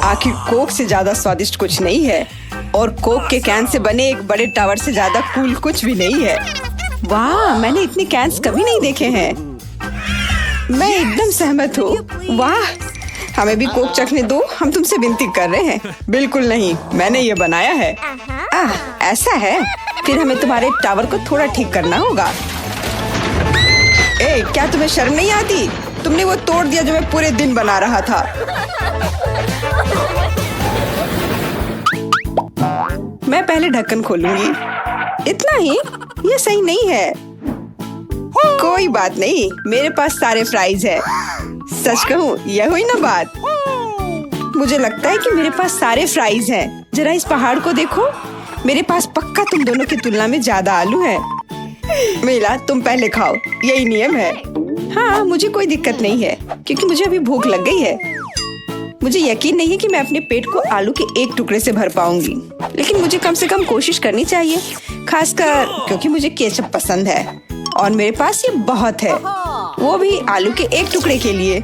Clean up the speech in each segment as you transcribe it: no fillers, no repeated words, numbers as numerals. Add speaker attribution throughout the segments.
Speaker 1: आखिर कोक से ज्यादा स्वादिष्ट कुछ नहीं है और कोक के कैन से बने एक बड़े टावर से ज्यादा कूल कुछ भी नहीं है। वाह, मैंने इतने कैन्स कभी नहीं देखे हैं। मैं एकदम सहमत हूँ। वाह, हमें भी कोक चखने दो, हम तुमसे विनती कर रहे हैं। बिल्कुल नहीं, मैंने ये बनाया है। ऐसा है, फिर हमें तुम्हारे टावर को थोड़ा ठीक करना होगा। ए, क्या तुम्हें शर्म नहीं आती? तुमने वो तोड़ दिया जो मैं पूरे दिन बना रहा था। मैं पहले ढक्कन खोलूंगी। इतना ही? ये सही नहीं है। कोई बात नहीं, मेरे पास सारे फ्राइज है। सच कहूँ, यह हुई ना बात। मुझे लगता है कि मेरे पास सारे फ्राइज हैं। जरा इस पहाड़ को देखो। मेरे पास पक्का तुम दोनों की तुलना में ज्यादा आलू है। मीला, तुम पहले खाओ, यही नियम है। हाँ, मुझे कोई दिक्कत नहीं है क्योंकि मुझे अभी भूख लग गई है। मुझे यकीन नहीं है कि मैं अपने पेट को आलू के एक टुकड़े से भर पाऊंगी, लेकिन मुझे कम से कम कोशिश करनी चाहिए, खासकर क्योंकि मुझे केचप पसंद है और मेरे पास ये बहुत है, वो भी आलू के एक टुकड़े के लिए।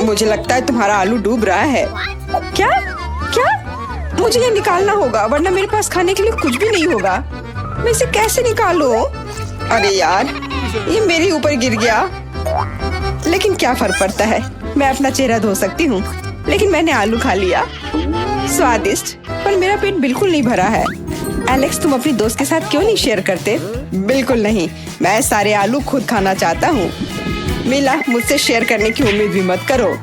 Speaker 1: मुझे लगता है तुम्हारा आलू डूब रहा है। क्या? मुझे ये निकालना होगा, वरना मेरे पास खाने के लिए कुछ भी नहीं होगा। मैं इसे कैसे निकालूं? अरे यार, ये मेरे ऊपर गिर गया। लेकिन क्या फर्क पड़ता है, मैं अपना चेहरा धो सकती हूँ। लेकिन मैंने आलू खा लिया। स्वादिष्ट, पर मेरा पेट बिल्कुल नहीं भरा है। एलेक्स, तुम अपनी दोस्त के साथ क्यों नहीं शेयर करते? बिल्कुल नहीं, मैं सारे आलू खुद खाना चाहता हूँ। मीला, मुझसे शेयर करने की उम्मीद भी मत करो।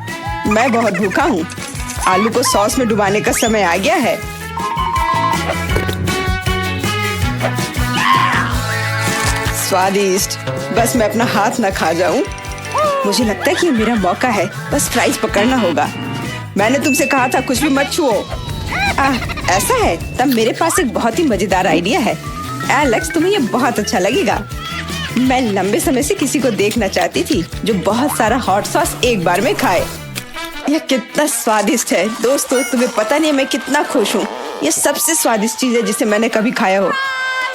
Speaker 1: मैं बहुत भूखा हूँ। आलू को सॉस में डुबाने का समय आ गया है। स्वादिष्ट, बस मैं अपना हाथ न खा जाऊं। मुझे लगता है कि ये मेरा मौका है, बस फ्राइज पकड़ना होगा। मैंने तुमसे कहा था कुछ भी मत छुओ। ऐसा है? तब मेरे पास एक बहुत ही मजेदार आइडिया है। एलेक्स, तुम्हें ये बहुत अच्छा लगेगा। मैं लंबे समय से किसी को देखना चाहती थी जो बहुत सारा हॉट सॉस एक बार में खाए। यह कितना स्वादिष्ट है दोस्तों, तुम्हें पता नहीं मैं कितना खुश हूँ। ये सबसे स्वादिष्ट चीज है जिसे मैंने कभी खाया हो।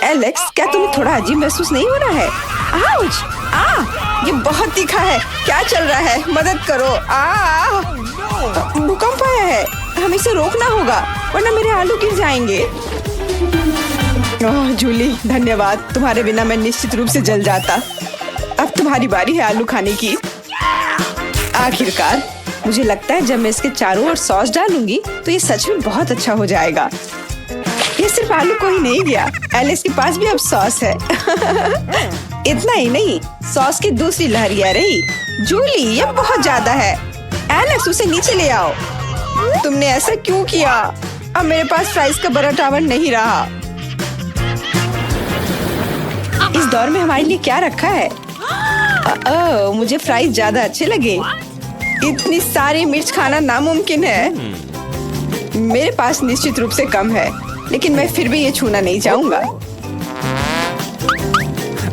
Speaker 1: एलेक्स, क्या तुम्हें थोड़ा अजीब महसूस नहीं हो रहा है? आउच! ये बहुत तीखा है। क्या चल रहा है? मदद करो। भूकंप आया है। हमें इसे रोकना होगा, वरना मेरे आलू गिर जाएंगे। ओह जूली, धन्यवाद। तुम्हारे बिना मैं निश्चित रूप से जल जाता। अब तुम्हारी बारी है आलू खाने की। आखिरकार, मुझे लगता है जब मैं इसके चारों ओर सॉस डालूंगी तो ये सच में बहुत अच्छा हो जाएगा। ये सिर्फ आलू को ही नहीं गया, एलेक्स के पास भी अब सॉस है। इतना ही नहीं, सॉस की दूसरी लहर आ रही। जूली, ये बहुत ज्यादा है। एलेक्स, उसे नीचे ले आओ। तुमने ऐसा क्यों किया? अब मेरे पास फ्राइज का बड़ा टावर नहीं रहा। इस दौर में हमारे लिए क्या रखा है? मुझे फ्राइज ज्यादा अच्छे लगे। इतनी सारी मिर्च खाना नामुमकिन है। मेरे पास निश्चित रूप से कम है, लेकिन मैं फिर भी ये छूना नहीं चाहूंगा।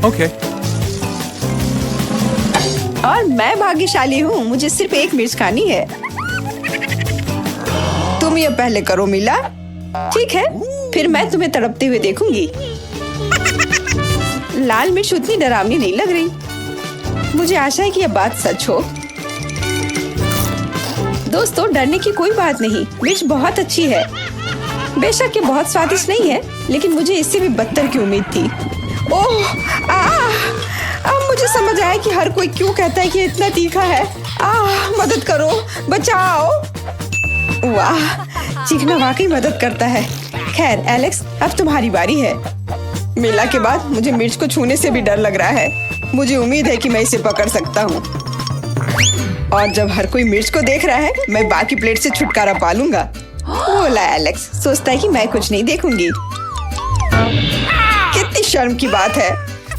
Speaker 2: ओके।
Speaker 1: और मैं भाग्यशाली हूँ, मुझे सिर्फ एक मिर्च खानी है। तुम ये पहले करो मीला। ठीक है, फिर मैं तुम्हें तड़पते हुए देखूंगी। लाल मिर्च उतनी डरावनी नहीं लग रही। मुझे आशा है कि यह बात सच हो। दोस्तों, डरने की कोई बात नहीं, मिर्च बहुत अच्छी है। बेशक ये बहुत स्वादिष्ट नहीं है, लेकिन मुझे इससे भी बदतर की उम्मीद थी। ओह, अब मुझे समझ आया कि हर कोई क्यों कहता है कि इतना तीखा है। मदद करो, बचाओ। वाह, चीखना वाकई मदद करता है। खैर एलेक्स, अब तुम्हारी बारी है। मीला के बाद मुझे मिर्च को छूने से भी डर लग रहा है। मुझे उम्मीद है कि मैं इसे पकड़ सकता हूँ। और जब हर कोई मिर्च को देख रहा है, मैं बाकी प्लेट से छुटकारा पा लूंगा। बोला एलेक्स, सोचता है कि मैं कुछ नहीं देखूंगी। कितनी शर्म की बात है,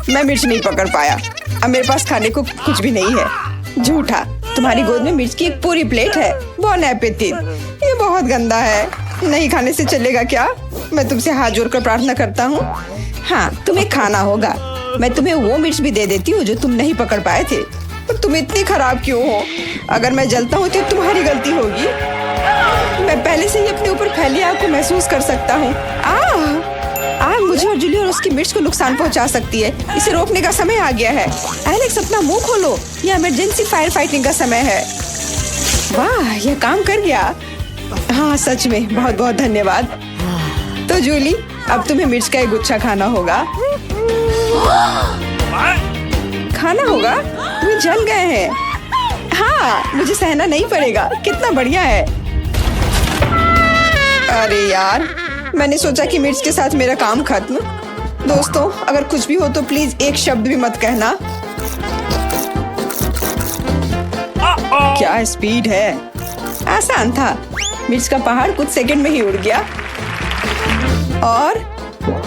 Speaker 1: मैं मिर्च नहीं पकड़ पाया। अब मेरे पास खाने को कुछ भी नहीं है। झूठा, तुम्हारी गोद में मिर्च की एक पूरी प्लेट है। बॉन एपेटिट। ये बहुत गंदा है, नहीं खाने से चलेगा क्या? मैं तुमसे हाथ जोड़कर प्रार्थना करता हूँ। हाँ, तुम्हें खाना होगा। मैं तुम्हें वो मिर्च भी दे देती हूँ जो तुम नहीं पकड़ पाए थे। पर तुम इतनी खराब क्यों हो? अगर मैं जलता हूँ तो तुम्हारी गलती होगी। मैं पहले से ही अपने ऊपर फैली आग को महसूस कर सकता हूँ। आग मुझे और जूली और उसकी मिर्च को नुकसान पहुँचा सकती है। इसे रोकने का समय आ गया है। एलेक्स, अपना मुंह खोलो, यह इमरजेंसी फायर फाइटिंग का समय है। वाह, यह काम कर गया। हाँ सच में बहुत बहुत धन्यवाद। तो जूली, अब तुम्हें मिर्च का एक गुच्छा खाना होगा। खाना होगा? वे जल गए हैं। हाँ, मुझे सहना नहीं पड़ेगा। कितना बढ़िया है। अरे यार, मैंने सोचा कि मिर्च के साथ मेरा काम खत्म। दोस्तों, अगर कुछ भी हो तो प्लीज एक शब्द भी मत कहना। क्या स्पीड है। आसान था। मिर्च का पहाड़ कुछ सेकंड में ही उड़ गया और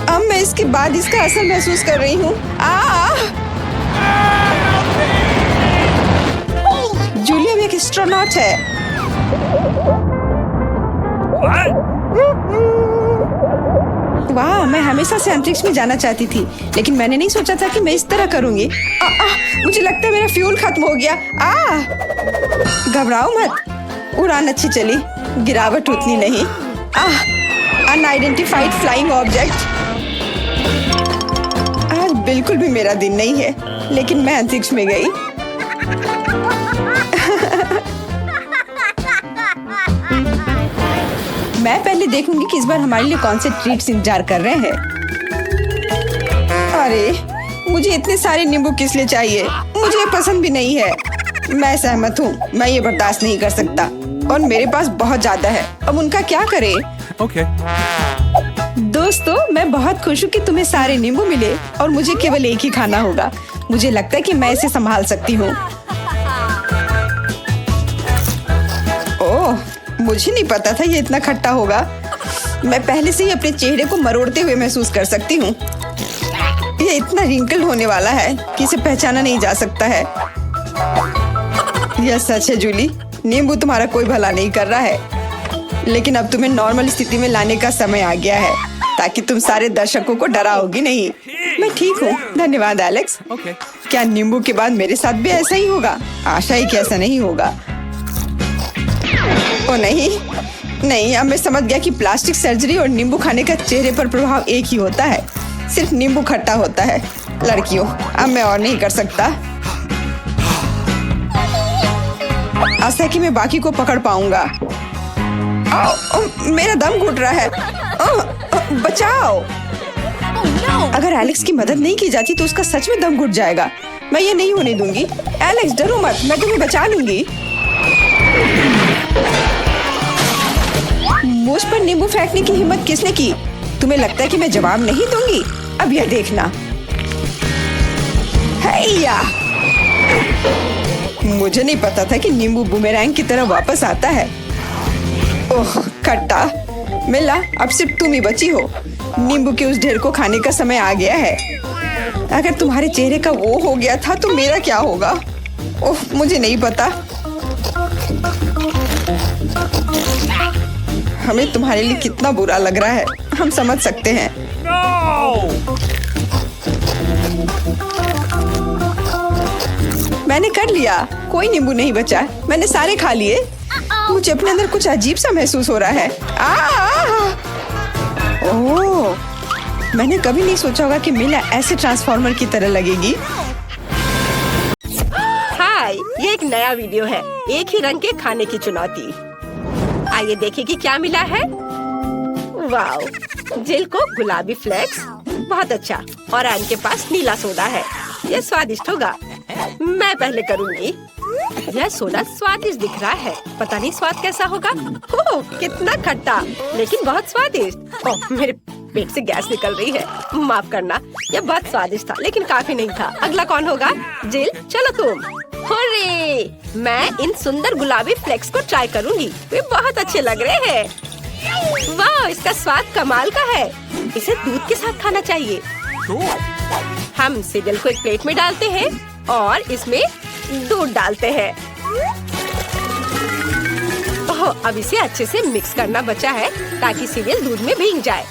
Speaker 1: अब मैं इसके बाद इसका असर महसूस कर रही हूँ। जूलिया भी एक एस्ट्रोनॉट है। वाह, मैं हमेशा से अंतरिक्ष में जाना चाहती थी, लेकिन मैंने नहीं सोचा था कि मैं इस तरह करूंगी। मुझे लगता है मेरा फ्यूल खत्म हो गया। घबराओ मत, उड़ान अच्छी चली, गिरावट उतनी नहीं। Unidentified flying object. आज बिल्कुल भी मेरा दिन नहीं है, लेकिन मैं अंतरिक्ष में गई। मैं पहले देखूंगी कि इस बार हमारे लिए कौन से ट्रीट्स इंतजार कर रहे हैं। अरे, मुझे इतने सारे नींबू किस लिए चाहिए? मुझे ये पसंद भी नहीं है। मैं सहमत हूँ, मैं ये बर्दाश्त नहीं कर सकता और मेरे पास बहुत ज्यादा है। अब उनका क्या करें?
Speaker 2: Okay.
Speaker 1: दोस्तों, मैं बहुत खुश हूँ कि तुम्हें सारे नींबू मिले और मुझे केवल एक ही खाना होगा। मुझे लगता है कि मैं इसे संभाल सकती हूँ। ओह, मुझे नहीं पता था ये इतना खट्टा होगा। मैं पहले से ही अपने चेहरे को मरोड़ते हुए महसूस कर सकती हूँ। ये इतना रिंकल होने वाला है कि इसे पहचाना नहीं जा सकता है। यह सच है जूली, नींबू तुम्हारा कोई भला नहीं कर रहा है, लेकिन अब तुम्हें नॉर्मल स्थिति में लाने का समय आ गया है ताकि तुम सारे दर्शकों को डराओगी नहीं। मैं ठीक हूँ, धन्यवाद एलेक्स।
Speaker 2: Okay.
Speaker 1: क्या नींबू के बाद मेरे साथ भी ऐसा ही होगा? आशा ही कि ऐसा नहीं होगा। ओ नहीं, अब मैं समझ गया कि प्लास्टिक सर्जरी और नींबू खाने का चेहरे पर प्रभाव एक ही होता है। सिर्फ नींबू खट्टा होता है। लड़कियों, अब मैं और नहीं कर सकता। आशा कि मैं बाकी को पकड़ पाऊंगा। मेरा दम घुट रहा है। बचाओ। अगर एलेक्स की मदद नहीं की जाती तो उसका सच में दम घुट जाएगा। मैं ये नहीं होने दूंगी। एलेक्स, डरो मत, मैं तुम्हें बचा लूंगी। मुझ पर नींबू फेंकने की हिम्मत किसने की? तुम्हें लगता है कि मैं जवाब नहीं दूंगी? अब यह देखना। हैया! मुझे नहीं पता था कि नींबू बूमेरैंग की तरह वापस आता है। ओह खट्टा। मिला, अब सिर्फ तुम ही बची हो। नींबू के उस ढेर को खाने का समय आ गया है। अगर तुम्हारे चेहरे का वो हो गया था तो मेरा क्या होगा? ओह, मुझे नहीं पता। हमें तुम्हारे लिए कितना बुरा लग रहा है, हम समझ सकते हैं। मैंने कर लिया, कोई नींबू नहीं बचा। मैंने सारे खा लिए। मुझे अपने अंदर कुछ अजीब सा महसूस हो रहा है। ओह, मैंने कभी नहीं सोचा होगा कि मिला ऐसे ट्रांसफॉर्मर की तरह लगेगी।
Speaker 3: हाय, ये एक नया वीडियो है, एक ही रंग के खाने की चुनौती। आइए देखें कि क्या मिला है। वाओ, जिल को गुलाबी फ्लेक्स, बहुत अच्छा। और आन के पास नीला सोडा है। ये स्वादिष्ट होगा। मैं पहले करूंगी। यह सोडा स्वादिष्ट दिख रहा है। पता नहीं स्वाद कैसा होगा। ओह, कितना खट्टा, लेकिन बहुत स्वादिष्ट। ओह, मेरे पेट से गैस निकल रही है। माफ करना, यह बहुत स्वादिष्ट था, लेकिन काफी नहीं था। अगला कौन होगा? जिल, चलो तुम। हुर्रे! मैं इन सुंदर गुलाबी फ्लेक्स को ट्राई करूंगी। वे बहुत अच्छे लग रहे हैं। वाह, इसका स्वाद कमाल का है। इसे दूध के साथ खाना चाहिए। हम सीरियल को एक प्लेट में डालते हैं और इसमें दूध डालते हैं। ओह, अब इसे अच्छे से मिक्स करना बचा है ताकि सीरियल दूध में भीग जाए।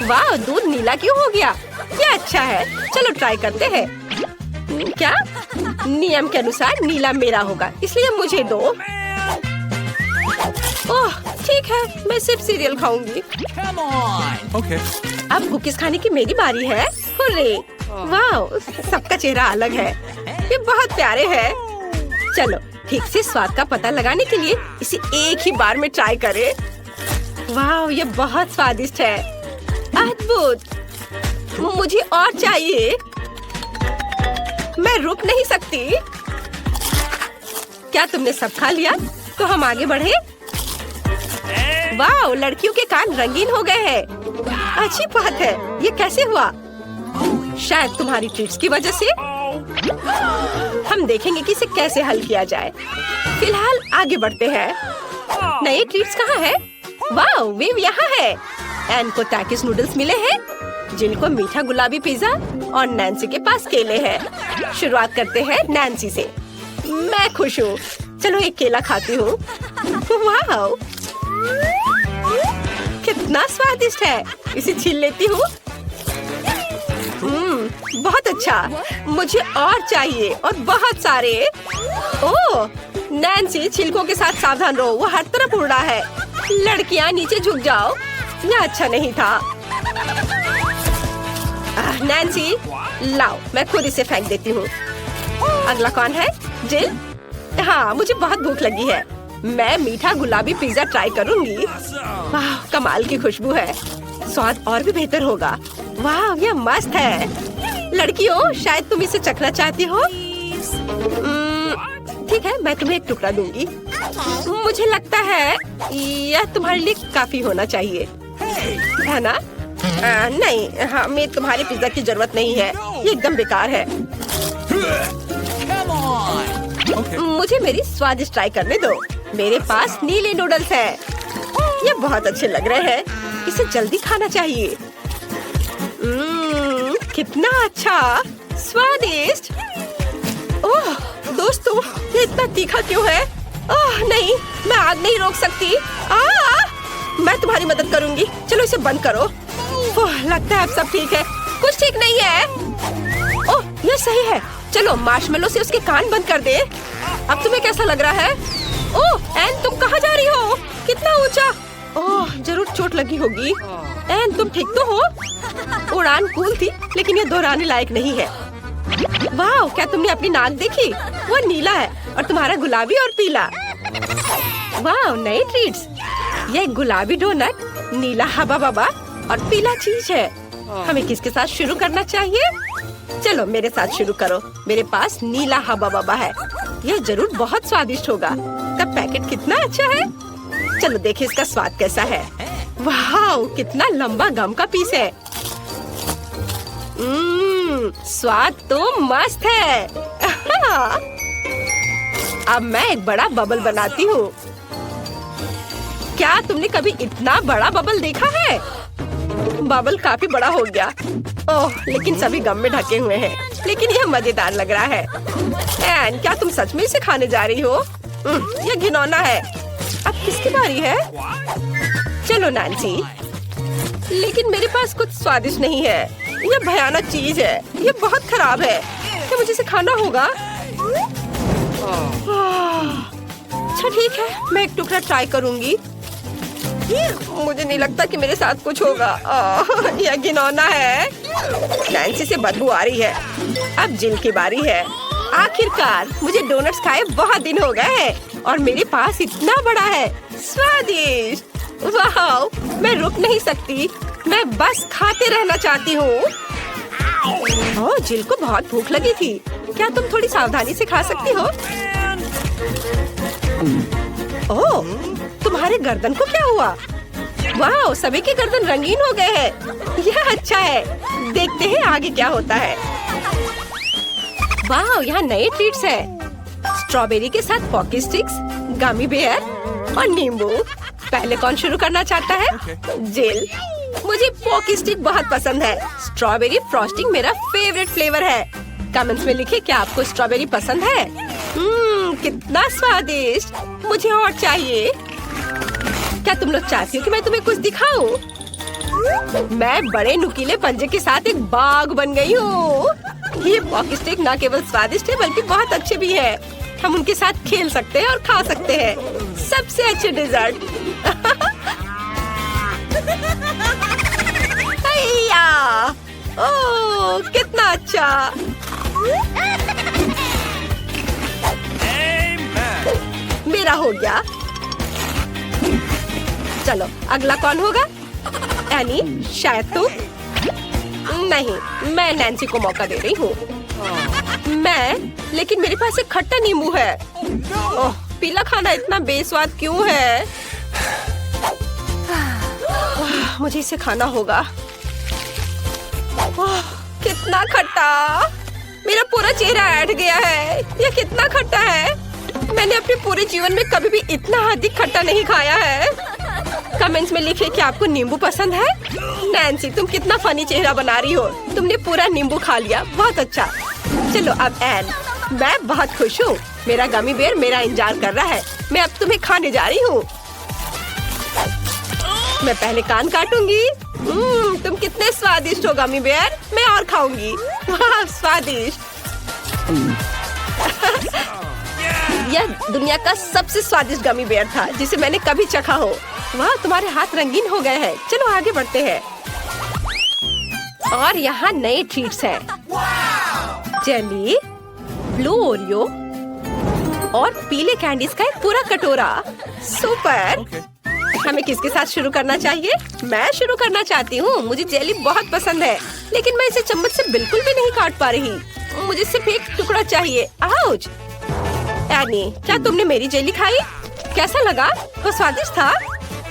Speaker 3: वाह, दूध नीला क्यों हो गया? ये अच्छा है। चलो ट्राई करते हैं। क्या? नियम के अनुसार नीला मेरा होगा, इसलिए मुझे दो। ओह, ठीक है, मैं सिर्फ सीरियल खाऊंगी।
Speaker 2: Okay.
Speaker 3: अब कुकीज खाने की मेरी बारी है। हुर्रे! वाह, सबका चेहरा अलग है। ये बहुत प्यारे हैं। चलो ठीक से स्वाद का पता लगाने के लिए इसे एक ही बार में ट्राई करें। वाह, ये बहुत स्वादिष्ट है। अद्भुत, मुझे और चाहिए। मैं रुक नहीं सकती। क्या तुमने सब खा लिया? तो हम आगे बढ़े। वाह, लड़कियों के कान रंगीन हो गए हैं। अच्छी बात है। ये कैसे हुआ? शायद तुम्हारी ट्रीट्स की वजह से। हम देखेंगे कि इसे कैसे हल किया जाए। फिलहाल आगे बढ़ते हैं। नए ट्रीट्स कहाँ है? वाह, वे यहाँ है। एन को टैकिस नूडल्स मिले हैं, जिल को मीठा गुलाबी पिज्जा और नैन्सी के पास केले हैं। शुरुआत करते हैं नैन्सी से। मैं खुश हूँ। चलो एक केला खाती हूँ। वाह, कितना स्वादिष्ट है। इसे छील लेती हूँ। बहुत अच्छा। मुझे और चाहिए, और बहुत सारे। ओह, नैन्सी, छिलकों के साथ सावधान रहो, वो हर तरफ उड़ रहा है। लड़कियाँ नीचे झुक जाओ। यह अच्छा नहीं था। नैन्सी, लाओ, मैं खुद इसे फेंक देती हूँ। अगला कौन है? जिल। हाँ, मुझे बहुत भूख लगी है। मैं मीठा गुलाबी पिज्जा ट्राई करूंगी। वाह, कमाल की खुशबू है। स्वाद और भी बेहतर होगा। वाह, यह मस्त है। लड़कियों, शायद तुम इसे चखना चाहती हो। ठीक है, मैं तुम्हें एक टुकड़ा दूंगी। मुझे लगता है यह तुम्हारे लिए काफी होना चाहिए, है ना? नहीं, हमें तुम्हारे पिज्जा की जरूरत नहीं है। ये एकदम बेकार है।
Speaker 2: Come on. Okay.
Speaker 3: मुझे मेरी स्वादिष्ट ट्राई करने दो। मेरे पास नीले नूडल्स हैं। ये बहुत अच्छे लग रहे हैं। इसे जल्दी खाना चाहिए। कितना अच्छा, स्वादिष्ट। ओह दोस्तों, ये इतना तीखा क्यों है? ओह नहीं, मैं आग नहीं रोक सकती। मैं तुम्हारी मदद करूंगी। चलो इसे बंद करो। ओह, लगता है अब सब ठीक है। कुछ ठीक नहीं है। ओह, ये सही है। चलो मार्शमेलो से उसके कान बंद कर दे। अब तुम्हें कैसा लग रहा है? ओह एन, तुम कहाँ जा रही हो? कितना ऊंचा। ओह, जरूर चोट लगी होगी। एन, तुम ठीक तो हो? उड़ान कूल थी, लेकिन ये दोहराने लायक नहीं है। वाह, क्या तुमने अपनी नाक देखी? वो नीला है और तुम्हारा गुलाबी और पीला। वाह, नए ट्रीट्स। ये गुलाबी डोनट, नीला हबा बबा और पीला चीज है। हमें किसके साथ शुरू करना चाहिए? चलो मेरे साथ शुरू करो। मेरे पास नीला हबा बबा है। यह जरूर बहुत स्वादिष्ट होगा। का पैकेट कितना अच्छा है। चलो देखें इसका स्वाद कैसा है। वाह, कितना लंबा गम का पीस है। स्वाद तो मस्त है। अब मैं एक बड़ा बबल बनाती हूँ। क्या तुमने कभी इतना बड़ा बबल देखा है? बबल काफी बड़ा हो गया। ओह, लेकिन सभी गम में ढके हुए हैं। लेकिन यह मजेदार लग रहा है। एन, क्या तुम सच में इसे खाने जा रही हो? यह घिनौना है। अब किसकी बारी है? चलो नैन्सी। लेकिन मेरे पास कुछ स्वादिष्ट नहीं है। यह भयानक चीज है। यह बहुत खराब है। क्या मुझे इसे खाना होगा? अच्छा ठीक है, मैं एक टुकड़ा ट्राई करूंगी। मुझे नहीं लगता कि मेरे साथ कुछ होगा। यह घिनौना है। नैन्सी से बदबू आ रही है। अब जिल की बारी है। आखिरकार मुझे डोनट्स खाए बहुत दिन हो गए हैं और मेरे पास इतना बड़ा है। स्वादिष्ट। वाह, मैं रुक नहीं सकती। मैं बस खाते रहना चाहती हूँ। ओह, जिल को बहुत भूख लगी थी। क्या तुम थोड़ी सावधानी से खा सकती हो? ओह, तुम्हारे गर्दन को क्या हुआ? वाह, सभी के गर्दन रंगीन हो गए हैं। यह अच्छा है। देखते हैं आगे क्या होता है। वाह, यहाँ नए ट्रीट्स हैं। स्ट्रॉबेरी के साथ पॉकी स्टिक्स, गमी बेयर और नींबू। पहले कौन शुरू करना चाहता है? जिल। मुझे पॉकी स्टिक बहुत पसंद है। स्ट्रॉबेरी फ्रॉस्टिंग मेरा फेवरेट फ्लेवर है। कमेंट्स में लिखिए क्या आपको स्ट्रॉबेरी पसंद है। कितना स्वादिष्ट। मुझे और चाहिए। क्या तुम लोग चाहती हो कि मैं तुम्हें कुछ दिखाऊं? मैं बड़े नुकीले पंजे के साथ एक बाग बन गई हूँ। ये पॉकी स्टिक न केवल स्वादिष्ट है बल्कि बहुत अच्छे भी है। हम उनके साथ खेल सकते हैं और खा सकते हैं। सबसे अच्छे डिजर्ट। ओह, कितना अच्छा। मेरा हो गया। चलो अगला कौन होगा? एनी, शायद तुम। नहीं, मैं नैन्सी को मौका दे रही हूँ। लेकिन मेरे पास एक खट्टा नींबू है। ओह, पीला खाना इतना बेस्वाद क्यों है? मुझे इसे खाना होगा। ओह, कितना खट्टा! मेरा पूरा चेहरा ऐड गया है। यह कितना खट्टा है! मैंने अपने पूरे जीवन में कभी भी इतना अधिक खट्टा नहीं खाया है। कमेंट्स में लिखिए कि आपको नींबू पसंद है। नैन्सी, तुम कितना फनी चेहरा बना रही हो। तुमने पूरा नींबू खा लिया, बहुत अच्छा। चलो अब एन, मैं बहुत खुश हूँ। मेरा गमी बेयर मेरा इंतजार कर रहा है। मैं अब तुम्हें खाने जा रही हूँ। मैं पहले कान काटूंगी। तुम कितने स्वादिष्ट हो गमी बेयर। मैं और खाऊंगी। वाह, स्वादिष्ट। यह दुनिया का सबसे स्वादिष्ट गमी बेयर था जिसे मैंने कभी चखा हो। वाह, तुम्हारे हाथ रंगीन हो गए हैं। चलो आगे बढ़ते हैं। और यहाँ नए ट्रीट्स हैं। जेली, ब्लू ओरियो और पीले कैंडीज का एक पूरा कटोरा। सुपर। हमें किसके साथ शुरू करना चाहिए? मैं शुरू करना चाहती हूँ। मुझे जेली बहुत पसंद है, लेकिन मैं इसे चम्मच से बिल्कुल भी नहीं काट पा रही। मुझे सिर्फ एक टुकड़ा चाहिए। आउच! एनी, क्या तुमने मेरी जेली खाई? कैसा लगा? वो स्वादिष्ट था?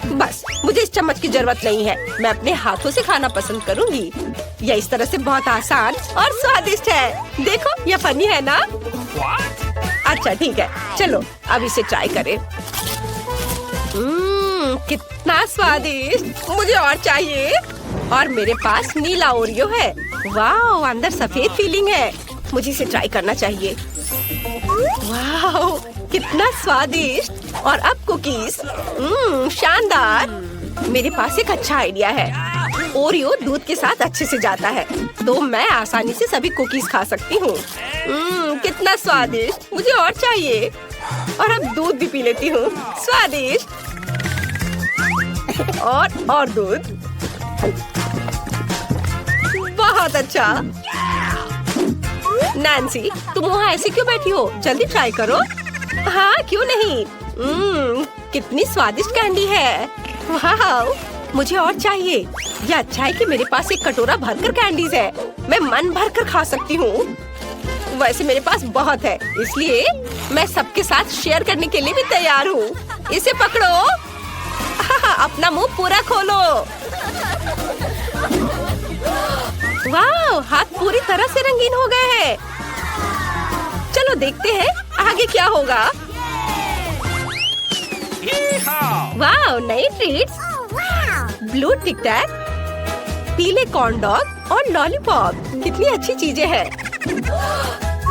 Speaker 3: बस, मुझे इस चम्मच की जरूरत नहीं है। मैं अपने हाथों से खाना पसंद करूंगी। यह इस तरह से बहुत आसान और स्वादिष्ट है। देखो, यह फनी है ना? अच्छा ठीक है, चलो अब इसे ट्राई करें। कितना स्वादिष्ट! मुझे और चाहिए। और मेरे पास नीला ओरियो है। वाह, अंदर सफेद फीलिंग है। मुझे इसे ट्राई करना चाहिए। वाह, कितना स्वादिष्ट! और अब कुकीज। शानदार! मेरे पास एक अच्छा आइडिया है। ओरियो दूध के साथ अच्छे से जाता है, तो मैं आसानी से सभी कुकीज खा सकती हूँ। कितना स्वादिष्ट! मुझे और चाहिए। और अब दूध भी पी लेती हूँ। स्वादिष्ट! और दूध। बहुत अच्छा। नैन्सी, तुम वहाँ ऐसे क्यों बैठी हो? जल्दी ट्राई करो। हाँ, क्यों नहीं? कितनी स्वादिष्ट कैंडी है। वाह, मुझे और चाहिए। यह अच्छा है कि मेरे पास एक कटोरा भरकर कैंडीज है। मैं मन भरकर खा सकती हूँ। वैसे मेरे पास बहुत है, इसलिए मैं सबके साथ शेयर करने के लिए भी तैयार हूँ। इसे पकड़ो। अपना मुंह पूरा खोलो। वाह, हाथ पूरी तरह से रंगीन हो गए हैं। चलो देखते हैं आगे क्या होगा। वाह, नई ट्रीट्स। ब्लू टिक टैक, पीले कॉर्न डॉग और लॉलीपॉप। कितनी अच्छी चीजें हैं।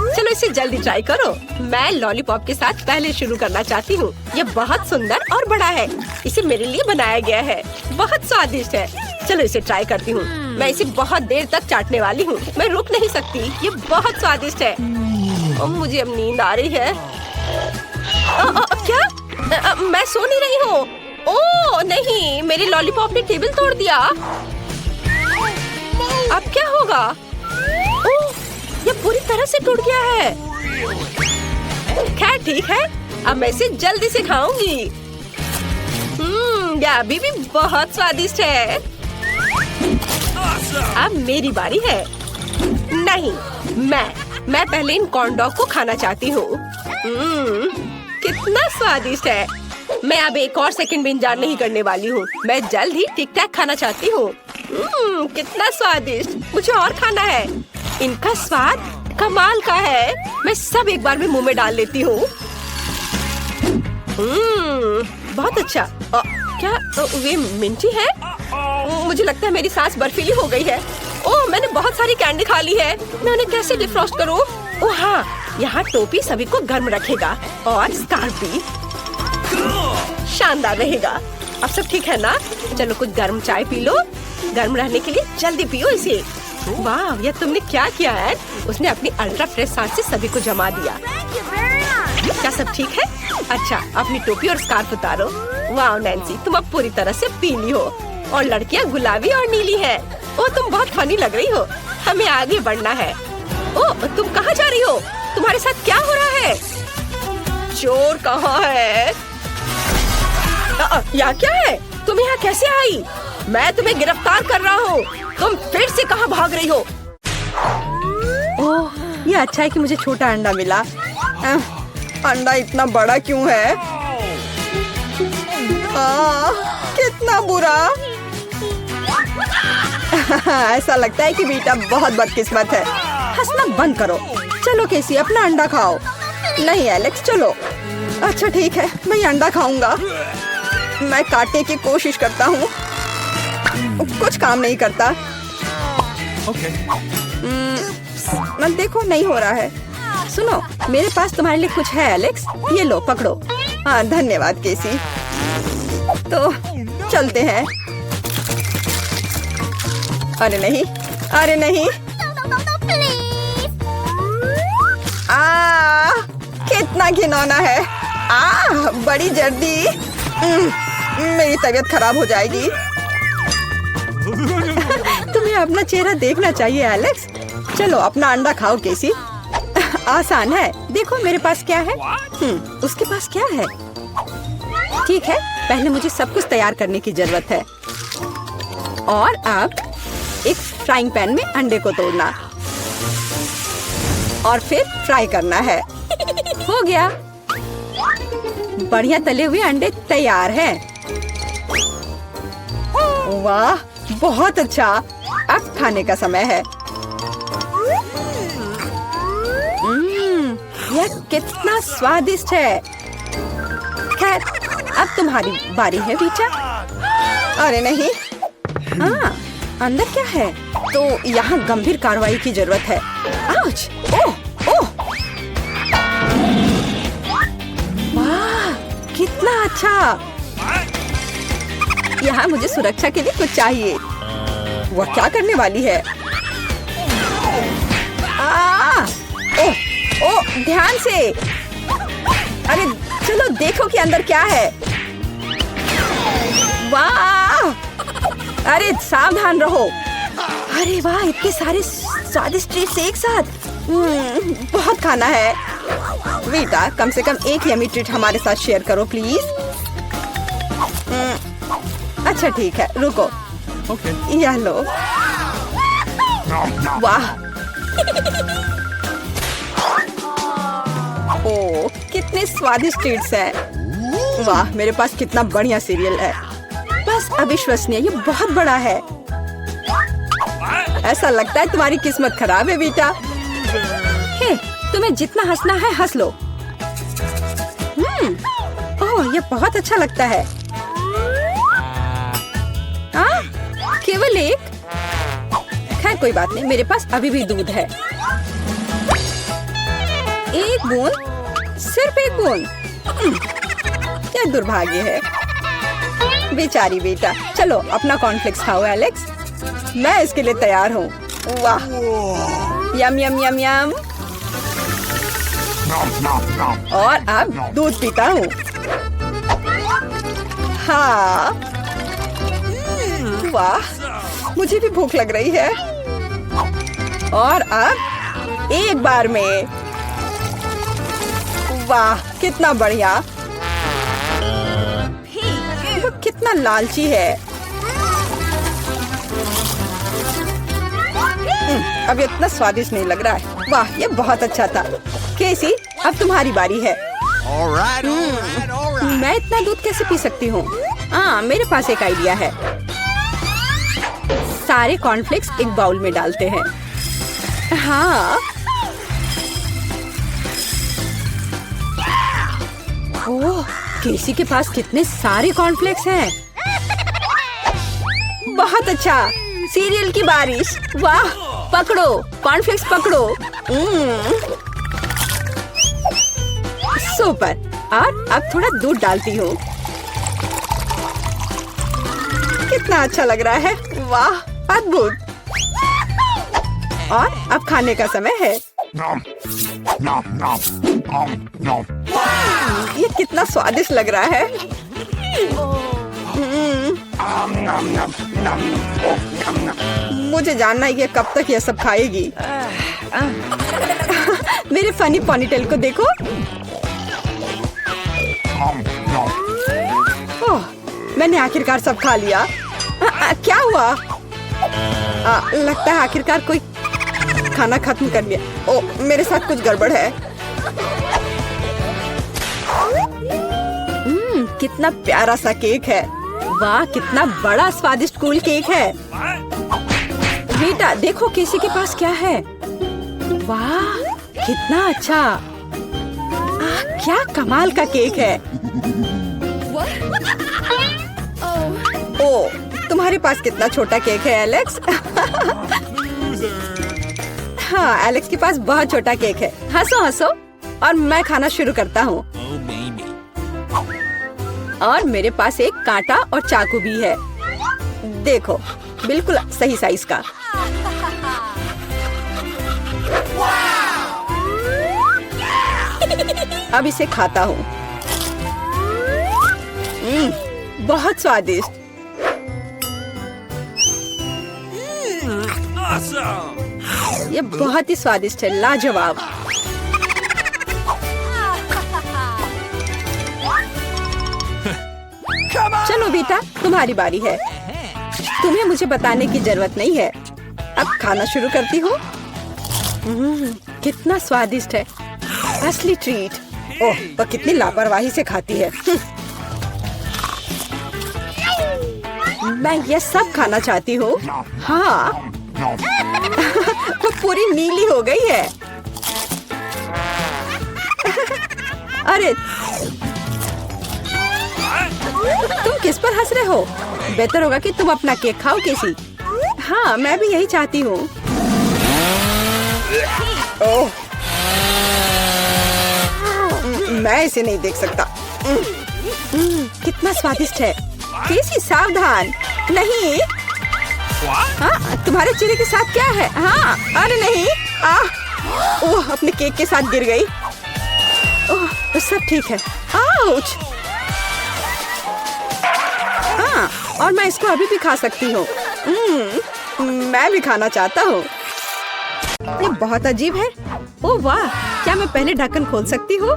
Speaker 3: चलो इसे जल्दी ट्राई करो। मैं लॉलीपॉप के साथ पहले शुरू करना चाहती हूँ। यह बहुत सुंदर और बड़ा है। इसे मेरे लिए बनाया गया है। बहुत स्वादिष्ट है। चलो इसे ट्राई करती हूँ। मैं इसे बहुत देर तक चाटने वाली हूँ। मैं रुक नहीं सकती। ये बहुत स्वादिष्ट है। मुझे अब नींद आ रही है। क्या? मैं सो नहीं रही हूँ। ओह नहीं, मेरे लॉलीपॉप ने टेबल तोड़ दिया। अब क्या होगा? ओह, ये पूरी तरह से टूट गया है। खैर ठीक है, अब मैं इसे जल्दी से खाऊंगी। यह अभी भी बहुत स्वादिष्ट है। अब मेरी बारी है। नहीं, मैं पहले इन कॉर्न डॉग को खाना चाहती हूँ। कितना स्वादिष्ट है। मैं अब एक और सेकंड भी इंतजार नहीं करने वाली हूँ। मैं जल्द ही टिक टैक खाना चाहती हूँ। कितना स्वादिष्ट! मुझे और खाना है। इनका स्वाद कमाल का है। मैं सब एक बार में मुंह में डाल लेती हूँ। बहुत अच्छा। क्या वे मिंटी है? मुझे लगता है मेरी सांस बर्फीली हो गई है। ओह, मैंने बहुत सारी कैंडी खा ली है। मैं उन्हें कैसे डिफ्रॉस्ट करूँ? ओह हाँ, यहाँ टोपी सभी को गर्म रखेगा और स्कार्फ भी शानदार रहेगा। अब सब ठीक है ना? चलो कुछ गर्म चाय पी लो। गर्म रहने के लिए जल्दी पियो इसे। वाह, ये तुमने क्या किया है? उसने अपनी अल्ट्रा फ्रेश सांस से सभी को जमा दिया। क्या सब ठीक है? अच्छा, अपनी टोपी और स्कार्फ उतारो। वाह नैन्सी, तुम अब पूरी तरह से पीली हो और लड़कियां गुलाबी और नीली हैं। ओह, तुम बहुत फनी लग रही हो। हमें आगे बढ़ना है। ओह, तुम कहाँ जा रही हो? तुम्हारे साथ क्या हो रहा है? चोर कहाँ है? यहाँ क्या है? तुम यहाँ कैसे आई? मैं तुम्हें गिरफ्तार कर रहा हूँ। तुम फिर से कहाँ भाग रही हो?
Speaker 1: ओह, ये अच्छा है कि मुझे छोटा अंडा मिला। अंडा इतना बड़ा क्यों है? कितना बुरा। ऐसा लगता है कि बेटा बहुत बदकिस्मत है। हंसना बंद करो। चलो केसी, अपना अंडा खाओ। नहीं एलेक्स, चलो। अच्छा ठीक है, मैं ये अंडा खाऊंगा। मैं काटने की कोशिश करता हूँ, कुछ काम नहीं करता।
Speaker 2: Okay.
Speaker 1: मैं देखो, नहीं हो रहा है। सुनो, मेरे पास तुम्हारे लिए कुछ है एलेक्स। ये लो, पकड़ो। हाँ धन्यवाद केसी। तो चलते हैं। अरे नहीं, अरे नहीं। कितना घिनौना है। बड़ी जल्दी। मेरी तबीयत खराब हो जाएगी। तुम्हें अपना चेहरा देखना चाहिए एलेक्स। चलो अपना अंडा खाओ केसी। आसान है। देखो मेरे पास क्या है। उसके पास क्या है? ठीक है, पहले मुझे सब कुछ तैयार करने की जरूरत है। और अब एक फ्राइंग पैन में अंडे को तोड़ना और फिर फ्राई करना है। हो गया। बढ़िया तले हुए अंडे तैयार हैं। वाह, बहुत अच्छा। अब खाने का समय है। यह कितना स्वादिष्ट है। खैर, अब तुम्हारी बारी है बीचा। अरे नहीं। अंदर क्या है? तो यहाँ गंभीर कार्रवाई की जरूरत है। आउच! ओह, ओह! वाह, कितना अच्छा। यहाँ मुझे सुरक्षा के लिए कुछ चाहिए। वह क्या करने वाली है? ओह, ओह, ध्यान से। अरे चलो देखो कि अंदर क्या है। वाह! अरे सावधान रहो। अरे वाह, इतने सारे स्वादिष्ट ट्रीट्स एक साथ। बहुत खाना है। बेटा, कम से कम एक यमी ट्रीट हमारे साथ शेयर करो प्लीज। अच्छा ठीक है, रुको।
Speaker 2: Okay.
Speaker 1: यह लो। वाह! ओह, कितने स्वादिष्ट ट्रीट्स हैं। वाह, मेरे पास कितना बढ़िया सीरियल है। बस अविश्वसनीय, ये बहुत बड़ा है। ऐसा लगता है तुम्हारी किस्मत खराब है बेटा। हे, तुम्हें जितना हंसना है हंस लो। ओह, ये बहुत अच्छा लगता है। केवल एक? खैर कोई बात नहीं, मेरे पास अभी भी दूध है। एक बूंद, सिर्फ एक बूंद। क्या दुर्भाग्य है। बेचारी बेटा। चलो अपना कॉर्नफ्लेक्स खाओ एलेक्स। मैं इसके लिए तैयार हूँ। वाह, यम यम यम यम। और अब दूध पीता हूँ। हाँ, वाह, मुझे भी भूख लग रही है। और अब एक बार में। वाह, कितना बढ़िया। वो कितना लालची है। अब इतना स्वादिष्ट नहीं लग रहा है। वाह, ये बहुत अच्छा था। केसी, अब तुम्हारी बारी है।
Speaker 2: All right, all right, all right.
Speaker 1: मैं इतना दूध कैसे पी सकती हूँ? मेरे पास एक आइडिया है। सारे कॉर्नफ्लेक्स एक बाउल में डालते हैं। हाँ। ओह, केसी के पास कितने सारे कॉर्नफ्लेक्स हैं। बहुत अच्छा। सीरियल की बारिश। वाह, पकड़ो कॉर्नफ्लेक्स, पकड़ो। सुपर। और अब थोड़ा दूध डालती हूँ। कितना अच्छा लग रहा है। वाह, अद्भुत। और अब खाने का समय है।
Speaker 2: Nom, nom, nom, nom, nom.
Speaker 1: ये कितना स्वादिष्ट लग रहा है।
Speaker 2: Nom, nom, nom, nom, nom.
Speaker 1: मुझे जानना है कि कब तक ये सब खाएगी। मेरे फनी पोनीटेल को देखो। मैंने आखिरकार सब खा लिया। क्या हुआ? लगता है आखिरकार कोई खाना खत्म कर लिया। ओ, मेरे साथ कुछ गड़बड़ है। कितना प्यारा सा केक है। वाह, कितना बड़ा स्वादिष्ट कूल केक है। बेटा देखो किसी के पास क्या है। वाह, कितना अच्छा। क्या कमाल का केक है। ओ, तुम्हारे पास कितना छोटा केक है एलेक्स। हाँ, एलेक्स के पास बहुत छोटा केक है। हंसो हंसो और मैं खाना शुरू करता हूँ। और मेरे पास एक कांटा और चाकू भी है। देखो, बिल्कुल सही साइज का। अब इसे खाता हूँ। बहुत स्वादिष्ट। ये बहुत ही स्वादिष्ट है, लाजवाब। चलो बेटा, तुम्हारी बारी है। तुम्हें मुझे बताने की जरूरत नहीं है। अब खाना शुरू करती हूँ। कितना स्वादिष्ट है, असली ट्रीट। ओह, वो कितनी लापरवाही से खाती है। मैं ये सब खाना चाहती हूँ। हाँ, वो पूरी नीली हो गई है। अरे तुम किस पर हंस रहे हो? बेहतर होगा कि तुम अपना केक खाओ किसी। हाँ, मैं भी यही चाहती हूँ। ओह, मैं इसे नहीं देख सकता। कितना स्वादिष्ट है। केसी सावधान, नहीं। हाँ, तुम्हारे चेहरे के साथ क्या है? हाँ, अरे नहीं। ओह, अपने केक के साथ गिर गई। ओह, सब ठीक है। आउच। हाँ, और मैं इसको अभी भी खा सकती हूँ। मैं भी खाना चाहता हूँ। ये बहुत अजीब है। ओह वाह, क्या मैं पहले ढक्कन खोल सकती हूँ?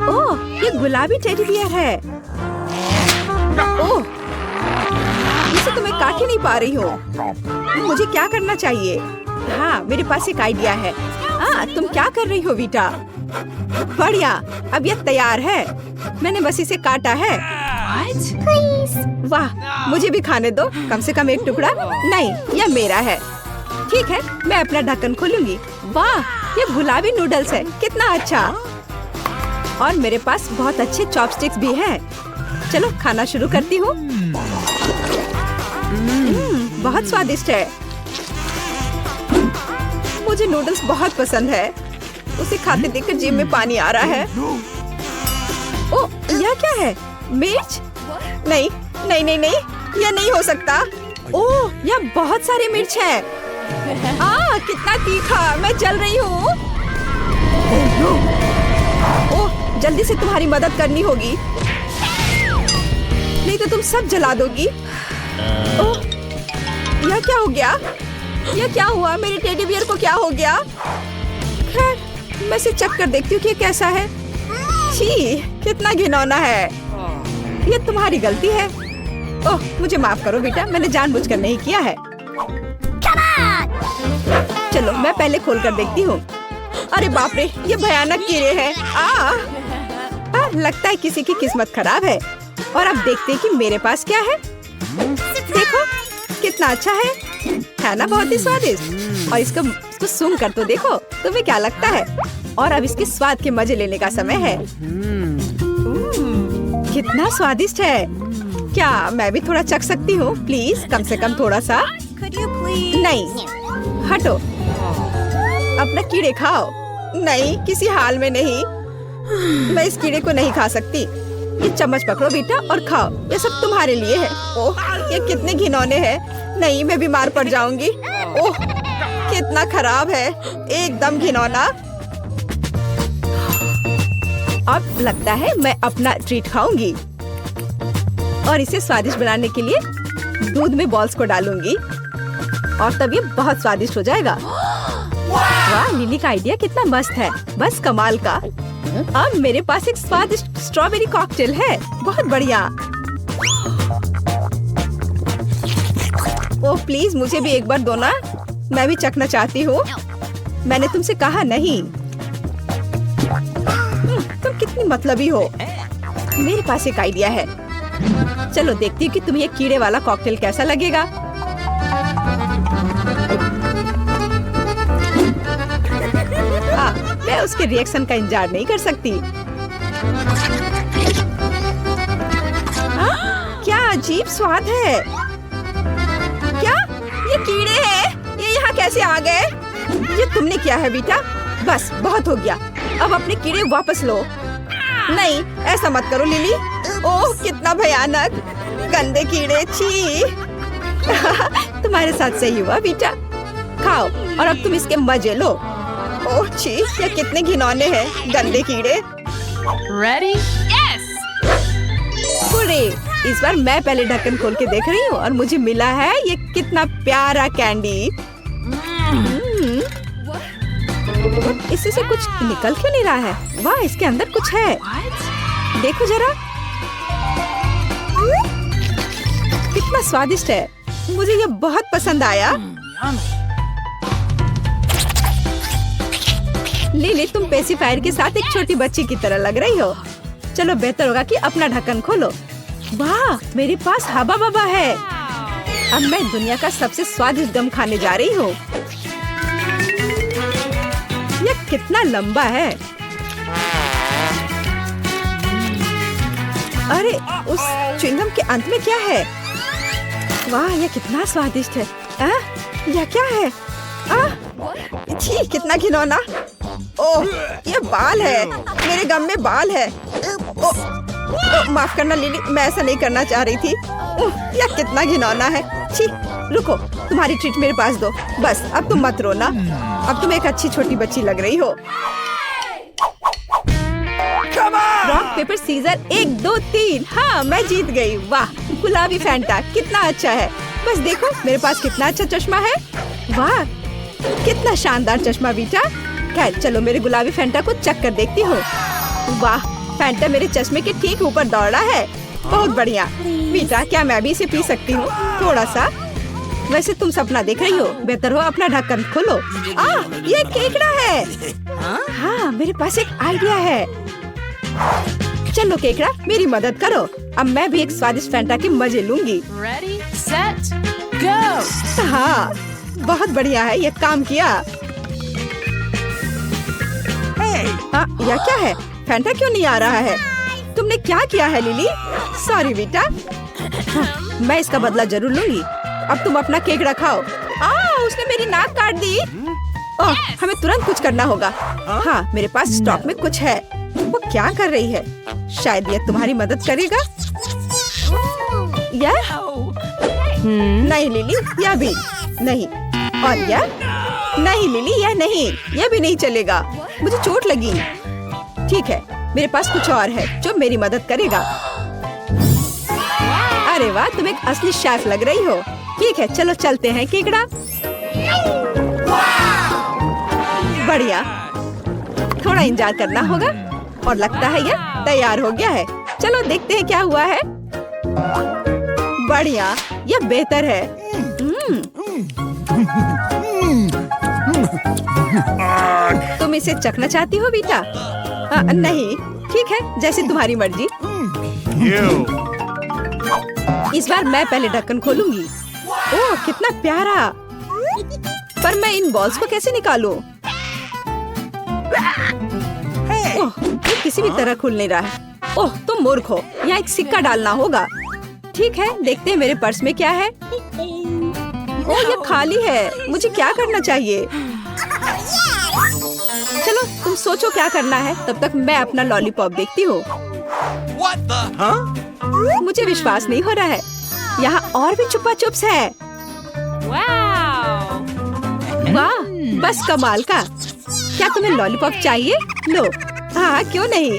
Speaker 1: ओह, ये गुलाबी टेडी बियर है। ओह, इसे तो मैं काट ही नहीं पा रही हूँ। मुझे क्या करना चाहिए? हाँ, मेरे पास एक आइडिया है। हाँ, तुम क्या कर रही हो बेटा? बढ़िया, अब ये तैयार है। मैंने बस इसे काटा है। वाह, मुझे भी खाने दो, कम से कम एक टुकड़ा। नहीं, यह मेरा है। ठीक है, मैं अपना ढक्कन खोलूंगी। वाह, ये गुलाबी नूडल्स है, कितना अच्छा। और मेरे पास बहुत अच्छे चॉपस्टिक्स भी हैं। चलो खाना शुरू करती हूँ। बहुत स्वादिष्ट है। मुझे नूडल्स बहुत पसंद है। उसे खाते देखकर जीभ में पानी आ रहा है। ओह, यह क्या है? मिर्च? नहीं नहीं नहीं नहीं, यह नहीं हो सकता। ओह, यह बहुत सारी मिर्च है। कितना तीखा, मैं जल रही हूँ। ओह, जल्दी से तुम्हारी मदद करनी होगी, नहीं तो तुम सब जला दोगी। ओह, यह क्या हो गया? यह क्या हुआ? मेरे टेडी बियर को क्या हो गया? खैर, मैं इसे चेक कर देखती हूँ कि कैसा है। छी, कितना घिनौना है। यह तुम्हारी गलती है। ओह, मुझे माफ करो बेटा, मैंने जानबूझकर नहीं किया है। चलो, मैं पहले खोल कर देखती हूँ। अरे बाप रे, ये भयानक कीड़े हैं। लगता है किसी की किस्मत खराब है। और अब देखते हैं कि मेरे पास क्या है। देखो, कितना अच्छा है ना? बहुत ही स्वादिष्ट। और इसको सूंघ कर तो देखो, तुम्हें क्या लगता है? और अब इसके स्वाद के मजे लेने का समय है। कितना स्वादिष्ट है। क्या मैं भी थोड़ा चख सकती हूँ? प्लीज, कम से कम थोड़ा सा। नहीं, हटो। अपना कीड़े खाओ। नहीं, किसी हाल में नहीं। मैं इस कीड़े को नहीं खा सकती। ये चम्मच पकड़ो बेटा और खाओ, ये सब तुम्हारे लिए है। ओह, ये कितने घिनौने हैं। नहीं, मैं बीमार पड़ जाऊंगी। ओह, कितना खराब है, एकदम घिनौना। अब लगता है मैं अपना ट्रीट खाऊंगी। और इसे स्वादिष्ट बनाने के लिए दूध में बॉल्स को डालूंगी और तब ये बहुत स्वादिष्ट हो जाएगा। वाह, लिली का आइडिया कितना मस्त है, बस कमाल का। अब मेरे पास एक स्वादिष्ट स्ट्रॉबेरी कॉकटेल है। बहुत बढ़िया। ओह प्लीज मुझे भी एक बार दो ना, मैं भी चखना चाहती हूँ। मैंने तुमसे कहा नहीं। तुम कितनी मतलबी हो। मेरे पास एक आइडिया है। चलो देखती हूँ कि तुम्हें ये कीड़े वाला कॉकटेल कैसा लगेगा। मैं उसके रिएक्शन का इंतजार नहीं कर सकती। क्या अजीब स्वाद है। क्या ये कीड़े हैं? ये यहाँ कैसे आ गए? ये तुमने किया है बेटा? बस बहुत हो गया। अब अपने कीड़े वापस लो। नहीं ऐसा मत करो लिली। ओह कितना भयानक, गंदे कीड़े, छी। तुम्हारे साथ सही हुआ बेटा। खाओ और अब तुम इसके मजे लो। ओह छी, ये कितने घिनौने हैं, गंदे कीड़े।
Speaker 4: Ready? Yes!
Speaker 1: पूरे इस बार मैं पहले ढक्कन खोल के देख रही हूँ और मुझे मिला है ये कितना प्यारा कैंडी। इससे से कुछ निकल क्यों नहीं रहा है? वाह इसके अंदर कुछ है। देखो जरा, कितना स्वादिष्ट है। मुझे ये बहुत पसंद आया। लिली तुम पेसिफायर के साथ एक छोटी बच्ची की तरह लग रही हो। चलो बेहतर होगा कि अपना ढक्कन खोलो। वाह मेरे पास हबा बबा है। अब मैं दुनिया का सबसे स्वादिष्ट गम खाने जा रही हूँ। यह कितना लंबा है। अरे उस च्युइंगम के अंत में क्या है? वाह यह कितना स्वादिष्ट है। यह क्या है? छी कितना घिनौना। ओह ये बाल है, मेरे गम में बाल है। माफ करना लिली, मैं ऐसा नहीं करना चाह रही थी। यह कितना घिनौना है। छी रुको, तुम्हारी ट्रीट मेरे पास दो। बस अब तुम मत रोना। अब तुम एक अच्छी छोटी बच्ची लग रही हो। Rock paper scissor 1 2 3। हाँ मैं जीत गई। वाह गुलाबी फैंटा कितना अच्छा है। बस देखो मेरे पास कितना अच्छा चश्मा है। वाह कितना शानदार चश्मा बेटा। खैर चलो मेरे गुलाबी फैंटा को चख कर देखती हूँ। वाह फैंटा मेरे चश्मे के ठीक ऊपर दौड़ रहा है। बहुत बढ़िया बेटा, क्या मैं भी इसे पी सकती हूँ थोड़ा सा? वैसे तुम सपना देख रही हो, बेहतर हो अपना ढक्कन खोलो। ये केकड़ा है। हाँ मेरे पास एक आइडिया है। चलो केकड़ा मेरी मदद करो। अब मैं भी एक स्वादिष्ट फैंटा के मजे लूंगी।
Speaker 4: Ready, set, go!
Speaker 1: हाँ बहुत बढ़िया है, ये काम किया। यह क्या है? फैंटा क्यों नहीं आ रहा है? तुमने क्या किया है लिली? सॉरी बेटा। मैं इसका बदला जरूर लूंगी। अब तुम अपना केकड़ा खाओ। उसने मेरी नाक काट दी। हमें तुरंत कुछ करना होगा। हाँ मेरे पास स्टॉक में कुछ है। वो क्या कर रही है? शायद यह तुम्हारी मदद करेगा। यह नहीं लिली, यह भी नहीं। और यह नहीं लिली, यह नहीं, यह भी नहीं चलेगा। मुझे चोट लगी। ठीक है मेरे पास कुछ और है जो मेरी मदद करेगा। अरे वाह तुम एक असली शेफ लग रही हो। ठीक है चलो चलते हैं केकड़ा। बढ़िया, थोड़ा इंतजार करना होगा और लगता है यह तैयार हो गया है। चलो देखते हैं क्या हुआ है। बढ़िया, यह बेहतर है। तुम इसे चखना चाहती हो बेटा? नहीं, ठीक है जैसे तुम्हारी मर्जी। इस बार मैं पहले ढक्कन खोलूंगी। ओह कितना प्यारा। पर मैं इन बॉल्स को कैसे निकालूं? ओह ये किसी भी तरह खुल नहीं रहा है। ओह तुम मूर्ख हो, यहाँ एक सिक्का डालना होगा। ठीक है देखते हैं मेरे पर्स में क्या है। ओह ये खाली है, मुझे क्या करना चाहिए? चलो तुम सोचो क्या करना है, तब तक मैं अपना लॉलीपॉप देखती हूँ। मुझे विश्वास नहीं हो रहा है, यहाँ और भी छुपा चुप्स है।
Speaker 4: Wow!
Speaker 1: वाह बस कमाल का। क्या तुम्हें लॉलीपॉप चाहिए? लो। हाँ क्यों नहीं,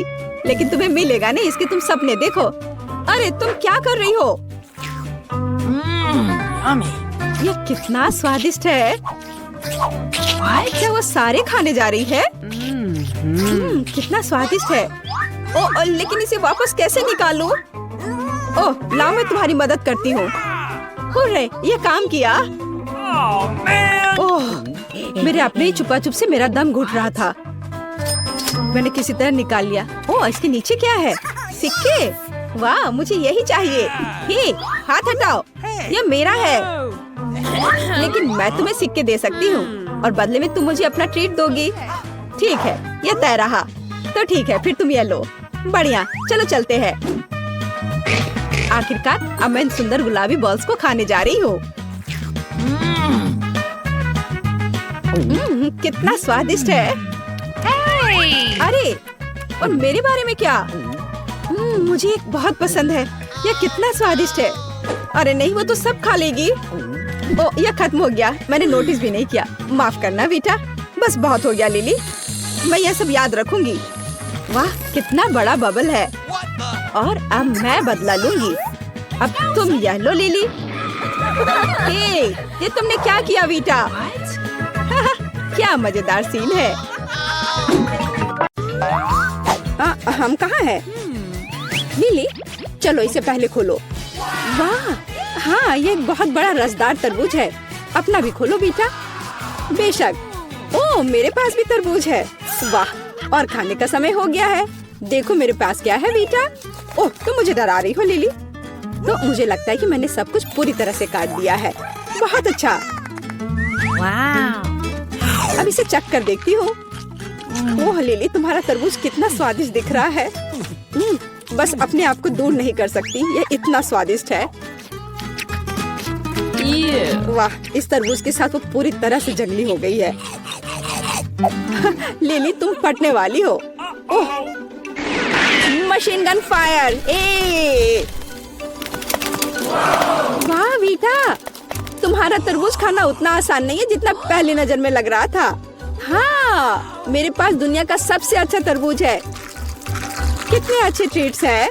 Speaker 1: लेकिन तुम्हें मिलेगा नहीं, इसके तुम सपने देखो। अरे तुम क्या कर रही हो? ये कितना स्वादिष्ट है। क्या वो सारे खाने जा रही है?
Speaker 3: कितना स्वादिष्ट है। ओ, लेकिन इसे वापस कैसे निकालूं? ओह, लाओ मैं तुम्हारी मदद करती हूँ। हुर्रे, ये काम किया। ओह, मेरे अपने ही छुपा छुप से मेरा दम घुट रहा था। मैंने किसी तरह निकाल लिया। ओह, इसके नीचे क्या है? सिक्के। वाह, मुझे यही चाहिए। हे, हाथ हटाओ, ये मेरा है। लेकिन मैं तुम्हें सिक्के दे सकती हूँ और बदले में तुम मुझे अपना ट्रीट दोगी। ठीक है, ये तय रहा। तो ठीक है, फिर तुम ये लो। बढ़िया, चलो चलते हैं। आखिरकार अब मैं इन सुंदर गुलाबी बॉल्स को खाने जा रही हूँ। कितना स्वादिष्ट है। अरे, और मेरे बारे में क्या? मुझे एक बहुत पसंद है। यह कितना स्वादिष्ट है। अरे नहीं, वो तो सब खा लेगी। ओ, यह खत्म हो गया। मैंने नोटिस भी नहीं किया। माफ करना बेटा। बस बहुत हो गया लिली। मैं यह सब याद रखूंगी। वाह, कितना बड़ा बबल है। और अब मैं बदला लूंगी। अब तुम यह लो लिली। हे, ये तुमने क्या किया बेटा? क्या मजेदार सीन है। हम कहाँ हैं? लिली, चलो इसे पहले खोलो। वाह, हाँ, ये एक बहुत बड़ा रसदार तरबूज है। अपना भी खोलो बेटा। बेशक। ओह, मेरे पास भी तरबूज है। वाह, और खाने का समय हो गया है। देखो मेरे पास क्या है बेटा। ओह, तुम मुझे डरा रही हो लिली। तो मुझे लगता है कि मैंने सब कुछ पूरी तरह से काट दिया है। बहुत अच्छा। अब इसे चख कर देखती हूँ। ओह लिली, तुम्हारा तरबूज कितना स्वादिष्ट दिख रहा है। बस अपने आप को दूर नहीं कर सकती, यह इतना स्वादिष्ट है। वाह, इस तरबूज के साथ वो पूरी तरह से जंगली हो गई है। लिली, तुम फटने वाली हो। ओह, मशीन गन फायर। वाह बेटा, तुम्हारा तरबूज खाना उतना आसान नहीं है जितना पहली नजर में लग रहा था। हाँ, मेरे पास दुनिया का सबसे अच्छा तरबूज है। कितने अच्छे ट्रीट्स हैं।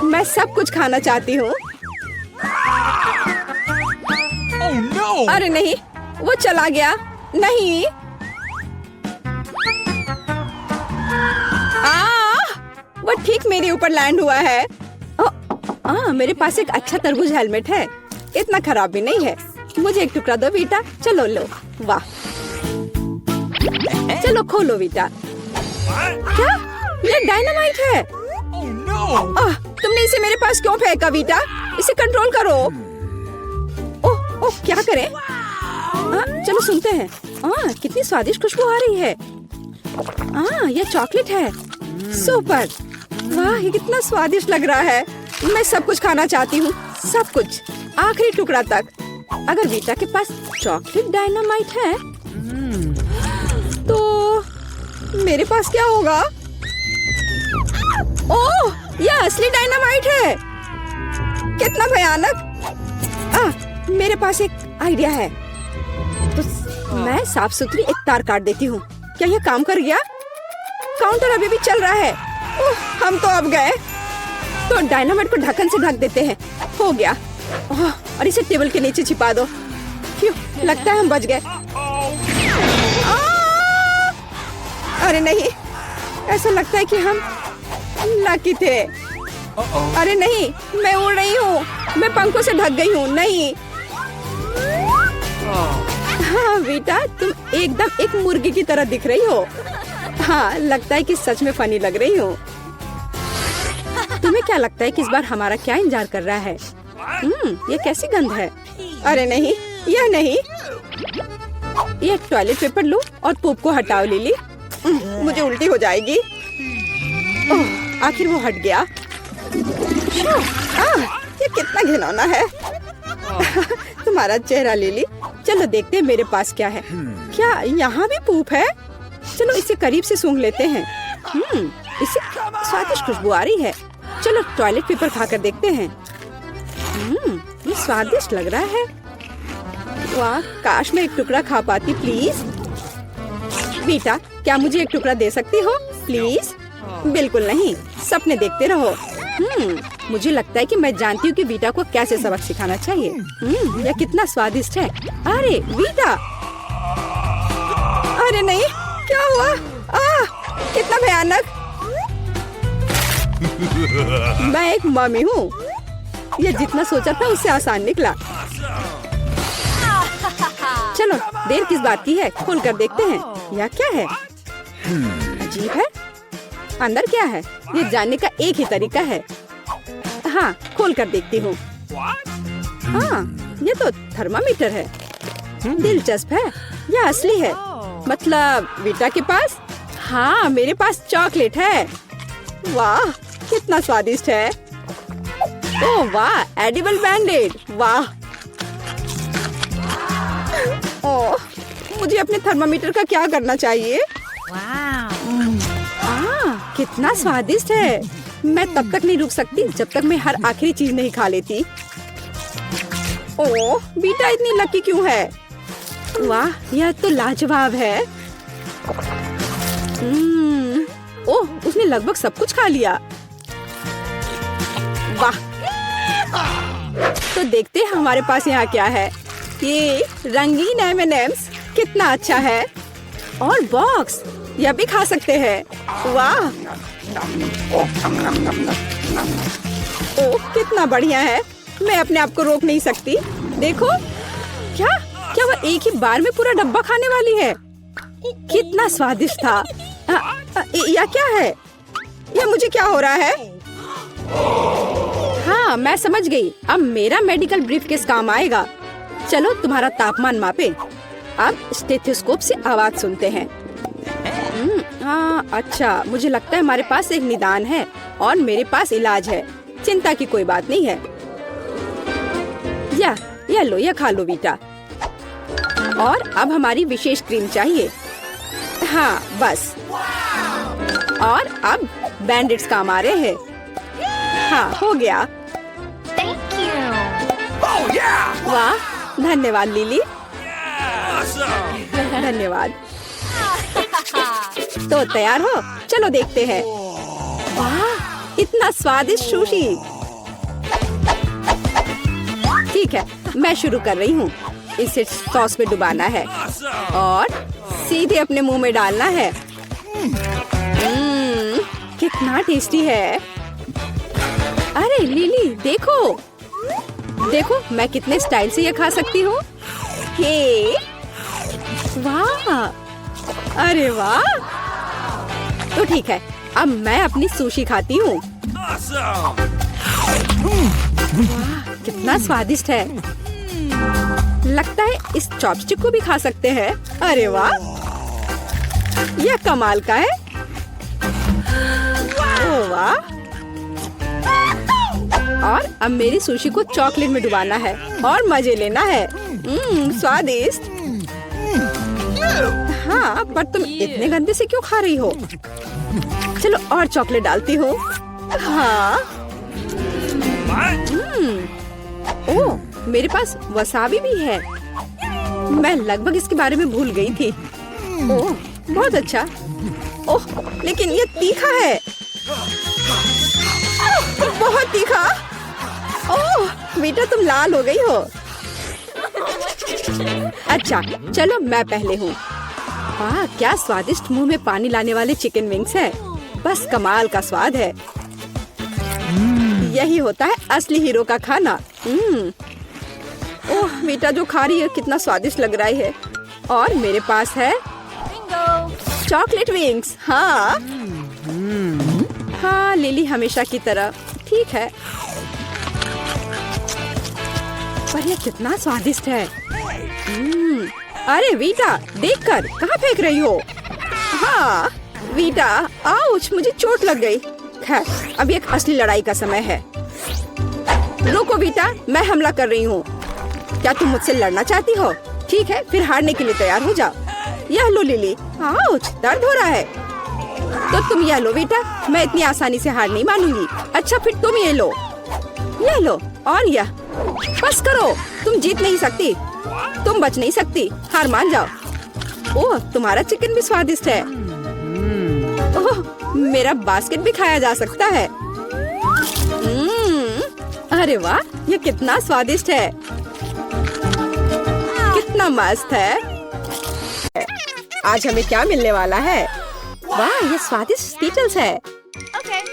Speaker 3: मैं सब कुछ खाना चाहती हूँ।
Speaker 2: Oh no!
Speaker 3: अरे नहीं, वो चला गया। नहीं। वो ठीक मेरे ऊपर लैंड हुआ है। मेरे पास एक अच्छा तरबूज हेलमेट है। इतना खराब भी नहीं है। मुझे एक टुकड़ा दो बेटा। चलो लो। वाह, चलो खोलो बेटा। क्या? ये डायनामाइट है।
Speaker 2: Oh no!
Speaker 3: तुमने इसे मेरे पास क्यों फेंका बेटा? इसे कंट्रोल करो। ओह, क्या करें? चलो सुनते हैं। कितनी स्वादिष्ट खुशबू आ रही है। ये चॉकलेट है। सुपर। वाह, ये कितना स्वादिष्ट लग रहा है। मैं सब कुछ खाना चाहती हूँ, सब कुछ, आखिरी टुकड़ा तक। अगर बेटा के पास चॉकलेट डायनामाइट है तो मेरे पास क्या होगा? ओह, यह असली डायनामाइट है। कितना भयानक। मेरे पास एक आइडिया है। तो मैं साफ सुथरी एक तार काट देती हूँ। क्या यह काम कर गया? काउंटर अभी भी चल रहा है। ओह, हम तो अब गए। तो डायनामाइट को ढक्कन से ढक देते हैं। हो गया। और इसे टेबल के नीचे छिपा दो। क्यों, लगता है हम बच गए। अरे नहीं, ऐसा लगता है कि हम लकी थे। अरे नहीं, मैं उड़ रही हूँ। मैं पंखों से ढक गई हूँ। नहीं। हाँ बेटा, तुम एकदम एक मुर्गी की तरह दिख रही हो। हाँ, लगता है कि सच में फनी लग रही हूँ। तुम्हें क्या लगता है कि इस बार हमारा क्या इंतजार कर रहा है? ये कैसी गंध है? अरे नहीं, यह नहीं। ये टॉयलेट पेपर लो और पोप को हटाओ लिली। मुझे उल्टी हो जाएगी। ओह, आखिर वो हट गया। ये कितना घिनौना है। तुम्हारा चेहरा लिली। चलो देखते हैं मेरे पास क्या है। क्या यहाँ भी पूप है? चलो इसे करीब से सूंघ लेते हैं। इससे स्वादिष्ट खुशबू आ रही है। चलो टॉयलेट पेपर खाकर देखते हैं। ये स्वादिष्ट लग रहा है। वाह, काश मैं एक टुकड़ा खा पाती प्लीज। बेटा, क्या मुझे एक टुकड़ा दे सकती हो प्लीज? बिल्कुल नहीं, सपने देखते रहो। मुझे लगता है कि मैं जानती हूँ कि बीटा को कैसे सबक सिखाना चाहिए। यह कितना स्वादिष्ट है। अरे बीटा, अरे नहीं,
Speaker 1: क्या हुआ? कितना भयानक। मैं एक मम्मी हूँ। ये जितना सोचा था उससे आसान निकला। चलो, देर किस बात की है, खोल कर देखते हैं। यह क्या है? अजीब है। अंदर क्या है ये जानने का एक ही तरीका है। हाँ, खोल कर देखती हूँ। हाँ, ये तो थर्मामीटर है। दिलचस्प है। यह असली है। मतलब वीटा के पास? हाँ, मेरे पास चॉकलेट है। वाह, कितना स्वादिष्ट है। ओह वाह, एडिबल बैंडेड। वाह। ओह, मुझे अपने थर्मामीटर का क्या करना चाहिए? कितना स्वादिष्ट है। मैं तब तक नहीं रुक सकती जब तक मैं हर आखिरी चीज नहीं खा लेती। ओह, बीटा इतनी लकी क्यों है? वाह, यह तो लाजवाब है। ओह, उसने लगभग सब कुछ खा लिया। वाह। तो देखते हैं हमारे पास यहाँ क्या है। ये रंगीन M&M's कितना अच्छा है। और बॉक्स, यह भी खा सकते हैं। वाह। ओह, कितना बढ़िया है। मैं अपने आप को रोक नहीं सकती। देखो, क्या वह एक ही बार में पूरा डब्बा खाने वाली है? कितना स्वादिष्ट था। यह क्या है? यह मुझे क्या हो रहा है? हाँ, मैं समझ गई। अब मेरा मेडिकल ब्रीफकेस काम आएगा। चलो, तुम्हारा तापमान मापे। अब स्टेथोस्कोप से आवाज सुनते हैं। हाँ, अच्छा, मुझे लगता है हमारे पास एक निदान है और मेरे पास इलाज है। चिंता की कोई बात नहीं है। यह लो, यह खा लो बीटा। और अब हमारी विशेष क्रीम चाहिए। हाँ, बस। और अब बैंडेड्स काम आ रहे हैं। हाँ, हो गया।
Speaker 4: Thank you.
Speaker 1: वाह, धन्यवाद लिली। धन्यवाद। तो तैयार हो? चलो देखते हैं। वाह, इतना स्वादिष्ट सुशी। ठीक है, मैं शुरू कर रही हूँ। इसे सॉस में डुबाना है और सीधे अपने मुंह में डालना है। कितना टेस्टी है। अरे लिली, देखो देखो, मैं कितने स्टाइल से ये खा सकती हूँ। हे, वाह, अरे वाह। तो ठीक है, अब मैं अपनी सुशी खाती हूँ। वाह, कितना स्वादिष्ट है। लगता है इस चॉपस्टिक को भी खा सकते हैं। अरे वाह, यह कमाल का है। ओह वाह। और अब मेरी सुशी को चॉकलेट में डुबाना है और मजे लेना है। स्वादिष्ट। हाँ, पर तुम इतने गंदे से क्यों खा रही हो? चलो और चॉकलेट डालती हूँ। हाँ। ओह, मेरे पास वसाबी भी है। मैं लगभग इसके बारे में भूल गई थी। ओह, बहुत अच्छा। ओह, लेकिन ये तीखा है। बहुत तीखा। ओह, बेटा तुम लाल हो गई हो। अच्छा, चलो मैं पहले हूँ। वाह, क्या स्वादिष्ट, मुंह में पानी लाने वाले चिकन विंग्स है। बस कमाल का स्वाद है। यही होता है असली हीरो का खाना। ओह, बेटा जो खा रही है कितना स्वादिष्ट लग रहा है। और मेरे पास है चॉकलेट विंग्स। हाँ हाँ, लिली हमेशा की तरह। ठीक है, पर यह कितना स्वादिष्ट है। अरे वीटा, देखकर कहाँ फेंक रही हो? हाँ वीटा, आउच, मुझे चोट लग गई। खैर, अभी एक असली लड़ाई का समय है। रुको वीटा, मैं हमला कर रही हूँ। क्या तुम मुझसे लड़ना चाहती हो? ठीक है, फिर हारने के लिए तैयार हो जाओ। यह लो लिली। आउच, दर्द हो रहा है। तो तुम यह लो बेटा, मैं इतनी आसानी से हार नहीं मानूंगी। अच्छा, फिर तुम ये लो। यह लो और यह। बस करो, तुम जीत नहीं सकती, तुम बच नहीं सकती। हार मान जाओ। ओह, तुम्हारा चिकन भी स्वादिष्ट है। ओह, मेरा बास्केट भी खाया जा सकता है। अरे वाह, ये कितना स्वादिष्ट है। कितना मस्त है।
Speaker 3: आज हमें क्या मिलने वाला है? वाह, ये स्वादिष्ट स्कीटल्स है।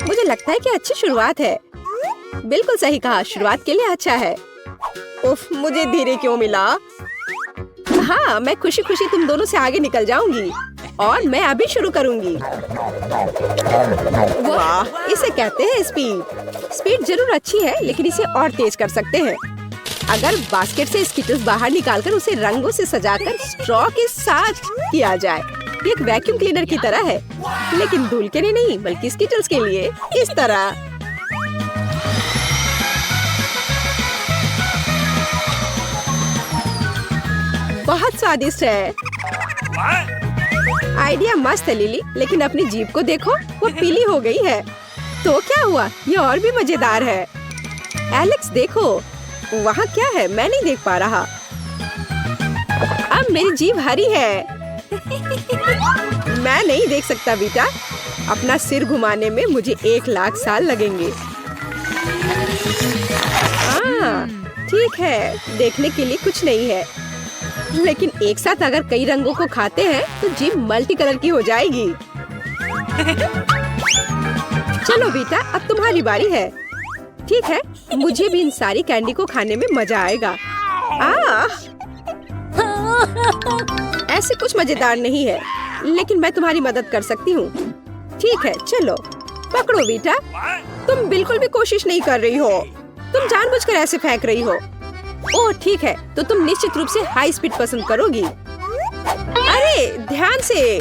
Speaker 3: मुझे लगता है कि अच्छी शुरुआत है। बिल्कुल सही कहा, शुरुआत के लिए अच्छा है। उफ, मुझे धीरे क्यों मिला? हाँ, मैं खुशी खुशी तुम दोनों से आगे निकल जाऊंगी और मैं अभी शुरू करूंगी। वाह, इसे कहते हैं स्पीड। स्पीड जरूर अच्छी है, लेकिन इसे और तेज कर सकते हैं। अगर बास्केट से स्कीटल्स बाहर निकालकर उसे रंगों से सजाकर स्ट्रॉ के साथ किया जाए, ये एक वैक्यूम क्लीनर की तरह है, लेकिन धूल के लिए नहीं बल्कि स्कीटल्स के लिए। इस तरह बहुत स्वादिष्ट है। आइडिया मस्त है लिली, लेकिन अपनी जीभ को देखो, वो पीली हो गई है। तो क्या हुआ? ये और भी मजेदार है। एलेक्स देखो, वहाँ क्या है? मैं नहीं देख पा रहा। अब मेरी जीभ हरी है। मैं नहीं देख सकता बेटा। अपना सिर घुमाने में मुझे 1,00,000 साल लगेंगे। ठीक है, देखने के लिए कुछ नहीं है, लेकिन एक साथ अगर कई रंगों को खाते हैं तो जीभ मल्टी कलर की हो जाएगी। चलो बेटा, अब तुम्हारी बारी है। ठीक है, मुझे भी इन सारी कैंडी को खाने में मजा आएगा। ऐसे कुछ मजेदार नहीं है, लेकिन मैं तुम्हारी मदद कर सकती हूँ। ठीक है, चलो पकड़ो बेटा। तुम बिल्कुल भी कोशिश नहीं कर रही हो, तुम जानबूझकर ऐसे फेंक रही हो। ओह ठीक है, तो तुम निश्चित रूप से हाई स्पीड पसंद करोगी। अरे ध्यान से।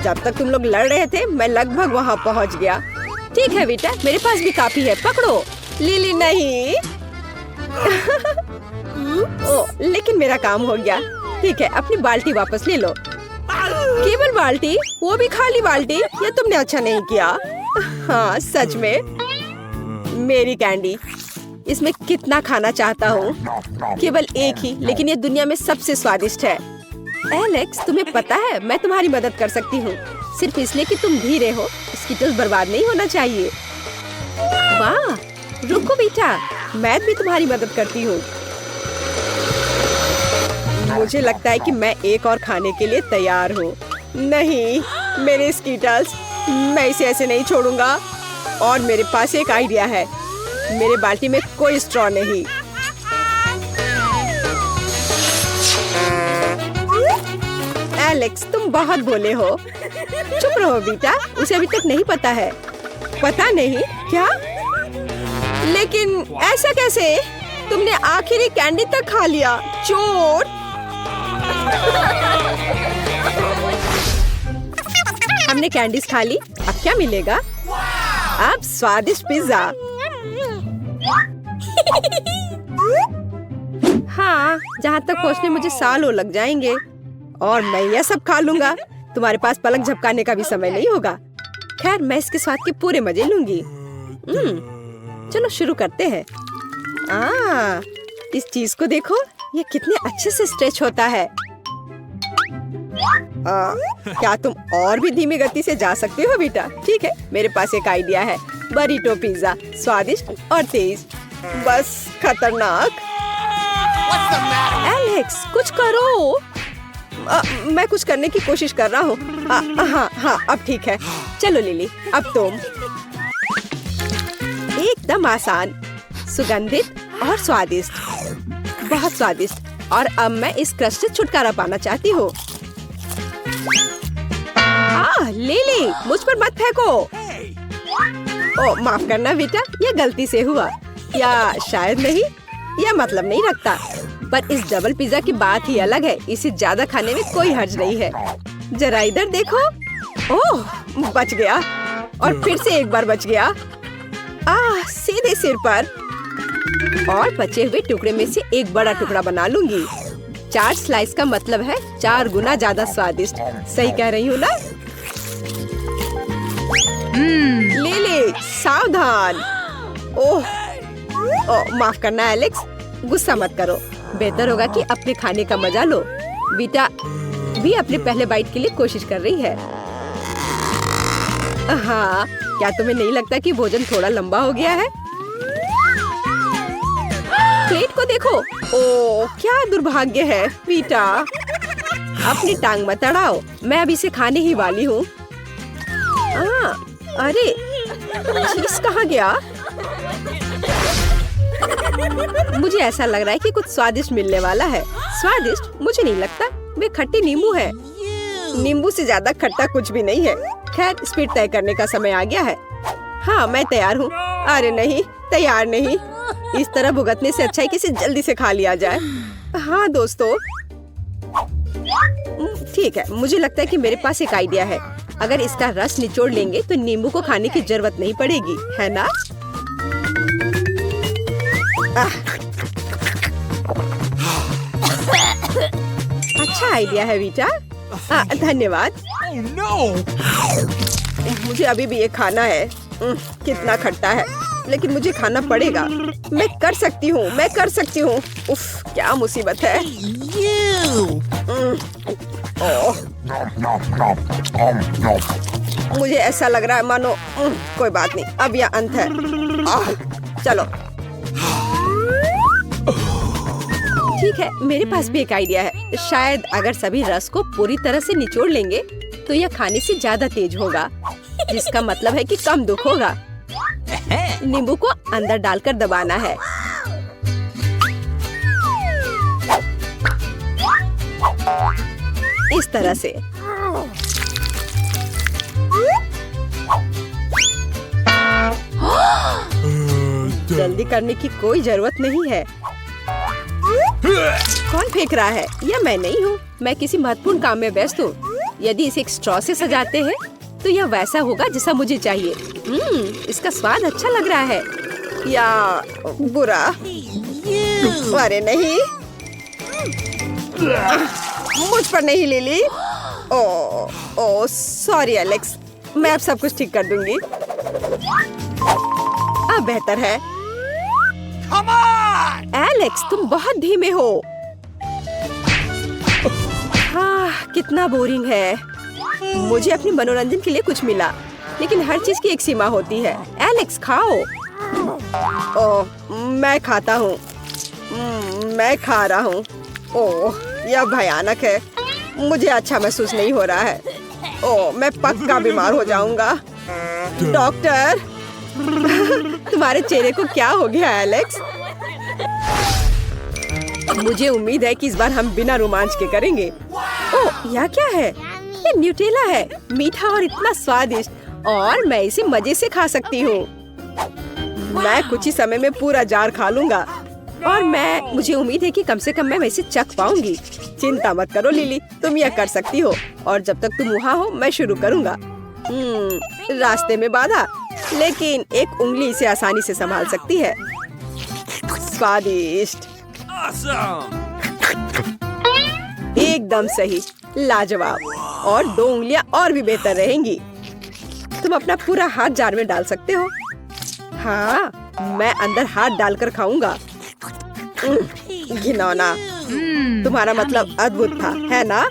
Speaker 3: जब तक तुम लोग लड़ रहे थे मैं लगभग वहाँ पहुँच गया। ठीक है बेटा, मेरे पास भी काफी है, पकड़ो। लिली नहीं। ओह, लेकिन मेरा काम हो गया। ठीक है, अपनी बाल्टी वापस ले लो। केवल बाल्टी, वो भी खाली बाल्टी? ये तुमने अच्छा नहीं किया। हाँ सच में। मेरी कैंडी, इसमें कितना खाना चाहता हूँ। केवल एक ही, लेकिन ये दुनिया में सबसे स्वादिष्ट है। एलेक्स, तुम्हें पता है मैं तुम्हारी मदद कर सकती हूँ, सिर्फ इसलिए कि तुम धीरे हो। स्कीटल्स बर्बाद नहीं होना चाहिए। वाह, रुको बेटा, मैं भी तुम्हारी मदद करती हूँ। मुझे लगता है कि मैं एक और खाने के लिए तैयार हूँ। नहीं, मेरे स्कीटल्स, मैं इसे ऐसे नहीं छोड़ूंगा। और मेरे पास एक आइडिया है। मेरे बाल्टी में कोई स्ट्रॉ नहीं। एलेक्स, तुम बहुत भोले हो। चुप रहो बेटा, उसे अभी तक नहीं पता है। पता नहीं क्या? लेकिन ऐसा कैसे? तुमने आखिरी कैंडी तक खा लिया, चोर। हमने कैंडीज खा ली, अब क्या मिलेगा? अब स्वादिष्ट पिज्जा। हाँ, जहाँ तक पहुँचने मुझे सालों लग जाएंगे और मैं यह सब खा लूंगा। तुम्हारे पास पलक झपकाने का भी समय नहीं होगा। खैर, मैं इसके स्वाद के पूरे मजे लूंगी। चलो शुरू करते हैं। इस चीज को देखो, ये कितने अच्छे से स्ट्रेच होता है। क्या तुम और भी धीमी गति से जा सकते हो बेटा? ठीक है, मेरे पास एक आइडिया है। बरीटो पिज्जा, स्वादिष्ट और तेज, बस खतरनाक। एलेक्स, कुछ करो। मैं कुछ करने की कोशिश कर रहा हूँ। हाँ, अब ठीक है। चलो लिली, अब तुम। एकदम आसान, सुगंधित और स्वादिष्ट, बहुत स्वादिष्ट। और अब मैं इस क्रस्ट से छुटकारा पाना चाहती हूँ। लिली, मुझ पर मत फेंको। ओ, माफ करना बेटा, ये गलती से हुआ, या शायद नहीं, यह मतलब नहीं रखता। पर इस डबल पिज्जा की बात ही अलग है। इसे ज्यादा खाने में कोई हर्ज नहीं है। जरा इधर देखो। ओह, बच गया, और फिर से एक बार बच गया। सीधे सिर पर। और बचे हुए टुकड़े में से एक बड़ा टुकड़ा बना लूंगी। 4 स्लाइस का मतलब है 4 गुना ज्यादा स्वादिष्ट। सही कह रही हूँ ना? लिली, सावधान। ओह, माफ करना एलेक्स, गुस्सा मत करो। बेहतर होगा कि अपने खाने का मजा लो। बीटा भी अपने पहले बाइट के लिए कोशिश कर रही है। हाँ, क्या तुम्हें नहीं लगता कि भोजन थोड़ा लंबा हो गया है? प्लेट को देखो। ओह, क्या दुर्भाग्य है बीटा। अपनी टांग मत अड़ाओ, मैं अभी इसे खाने ही वाली हूँ। अरे चीज कहाँ गया? मुझे ऐसा लग रहा है कि कुछ स्वादिष्ट मिलने वाला है। स्वादिष्ट? मुझे नहीं लगता, वे खट्टे नींबू है। नींबू से ज्यादा खट्टा कुछ भी नहीं है। खैर, स्पीड तय करने का समय आ गया है। हाँ, मैं तैयार हूँ। अरे नहीं, तैयार नहीं। इस तरह भुगतने से अच्छा है कि इसे जल्दी से खा लिया जाए। हाँ दोस्तों, ठीक है, मुझे लगता है कि मेरे पास एक आइडिया है। अगर इसका रस निचोड़ लेंगे तो नींबू को खाने की जरूरत नहीं पड़ेगी, है ना? अच्छा आइडिया है वीटा। धन्यवाद। मुझे अभी भी ये खाना है। कितना खट्टा है, लेकिन मुझे खाना पड़ेगा। मैं कर सकती हूँ, मैं कर सकती हूँ। उफ, क्या मुसीबत है। मुझे ऐसा लग रहा है मानो कोई बात नहीं, अब यह अंत है। चलो ठीक है, मेरे पास भी एक आइडिया है। शायद अगर सभी रस को पूरी तरह से निचोड़ लेंगे तो यह खाने से ज्यादा तेज होगा, जिसका मतलब है कि कम दुख होगा। नींबू को अंदर डालकर दबाना है। इस तरह से। जल्दी करने की कोई जरूरत नहीं है। कौन फेंक रहा है? यह मैं नहीं हूँ, मैं किसी महत्वपूर्ण काम में व्यस्त हूँ। यदि इसे एक स्ट्रॉ से सजाते हैं तो यह वैसा होगा जैसा मुझे चाहिए। इसका स्वाद अच्छा लग रहा है या बुरा? अरे नहीं, मुझ पर नहीं लिली। ओ सॉरी एलेक्स, मैं अब सब कुछ ठीक कर दूंगी। अब बेहतर है। एलेक्स, तुम बहुत धीमे हो। कितना बोरिंग है। मुझे अपने मनोरंजन के लिए कुछ मिला, लेकिन हर चीज की एक सीमा होती है। एलेक्स, खाओ। मैं खाता हूँ। मैं खा रहा हूँ। यह भयानक है। मुझे अच्छा महसूस नहीं हो रहा है। मैं पक्का बीमार हो जाऊंगा। डॉक्टर, तुम्हारे चेहरे को क्या हो गया एलेक्स? मुझे उम्मीद है कि इस बार हम बिना रोमांच के करेंगे। यह क्या है? ये न्यूटेला है, मीठा और इतना स्वादिष्ट, और मैं इसे मजे से खा सकती हूँ। मैं कुछ ही समय में पूरा जार खा लूंगा, और मुझे उम्मीद है कि कम से कम मैं इसे चख पाऊंगी। चिंता मत करो लिली, तुम यह कर सकती हो, और जब तक तुम वहाँ हो मैं शुरू करूँगा। रास्ते में बाधा, लेकिन एक उंगली इसे आसानी से संभाल सकती है। स्वादिष्ट, एकदम सही, लाजवाब। और 2 उंगलियां और भी बेहतर रहेंगी। तुम अपना पूरा हाथ जार में डाल सकते हो। हाँ, मैं अंदर हाथ डालकर खाऊंगा। घिनौना। तुम्हारा मतलब अद्भुत था, है ना?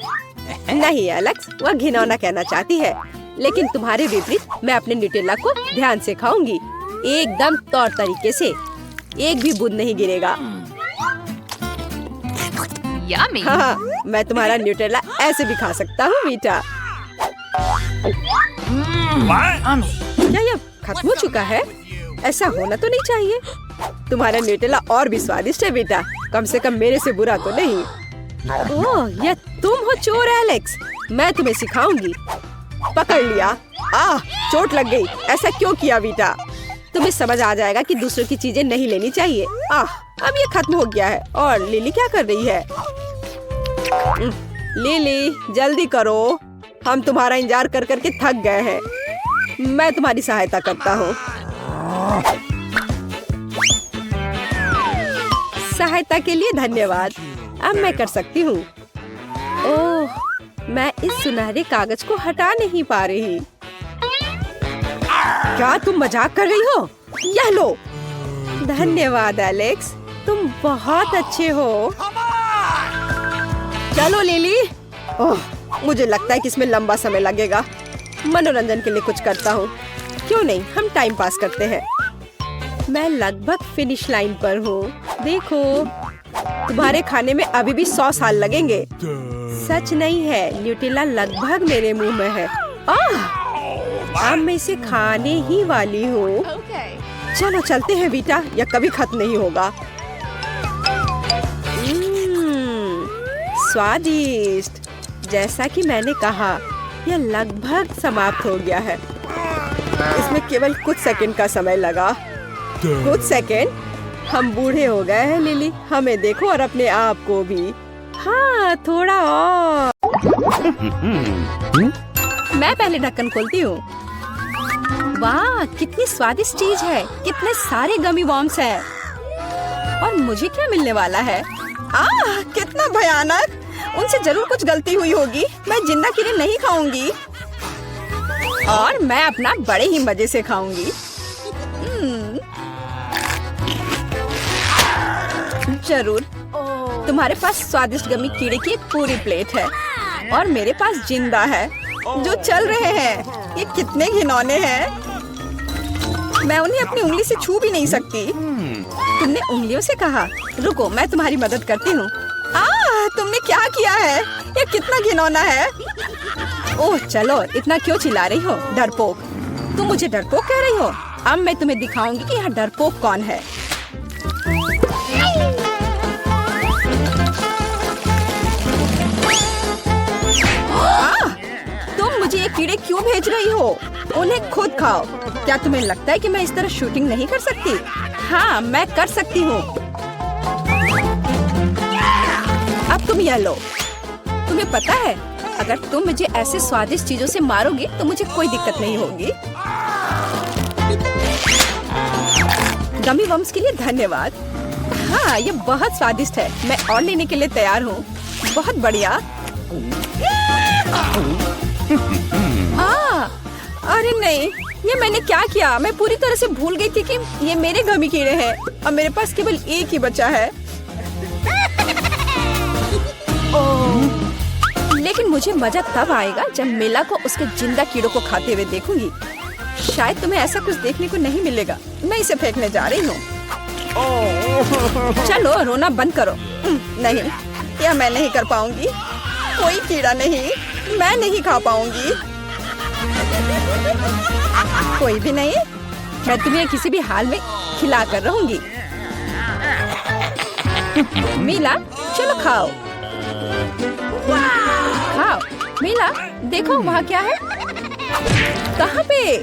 Speaker 3: नहीं एलेक्स, वह घिनौना कहना चाहती है, लेकिन तुम्हारे विपरीत मैं अपने न्यूटेला को ध्यान से खाऊंगी, एकदम तौर तरीके से। एक भी बूंद नहीं गिरेगा।
Speaker 4: Yummy.
Speaker 3: हाँ, मैं तुम्हारा न्यूटेला ऐसे भी खा सकता हूँ मीठा। क्या यह खत्म हो चुका है? ऐसा होना तो नहीं चाहिए। तुम्हारा न्यूटेला और भी स्वादिष्ट है बेटा, कम से कम मेरे से बुरा तो नहीं। ओह, यह तुम हो चोर एलेक्स। मैं तुम्हें सिखाऊंगी। पकड़ लिया। चोट लग गई। ऐसा क्यों किया बेटा? तुम्हें समझ आ जाएगा कि दूसरों की चीजें नहीं लेनी चाहिए। अब ये खत्म हो गया है। और लिली क्या कर रही है? लिली, जल्दी करो, हम तुम्हारा इंतजार कर करके थक गए हैं। मैं तुम्हारी सहायता करता हूँ। सहायता के लिए धन्यवाद। अब मैं कर सकती हूँ। ओह, मैं इस सुनहरे कागज को हटा नहीं पा रही। क्या तुम मजाक कर रही हो? यह लो। धन्यवाद एलेक्स, तुम बहुत अच्छे हो। चलो लिली। मुझे लगता है कि इसमें लंबा समय लगेगा। मनोरंजन के लिए कुछ करता हूँ। क्यों नहीं, हम टाइम पास करते हैं। मैं लगभग फिनिश लाइन पर हूँ। देखो, तुम्हारे खाने में अभी भी 100 साल लगेंगे। सच नहीं है, न्यूटेला लगभग मेरे मुंह में है। अब मैं इसे खाने ही वाली हूँ। चलो चलते हैं बीटा, यह कभी खत्म नहीं होगा। स्वादिष्ट। जैसा कि मैंने कहा, यह लगभग समाप्त हो गया है। इसमें केवल कुछ सेकंड का समय लगा। कुछ सेकंड? हम बूढ़े हो गए हैं लिली, हमें देखो और अपने आप को भी। हाँ, थोड़ा और। मैं पहले ढक्कन खोलती हूँ। वाह, कितनी स्वादिष्ट चीज है, कितने सारे गमी वॉर्म्स हैं। और मुझे क्या मिलने वाला है? कितना भयानक। उनसे जरूर कुछ गलती हुई होगी। मैं जिंदा कीड़े नहीं खाऊंगी और मैं अपना बड़े ही मजे से खाऊंगी। जरूर। तुम्हारे पास स्वादिष्ट गमी कीड़े की एक पूरी प्लेट है और मेरे पास जिंदा है जो चल रहे हैं। ये कितने घिनौने हैं। मैं उन्हें अपनी उंगली से छू भी नहीं सकती। तुमने उंगलियों से कहा। रुको, मैं तुम्हारी मदद करती हूँ। तुमने क्या किया है? ये कितना घिनौना है। ओह चलो, इतना क्यों चिल्ला रही हो डरपोक? तुम मुझे डरपोक कह रही हो? अब मैं तुम्हें दिखाऊंगी कि यहाँ डरपोक कौन है। तुम मुझे ये कीड़े क्यों भेज रही हो? उन्हें खुद खाओ। क्या तुम्हें लगता है कि मैं इस तरह शूटिंग नहीं कर सकती? हाँ, मैं कर सकती हूँ। अब तुम यह लो। तुम्हें पता है, अगर तुम मुझे ऐसे स्वादिष्ट चीजों से मारोगे तो मुझे कोई दिक्कत नहीं होगी। गमी वम्स के लिए धन्यवाद। हाँ, ये बहुत स्वादिष्ट है। मैं और लेने के लिए तैयार हूँ। बहुत बढ़िया। अरे नहीं, ये मैंने क्या किया? मैं पूरी तरह से भूल गई थी कि ये मेरे गमी कीड़े हैं और मेरे पास केवल एक ही बचा है। लेकिन मुझे मजा तब आएगा जब मेला को उसके जिंदा कीड़ों को खाते हुए देखूंगी। शायद तुम्हें ऐसा कुछ देखने को नहीं मिलेगा। मैं इसे फेंकने जा रही हूँ। चलो, रोना बंद करो। नहीं, यह मैं नहीं कर पाऊंगी। कोई कीड़ा नहीं, मैं नहीं खा पाऊंगी। कोई भी नहीं। मैं तुम्हें किसी भी हाल में खिला कर रहूंगी। मीला, चलो खाओ। खाओ मीला, देखो वहाँ क्या है। कहाँ पे?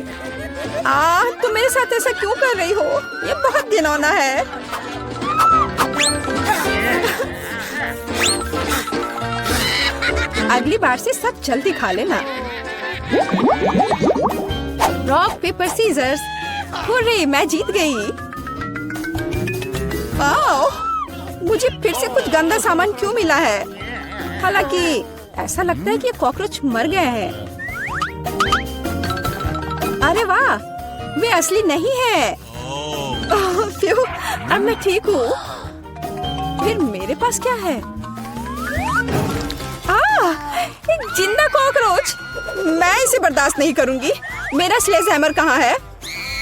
Speaker 3: तुम मेरे साथ ऐसा क्यों कर रही हो? ये बहुत घिनौना है। अगली बार से सब जल्दी खा लेना। Rock paper seizures. हुर्रे, मैं जीत गई। मुझे फिर से कुछ गंदा सामान क्यों मिला है? हालांकि ऐसा लगता है कि ये कॉकरोच मर गए हैं। अरे वाह, वे असली नहीं है। अब मैं ठीक हूँ। फिर मेरे पास क्या है? एक जिंदा कॉकरोच। मैं इसे बर्दाश्त नहीं करूंगी। मेरा स्लेज हैमर कहाँ है?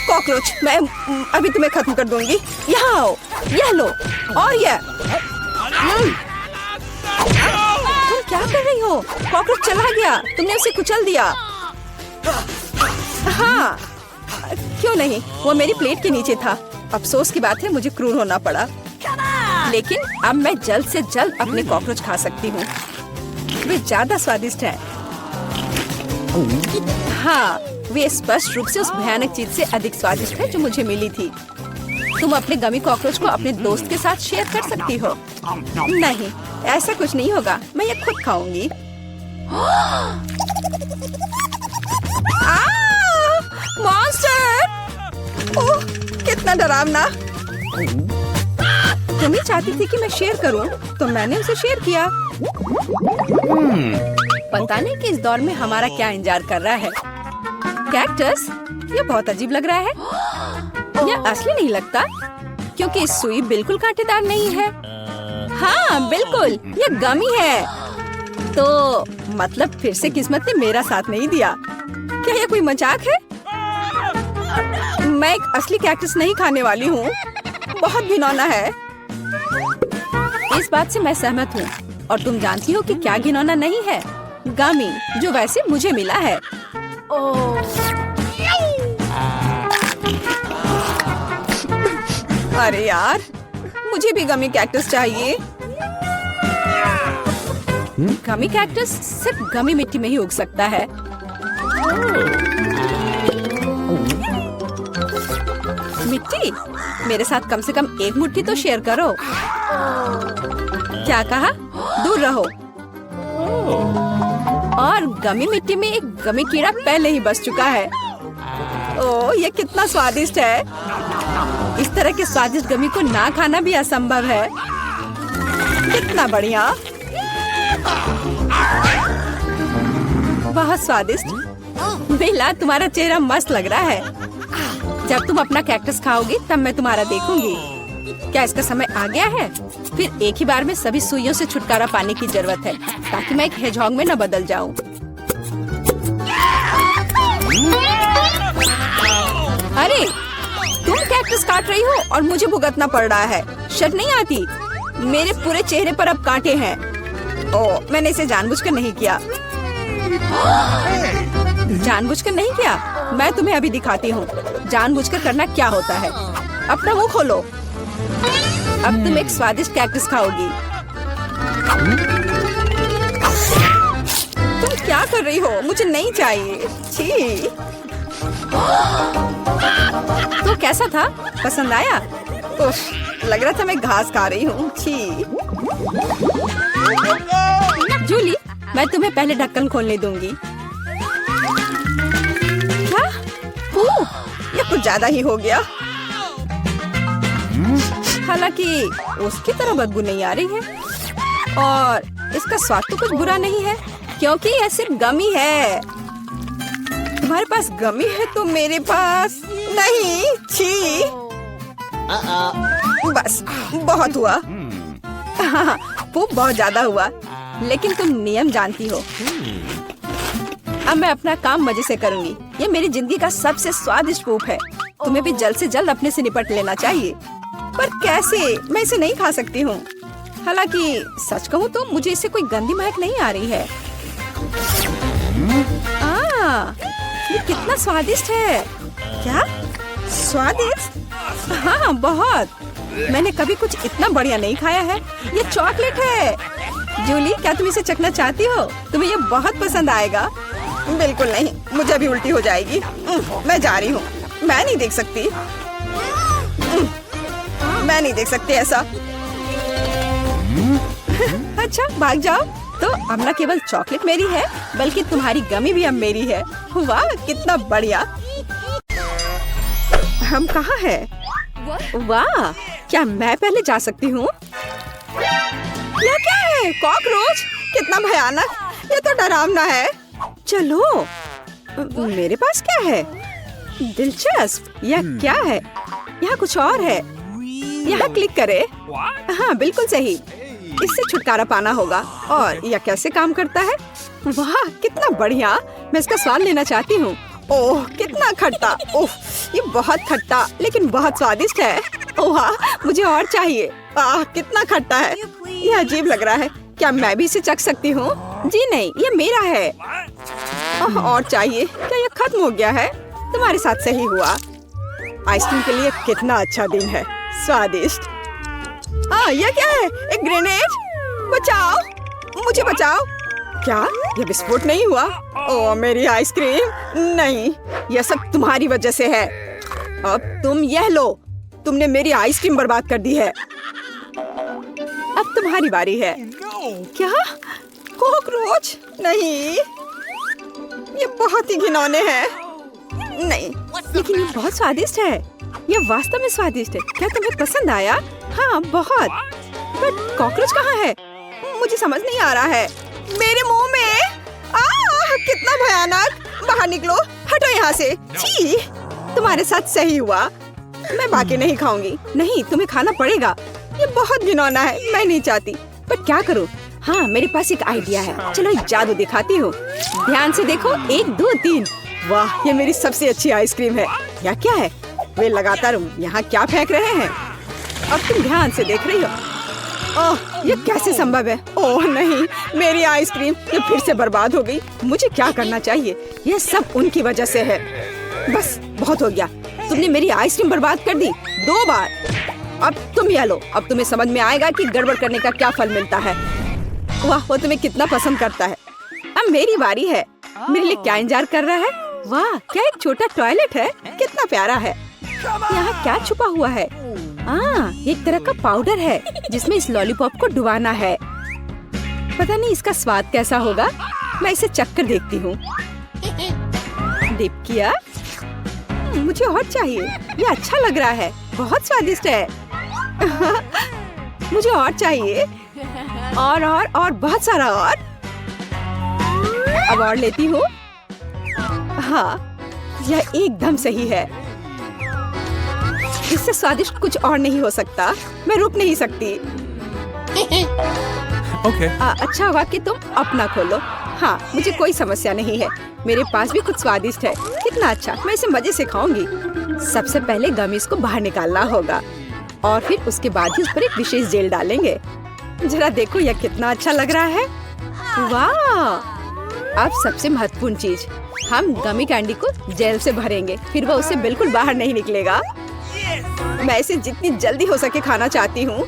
Speaker 3: कॉकरोच, मैं अभी तुम्हें खत्म कर दूंगी। यहाँ आओ, यह लो और यह। तुम क्या कर रही हो? कॉकरोच चला गया। तुमने उसे कुचल दिया। हाँ, क्यों नहीं, वो मेरी प्लेट के नीचे था। अफसोस की बात है, मुझे क्रूर होना पड़ा। लेकिन अब मैं जल्द से जल्द अपने कॉकरोच खा सकती हूँ। वे ज्यादा स्वादिष्ट हैं। हाँ, वे स्पष्ट रूप से उस भयानक चीज से अधिक स्वादिष्ट है जो मुझे मिली थी। तुम अपने गमी कॉकरोच को अपने दोस्त के साथ शेयर कर सकती हो। नहीं, ऐसा कुछ नहीं होगा। मैं ये खुद खाऊंगी। मॉन्स्टर! ओह, कितना डरावना। तुम ही चाहती थी कि मैं शेयर करूं, तो मैंने उसे शेयर किया। पता नहीं कि इस दौर में हमारा क्या इंतजार कर रहा है। कैक्टस, ये बहुत अजीब लग रहा है। यह असली नहीं लगता, क्योंकि इस सुई बिल्कुल कांटेदार नहीं है। हाँ बिल्कुल, ये गमी है। तो मतलब फिर से किस्मत ने मेरा साथ नहीं दिया। क्या ये कोई मजाक है? मैं एक असली कैक्टस नहीं खाने वाली हूँ। बहुत घिनौना है। इस बात से मैं सहमत हूँ।
Speaker 1: और तुम जानती हो कि क्या घिनौना नहीं है? गमी, जो वैसे मुझे मिला है। अरे यार, मुझे भी गमी कैक्टस चाहिए। गमी कैक्टस सिर्फ गमी मिट्टी में ही उग सकता है। मिट्टी, मेरे साथ कम से कम एक मुट्ठी तो शेयर करो। क्या कहा? दूर रहो। और गमी मिट्टी में एक गमी कीड़ा पहले ही बस चुका है। ओह, ये कितना स्वादिष्ट है। इस तरह के स्वादिष्ट गमी को ना खाना भी असंभव है। कितना बढ़िया, बहुत स्वादिष्ट। बेला, तुम्हारा चेहरा मस्त लग रहा है। जब तुम अपना कैक्टस खाओगी तब मैं तुम्हारा देखूंगी। क्या इसका समय आ गया है? फिर एक ही बार में सभी सुइयों से छुटकारा पाने की जरूरत है ताकि मैं एक हेजहॉग में न बदल जाऊं। अरे, तुम कैक्टस काट रही हो और मुझे भुगतना पड़ रहा है। शर्म नहीं आती? मेरे पूरे चेहरे पर अब कांटे हैं। ओह, मैंने इसे जानबूझकर नहीं किया। जानबूझकर नहीं किया? मैं तुम्हें अभी दिखाती हूँ जानबूझकर करना क्या होता है। अपना मुंह खोलो। अब तुम एक स्वादिष्ट कैक्टस खाओगी। तुम क्या कर रही हो? मुझे नहीं चाहिए। छी। तो कैसा था? पसंद आया? उफ, लग रहा था मैं घास खा रही हूँ। छी। जूली, मैं तुम्हें पहले ढक्कन खोलने दूंगी। क्या? ये कुछ ज्यादा ही हो गया। हालांकि उसकी तरह बदबू नहीं आ रही है और इसका स्वाद तो कुछ बुरा नहीं है क्योंकि यह सिर्फ गमी है। तुम्हारे पास गमी है तो मेरे पास नहीं। छी। बस, बहुत हुआ। हाँ, वो बहुत ज्यादा हुआ। लेकिन तुम नियम जानती हो। अब मैं अपना काम मजे से करूंगी। ये मेरी जिंदगी का सबसे स्वादिष्ट पूप है। तुम्हें भी जल्द से जल्द अपने से निपट लेना चाहिए। पर कैसे? मैं इसे नहीं खा सकती हूँ। हालांकि सच कहूँ तो मुझे इससे कोई गंदी महक नहीं आ रही है। ये कितना स्वादिष्ट है। क्या? स्वादिष्ट? हाँ, बहुत। मैंने कभी कुछ इतना बढ़िया नहीं खाया है। ये चॉकलेट है। जूली, क्या तुम इसे चखना चाहती हो? तुम्हें ये बहुत पसंद आएगा। बिल्कुल नहीं, मुझे अभी उल्टी हो जाएगी। मैं जा रही हूँ। मैं नहीं देख सकती। मैं नहीं देख सकती ऐसा। अच्छा, भाग जाओ। तो अब न केवल चॉकलेट मेरी है बल्कि तुम्हारी गमी भी अब मेरी है। वाह, कितना बढ़िया। हम कहाँ हैं? वाह, क्या मैं पहले जा सकती हूँ? यह क्या है? कॉकरोच? कितना भयानक। ये तो डरावना है। चलो, मेरे पास क्या है? दिलचस्प। यह क्या है? यहाँ कुछ और है। यहाँ क्लिक करे। हाँ, बिल्कुल सही। इससे छुटकारा पाना होगा। और यह कैसे काम करता है? वाह, कितना बढ़िया। मैं इसका स्वाद लेना चाहती हूँ। ओह, कितना खट्टा। ओह, ये बहुत खट्टा लेकिन बहुत स्वादिष्ट है। ओह, मुझे और चाहिए। कितना खट्टा है। यह अजीब लग रहा है। क्या मैं भी इसे चख सकती हूँ? जी नहीं, ये मेरा है। और चाहिए। क्या यह खत्म हो गया है? तुम्हारे साथ सही हुआ। आइसक्रीम के लिए कितना अच्छा दिन है। स्वादिष्ट। यह क्या है? एक ग्रेनेड। बचाओ, मुझे बचाओ। क्या यह विस्फोट नहीं हुआ? ओह, मेरी आइसक्रीम। नहीं, यह सब तुम्हारी वजह से है। अब तुम यह लो। तुमने मेरी आइसक्रीम बर्बाद कर दी है। अब तुम्हारी बारी है। क्या? कॉकरोच? नहीं, ये बहुत ही घिनौने हैं। नहीं, लेकिन ये बहुत स्वादिष्ट है। यह वास्तव में स्वादिष्ट है। क्या तुम्हें पसंद आया? हाँ, बहुत। पर कॉकरोच कहाँ है? मुझे समझ नहीं आ रहा है। मेरे मुंह में। कितना भयानक। बाहर निकलो, हटो यहाँ से। छी, तुम्हारे साथ सही हुआ। मैं बाकी नहीं खाऊंगी। नहीं, तुम्हें खाना पड़ेगा। ये बहुत घिनौना है। मैं नहीं चाहती, पर क्या करूँ? हाँ, मेरे पास एक आइडिया है। चलो एक जादू दिखाती हूँ। ध्यान से देखो। 1 2 3। वाह, ये मेरी सबसे अच्छी आइसक्रीम है। यह क्या है? वे लगातार यहाँ क्या फेंक रहे हैं? अब तुम ध्यान से देख रही हो। ओह, ये कैसे संभव है? ओह नहीं, मेरी आइसक्रीम ये फिर से बर्बाद हो गई। मुझे क्या करना चाहिए? ये सब उनकी वजह से है। बस बहुत हो गया, तुमने मेरी आइसक्रीम बर्बाद कर दी 2 बार। अब तुम ये लो, अब तुम्हें समझ में आएगा कि गड़बड़ करने का क्या फल मिलता है। वाह, वो तुम्हें कितना पसंद करता है। अब मेरी बारी है। मेरे लिए क्या इंतजार कर रहा है? वाह, क्या एक छोटा टॉयलेट है, कितना प्यारा है। यहाँ क्या छुपा हुआ है? एक तरह का पाउडर है जिसमें इस लॉलीपॉप को डुबाना है। पता नहीं इसका स्वाद कैसा होगा। मैं इसे चख कर देखती हूँ। डिप किया। मुझे और चाहिए। ये अच्छा लग रहा है, बहुत स्वादिष्ट है। मुझे और चाहिए, और बहुत सारा और। अब और लेती हूँ। हाँ, यह एकदम सही है। इससे स्वादिष्ट कुछ और नहीं हो सकता। मैं रुक नहीं सकती।
Speaker 2: Okay.
Speaker 1: अच्छा हुआ कि तुम अपना खोलो। हाँ, मुझे कोई समस्या नहीं है। मेरे पास भी कुछ स्वादिष्ट है। कितना अच्छा, मैं इसे मजे से खाऊंगी। सबसे पहले गमीज को बाहर निकालना होगा और फिर उसके बाद ही उस पर एक विशेष जेल डालेंगे। जरा देखो, यह कितना अच्छा लग रहा है। वाह! अब सबसे महत्वपूर्ण चीज, हम गमी कैंडी को जेल से भरेंगे, फिर वह उससे बिल्कुल बाहर नहीं निकलेगा। मैं इसे जितनी जल्दी हो सके खाना चाहती हूँ।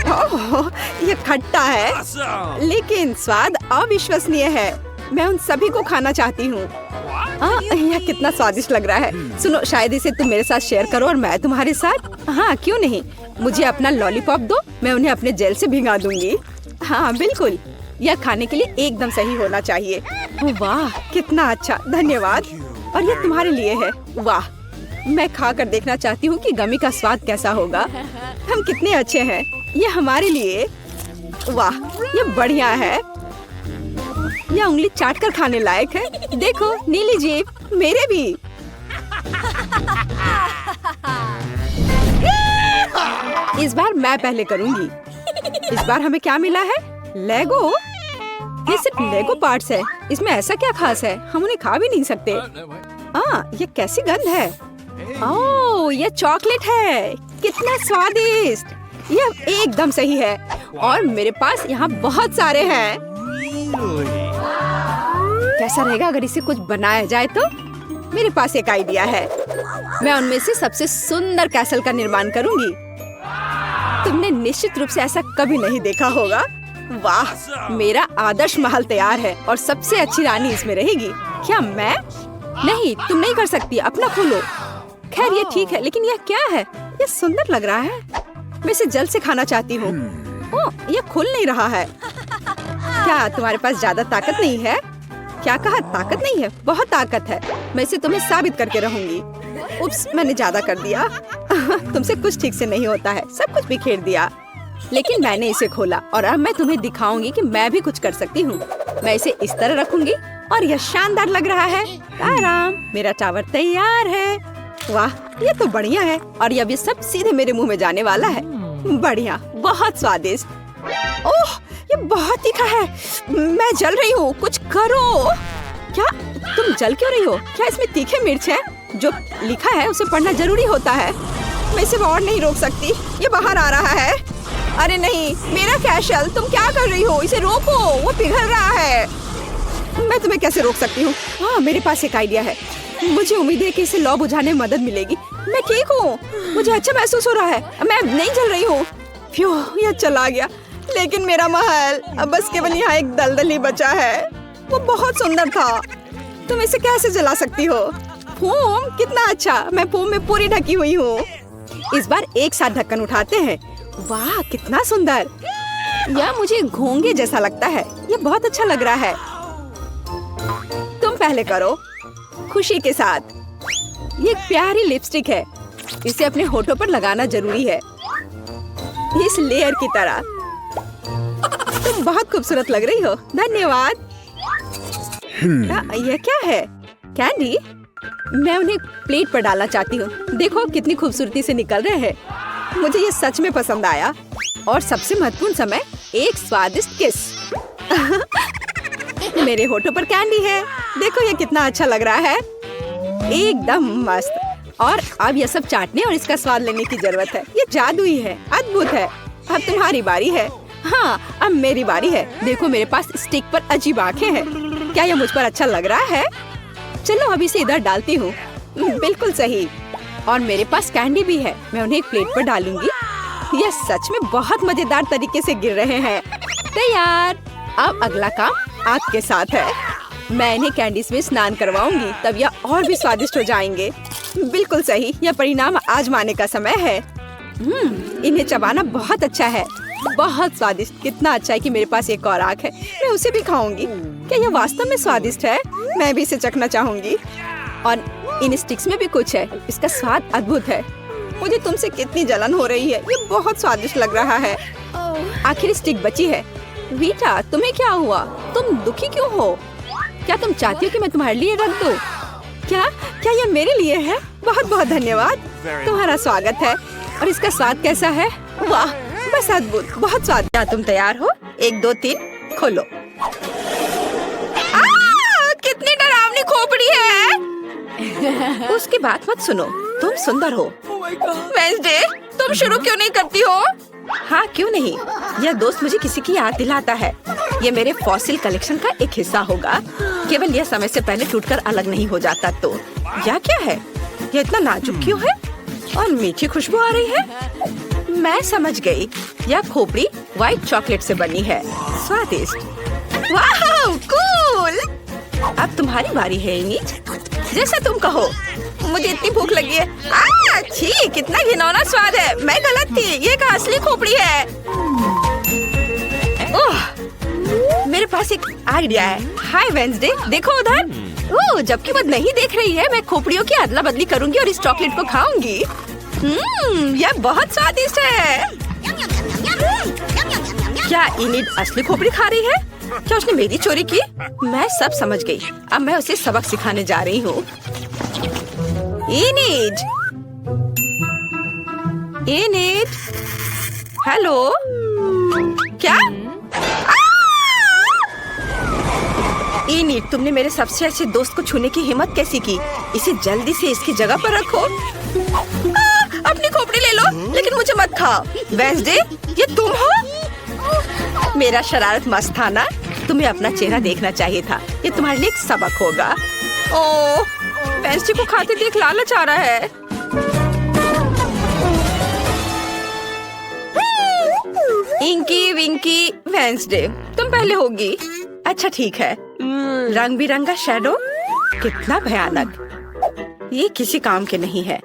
Speaker 1: ओह, ये खट्टा है, लेकिन स्वाद अविश्वसनीय है। मैं उन सभी को खाना चाहती हूँ। यह कितना स्वादिष्ट लग रहा है। सुनो, शायद इसे तुम मेरे साथ शेयर करो और मैं तुम्हारे साथ। हाँ, क्यों नहीं। मुझे अपना लॉलीपॉप दो, मैं उन्हें अपने जेल से भिगा दूंगी। हाँ बिल्कुल, यह खाने के लिए एकदम सही होना चाहिए। वाह, कितना अच्छा, धन्यवाद। और यह तुम्हारे लिए है। वाह, मैं खा कर देखना चाहती हूँ कि गमी का स्वाद कैसा होगा। हम कितने अच्छे हैं। ये हमारे लिए। वाह, ये बढ़िया है। यह उंगली चाट कर खाने लायक है। देखो, नीली जीभ, मेरे भी। इस बार मैं पहले करूंगी। इस बार हमें क्या मिला है? लेगो। ये सिर्फ लेगो पार्ट्स है। इसमें ऐसा क्या खास है? हम उन्हें खा भी नहीं सकते। ये कैसी गंध है? ओह, ये चॉकलेट है। कितना स्वादिष्ट। यह एकदम सही है। और मेरे पास यहाँ बहुत सारे हैं। कैसा रहेगा अगर इसे कुछ बनाया जाए तो? मेरे पास एक आइडिया है। मैं उनमें से सबसे सुंदर कैसल का निर्माण करूंगी। तुमने निश्चित रूप से ऐसा कभी नहीं देखा होगा। वाह, मेरा आदर्श महल तैयार है और सबसे अच्छी रानी इसमें रहेगी। क्या मैं? नहीं, तुम नहीं कर सकती। अपना खोलो। खैर, ये ठीक है, लेकिन यह क्या है? यह सुंदर लग रहा है। मैं इसे जल्द से खाना चाहती हूँ। ओह, यह खुल नहीं रहा है। क्या तुम्हारे पास ज्यादा ताकत नहीं है? क्या कहा? ताकत नहीं है? बहुत ताकत है। मैं इसे तुम्हें साबित करके रहूंगी। उप्स, मैंने ज्यादा कर दिया। तुमसे कुछ ठीक से नहीं होता है। सब कुछ बिखेर दिया। लेकिन मैंने इसे खोला और अब मैं तुम्हें दिखाऊंगी कि मैं भी कुछ कर सकती हूँ। मैं इसे इस तरह रखूंगी और यह शानदार लग रहा है। आराम, मेरा टावर तैयार है। वाह, ये तो बढ़िया है। और ये अभी सब सीधे मेरे मुंह में जाने वाला है। बढ़िया, बहुत स्वादिष्ट। ओह, ये बहुत तीखा है। मैं जल रही हूँ, कुछ करो। क्या तुम जल क्यों रही हो? क्या इसमें तीखे मिर्च है? जो लिखा है उसे पढ़ना जरूरी होता है। मैं इसे और नहीं रोक सकती। ये बाहर आ रहा है। अरे नहीं, मेरा कैशल, तुम क्या कर रही हो? इसे रोको, वो पिघल रहा है। मैं तुम्हें कैसे रोक सकती हूँ? हाँ, मेरे पास एक आइडिया है। मुझे उम्मीद है कि इसे लौ बुझाने में मदद मिलेगी। मैं ठीक हूँ, मुझे अच्छा महसूस हो रहा है। मैं नहीं जल रही हूँ। फ्यू, यह चला गया। लेकिन मेरा महल अब बस केवल यहाँ एक दलदल ही बचा है। वो बहुत सुंदर था। तुम इसे कैसे जला सकती हो? फोम, कितना अच्छा। मैं फोम में पूरी ढकी हुई हूँ। इस बार एक साथ ढक्कन उठाते हैं। वाह, कितना सुंदर। यह मुझे घोंगे जैसा लगता है। यह बहुत अच्छा लग रहा है। तुम पहले करो, खुशी के साथ। ये एक प्यारी लिपस्टिक है। इसे अपने होठों पर लगाना जरूरी है, इस लेयर की तरह। तुम बहुत खूबसूरत लग रही हो। धन्यवाद। यह क्या है? कैंडी? मैं उन्हें प्लेट पर डालना चाहती हूँ। देखो कितनी खूबसूरती से निकल रहे हैं। मुझे ये सच में पसंद आया। और सबसे महत्वपूर्ण समय, एक स्वादिष्ट किस। मेरे होठों पर कैंडी है। देखो ये कितना अच्छा लग रहा है। एकदम मस्त। और अब यह सब चाटने और इसका स्वाद लेने की जरूरत है। ये जादुई है, अद्भुत है। अब तुम्हारी बारी है। हाँ, अब मेरी बारी है। देखो मेरे पास स्टिक पर अजीब आंखें हैं। क्या यह मुझ पर अच्छा लग रहा है? चलो अभी इसे इधर डालती हूँ। बिल्कुल सही। और मेरे पास कैंडी भी है। मैं उन्हें एक प्लेट पर डालूंगी। यह सच में बहुत मजेदार तरीके से गिर रहे हैं। तैयार। अब अगला काम आग के साथ है। मैं इन्हें कैंडीज में स्नान करवाऊंगी, तब यह और भी स्वादिष्ट हो जाएंगे। बिल्कुल सही। यह परिणाम आजमाने का समय है। इन्हें चबाना बहुत अच्छा है, बहुत स्वादिष्ट। कितना अच्छा है कि मेरे पास एक और आँख है। मैं उसे भी खाऊंगी। क्या यह वास्तव में स्वादिष्ट है? मैं भी इसे चखना चाहूंगी। और इन स्टिक्स में भी कुछ है। इसका स्वाद अद्भुत है। मुझे तुमसे कितनी जलन हो रही है। ये बहुत स्वादिष्ट लग रहा है। आखिर स्टिक बची है। वीटा, तुम्हें क्या हुआ? तुम दुखी क्यों हो? क्या तुम चाहती हो कि मैं तुम्हारे लिए रख दूं? क्या यह मेरे लिए है? बहुत बहुत धन्यवाद। तुम्हारा स्वागत है। और इसका स्वाद कैसा है? वाह, बस अद्भुत, बहुत स्वाद।
Speaker 3: क्या तुम तैयार हो? 1 2 3 खोलो। कितनी डरावनी खोपड़ी है। उसकी बात मत सुनो। तुम सुंदर हो। वेंसडे, तुम शुरू क्यों नहीं करती हो? हाँ, क्यों नहीं। यह दोस्त मुझे किसी की याद दिलाता है। ये मेरे फॉसिल कलेक्शन का एक हिस्सा होगा। केवल यह समय से पहले टूटकर अलग नहीं हो जाता तो। यह क्या है? यह इतना नाजुक क्यों है? और मीठी खुशबू आ रही है। मैं समझ गई। यह खोपड़ी व्हाइट चॉकलेट से बनी है। स्वादिष्ट। वाह, कूल। अब तुम्हारी बारी है इनिज। जैसा तुम कहो। मुझे इतनी भूख लगी है। छी, कितना घिनौना स्वाद है। मैं गलत थी। ये का असली खोपड़ी है। ओह, मेरे पास एक आइडिया है। हाय वेंसडे, देखो उधर। ओह, जबकि वो नहीं देख रही है, मैं खोपड़ियों की अदला बदली करूंगी और इस चॉकलेट को खाऊंगी। यह बहुत स्वादिष्ट है। क्या इनिड असली खोपड़ी खा रही है? क्या उसने मेरी चोरी की? मैं सब समझ गई। अब मैं उसे सबक सिखाने जा रही हूँ। इनिड, हेलो। क्या? इनिड, तुमने मेरे सबसे अच्छे दोस्त को छूने की हिम्मत कैसी की? इसे जल्दी से इसकी जगह पर रखो। अपनी खोपड़ी ले लो, लेकिन मुझे मत खाओ। वेंसडे, ये तुम हो? मेरा शरारत मस्त था ना? तुम्हें अपना चेहरा देखना चाहिए था। ये तुम्हारे लिए एक सबक होगा। ओह, वेंसडे को खाते देख लालच आ रहा है। इंकी विंकी वेंसडे, तुम पहले होगी। अच्छा ठीक है। रंग बिरंगा शैडो, कितना भयानक। ये किसी काम के नहीं है।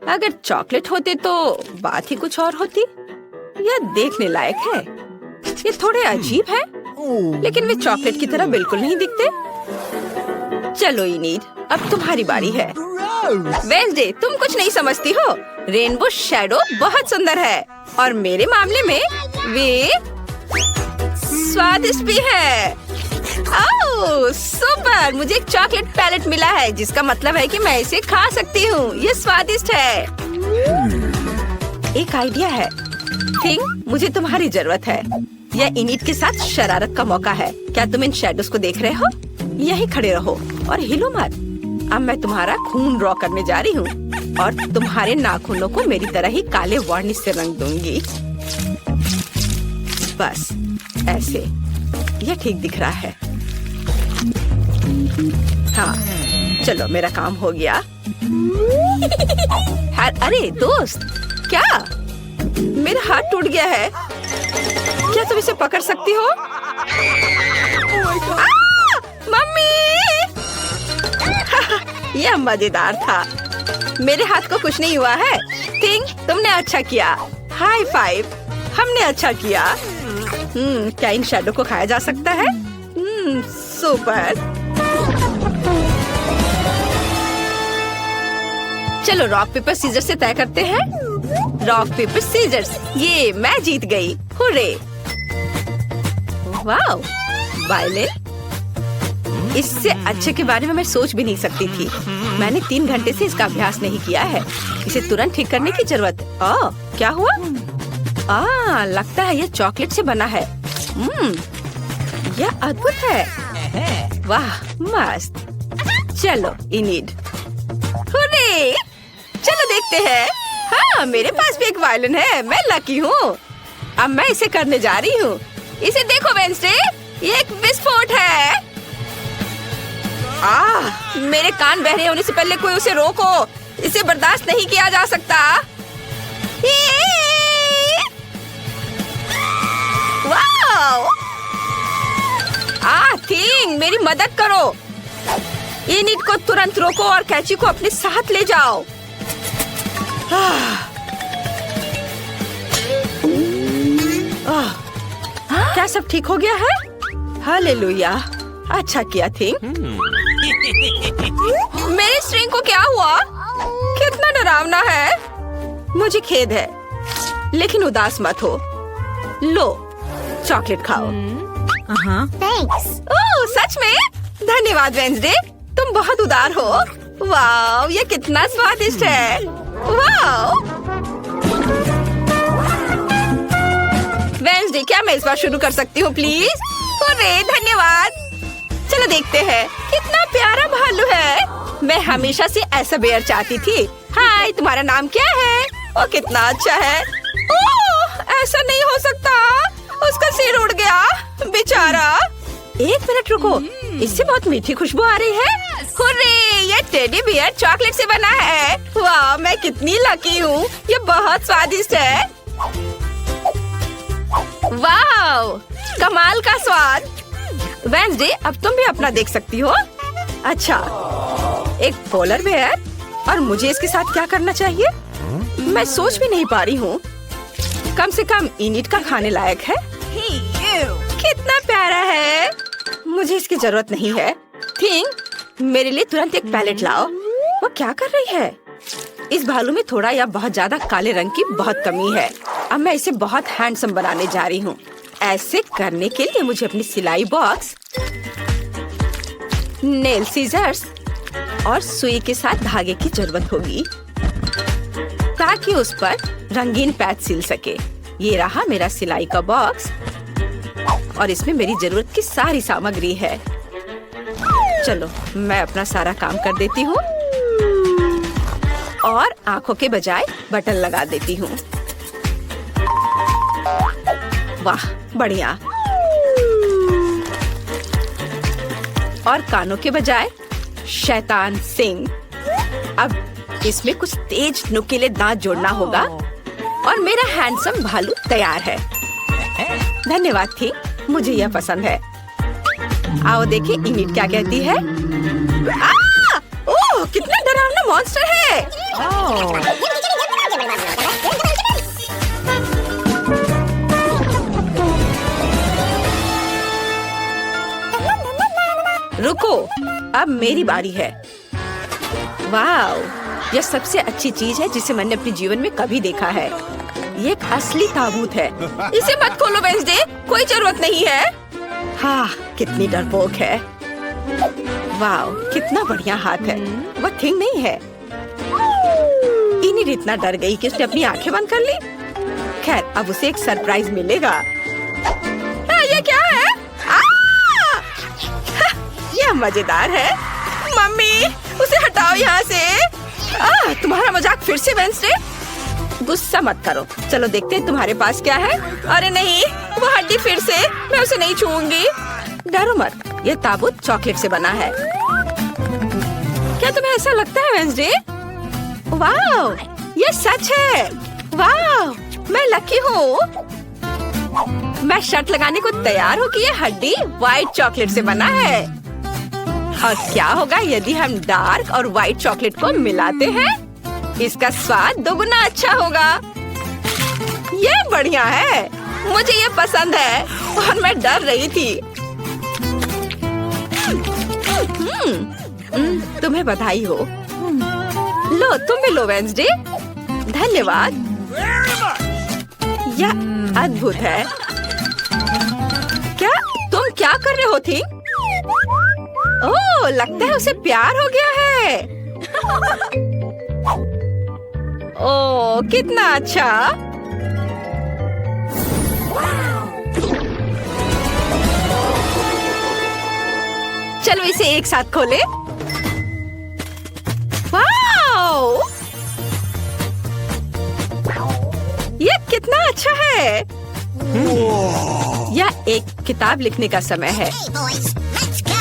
Speaker 3: अगर चॉकलेट होते तो बात ही कुछ और होती। यह देखने लायक है। ये थोड़े अजीब है, लेकिन वे चॉकलेट की तरह बिल्कुल नहीं दिखते। चलो इनिड, अब तुम्हारी बारी है। वेंसडे, तुम कुछ नहीं समझती हो। रेनबो शैडो बहुत सुंदर है और मेरे मामले में वे स्वादिष्ट भी है। ओह, सुपर। मुझे एक चॉकलेट पैलेट मिला है, जिसका मतलब है कि मैं इसे खा सकती हूँ। ये स्वादिष्ट है। एक आइडिया है। थिंग, मुझे तुम्हारी जरूरत है। यह इनिड के साथ शरारत का मौका है। क्या तुम इन शैडोज को देख रहे हो? यही खड़े रहो और हिलो मत। अब मैं तुम्हारा खून ड्रॉ करने जा रही हूँ और तुम्हारे नाखूनों को मेरी तरह ही काले वार्निश से रंग दूंगी। बस ऐसे। यह ठीक दिख रहा है। हाँ, चलो मेरा काम हो गया। अरे दोस्त, क्या? मेरा हाथ टूट गया है। क्या तुम इसे पकड़ सकती हो? मम्मी! यह मजेदार था। मेरे हाथ को कुछ नहीं हुआ है। थिंग, तुमने अच्छा किया। High five. हमने अच्छा किया। क्या इन शैडो को खाया जा सकता है? सुपर। चलो रॉक पेपर सीजर से तय करते हैं। Rock paper scissors. ये मैं जीत गई। हुर्रे! Wow, violin. इससे अच्छे के बारे में मैं सोच भी नहीं सकती थी। मैंने 3 घंटे से इसका अभ्यास नहीं किया है। इसे तुरंत ठीक करने की जरूरत है। ओह, क्या हुआ? लगता है यह चॉकलेट से बना है। यह अद्भुत है। वाह, मस्त। चलो इनिड, हुर्रे! देखते हैं। हाँ, मेरे पास भी एक वायलिन है। मैं लकी हूँ। अब मैं इसे करने जा रही हूँ। इसे देखो वेंसडे, ये एक विस्फोट है। मेरे कान बहरे होने से पहले कोई उसे रोको। इसे बर्दाश्त नहीं किया जा सकता। वाओ! थिंग, मेरी मदद करो। इनिट को तुरंत रोको और कैची को अपने साथ ले जाओ। क्या सब ठीक हो गया है? हालेलुया, अच्छा किया थिंग। मेरे स्ट्रिंग को क्या हुआ? कितना डरावना है। मुझे खेद है, लेकिन उदास मत हो। लो, चॉकलेट खाओ।
Speaker 4: Thanks.
Speaker 3: ओह, सच में? धन्यवाद वेंसडे, तुम बहुत उदार हो। वाह, ये कितना स्वादिष्ट है। वाह! वेंसडे, क्या मैं इस बार शुरू कर सकती हूँ प्लीज? अरे धन्यवाद। चलो देखते हैं, कितना प्यारा भालू है। मैं हमेशा से ऐसा बेयर चाहती थी। हाय, तुम्हारा नाम क्या है? ओ, कितना अच्छा है। ओह, ऐसा नहीं हो सकता। उसका सिर उड़ गया, बेचारा। एक मिनट रुको, इससे बहुत मीठी खुशबू आ रही है। हुर्रे, ये टेडी बियर चॉकलेट से बना है। वाह, मैं कितनी लकी हूँ। ये बहुत स्वादिष्ट है। वाह, कमाल का स्वाद। वेंसडे, अब तुम भी अपना देख सकती हो। अच्छा, एक पोलर बेयर, और मुझे इसके साथ क्या करना चाहिए? मैं सोच भी नहीं पा रही हूँ। कम से कम इनिट का खाने लायक है। कितना प्यारा है। मुझे इसकी जरूरत नहीं है। थिंग, मेरे लिए तुरंत एक पैलेट लाओ। वो क्या कर रही है? इस भालू में थोड़ा या बहुत ज्यादा काले रंग की बहुत कमी है। अब मैं इसे बहुत हैंडसम बनाने जा रही हूँ। ऐसे करने के लिए मुझे अपनी सिलाई बॉक्स, नेल सीजर्स और सुई के साथ धागे की जरूरत होगी, ताकि उस पर रंगीन पैच सिल सके। ये रहा मेरा सिलाई का बॉक्स, और इसमें मेरी जरूरत की सारी सामग्री है। चलो, मैं अपना सारा काम कर देती हूँ और आंखों के बजाय बटन लगा देती हूँ। वाह, बढ़िया। और कानों के बजाय शैतान सिंह। अब इसमें कुछ तेज नुकीले दांत जोड़ना होगा, और मेरा हैंडसम भालू तैयार है। धन्यवाद थी, मुझे यह पसंद है। आओ देखें इनिट क्या कहती है। ओह, कितना डरावना मॉन्स्टर है। रुको, अब मेरी बारी है। वाह, यह सबसे अच्छी चीज है जिसे मैंने अपने जीवन में कभी देखा है। ये एक असली ताबूत है। इसे मत खोलो वेंसडे, कोई जरूरत नहीं है। हाँ, कितनी डरपोक है। वाह, कितना बढ़िया हाथ है। वह थिंग नहीं है। इनिट इतना डर गई कि उसने अपनी आंखें बंद कर ली। खैर, अब उसे एक सरप्राइज मिलेगा। ये क्या है? यह मजेदार है। मम्मी, उसे हटाओ यहाँ से। तुम्हारा मजाक फिर से वेंसडे? गुस्सा मत करो। चलो देखते हैं तुम्हारे पास क्या है। अरे नहीं, वो हड्डी फिर से। मैं उसे नहीं छूऊंगी। डरो मत, यह ताबूत चॉकलेट से बना है। क्या तुम्हें ऐसा लगता है वेंसडे? वाह, ये सच है। वाह, मैं लकी हूँ। मैं शर्त लगाने को तैयार हूँ कि ये हड्डी व्हाइट चॉकलेट से बना है। और क्या होगा यदि हम डार्क और व्हाइट चॉकलेट को मिलाते हैं? इसका स्वाद दोगुना अच्छा होगा। ये बढ़िया है, मुझे ये पसंद है, और मैं डर रही थी। तुम्हें बधाई हो। लो, तुम भी लो वेंसडे। धन्यवाद। यह अद्भुत है। तुम क्या कर रहे हो थी? ओह, लगता है उसे प्यार हो गया है। ओह, कितना अच्छा। चलो इसे एक साथ खोले। वाओ! कितना अच्छा है। यह एक किताब लिखने का समय है।
Speaker 4: boys, let's go.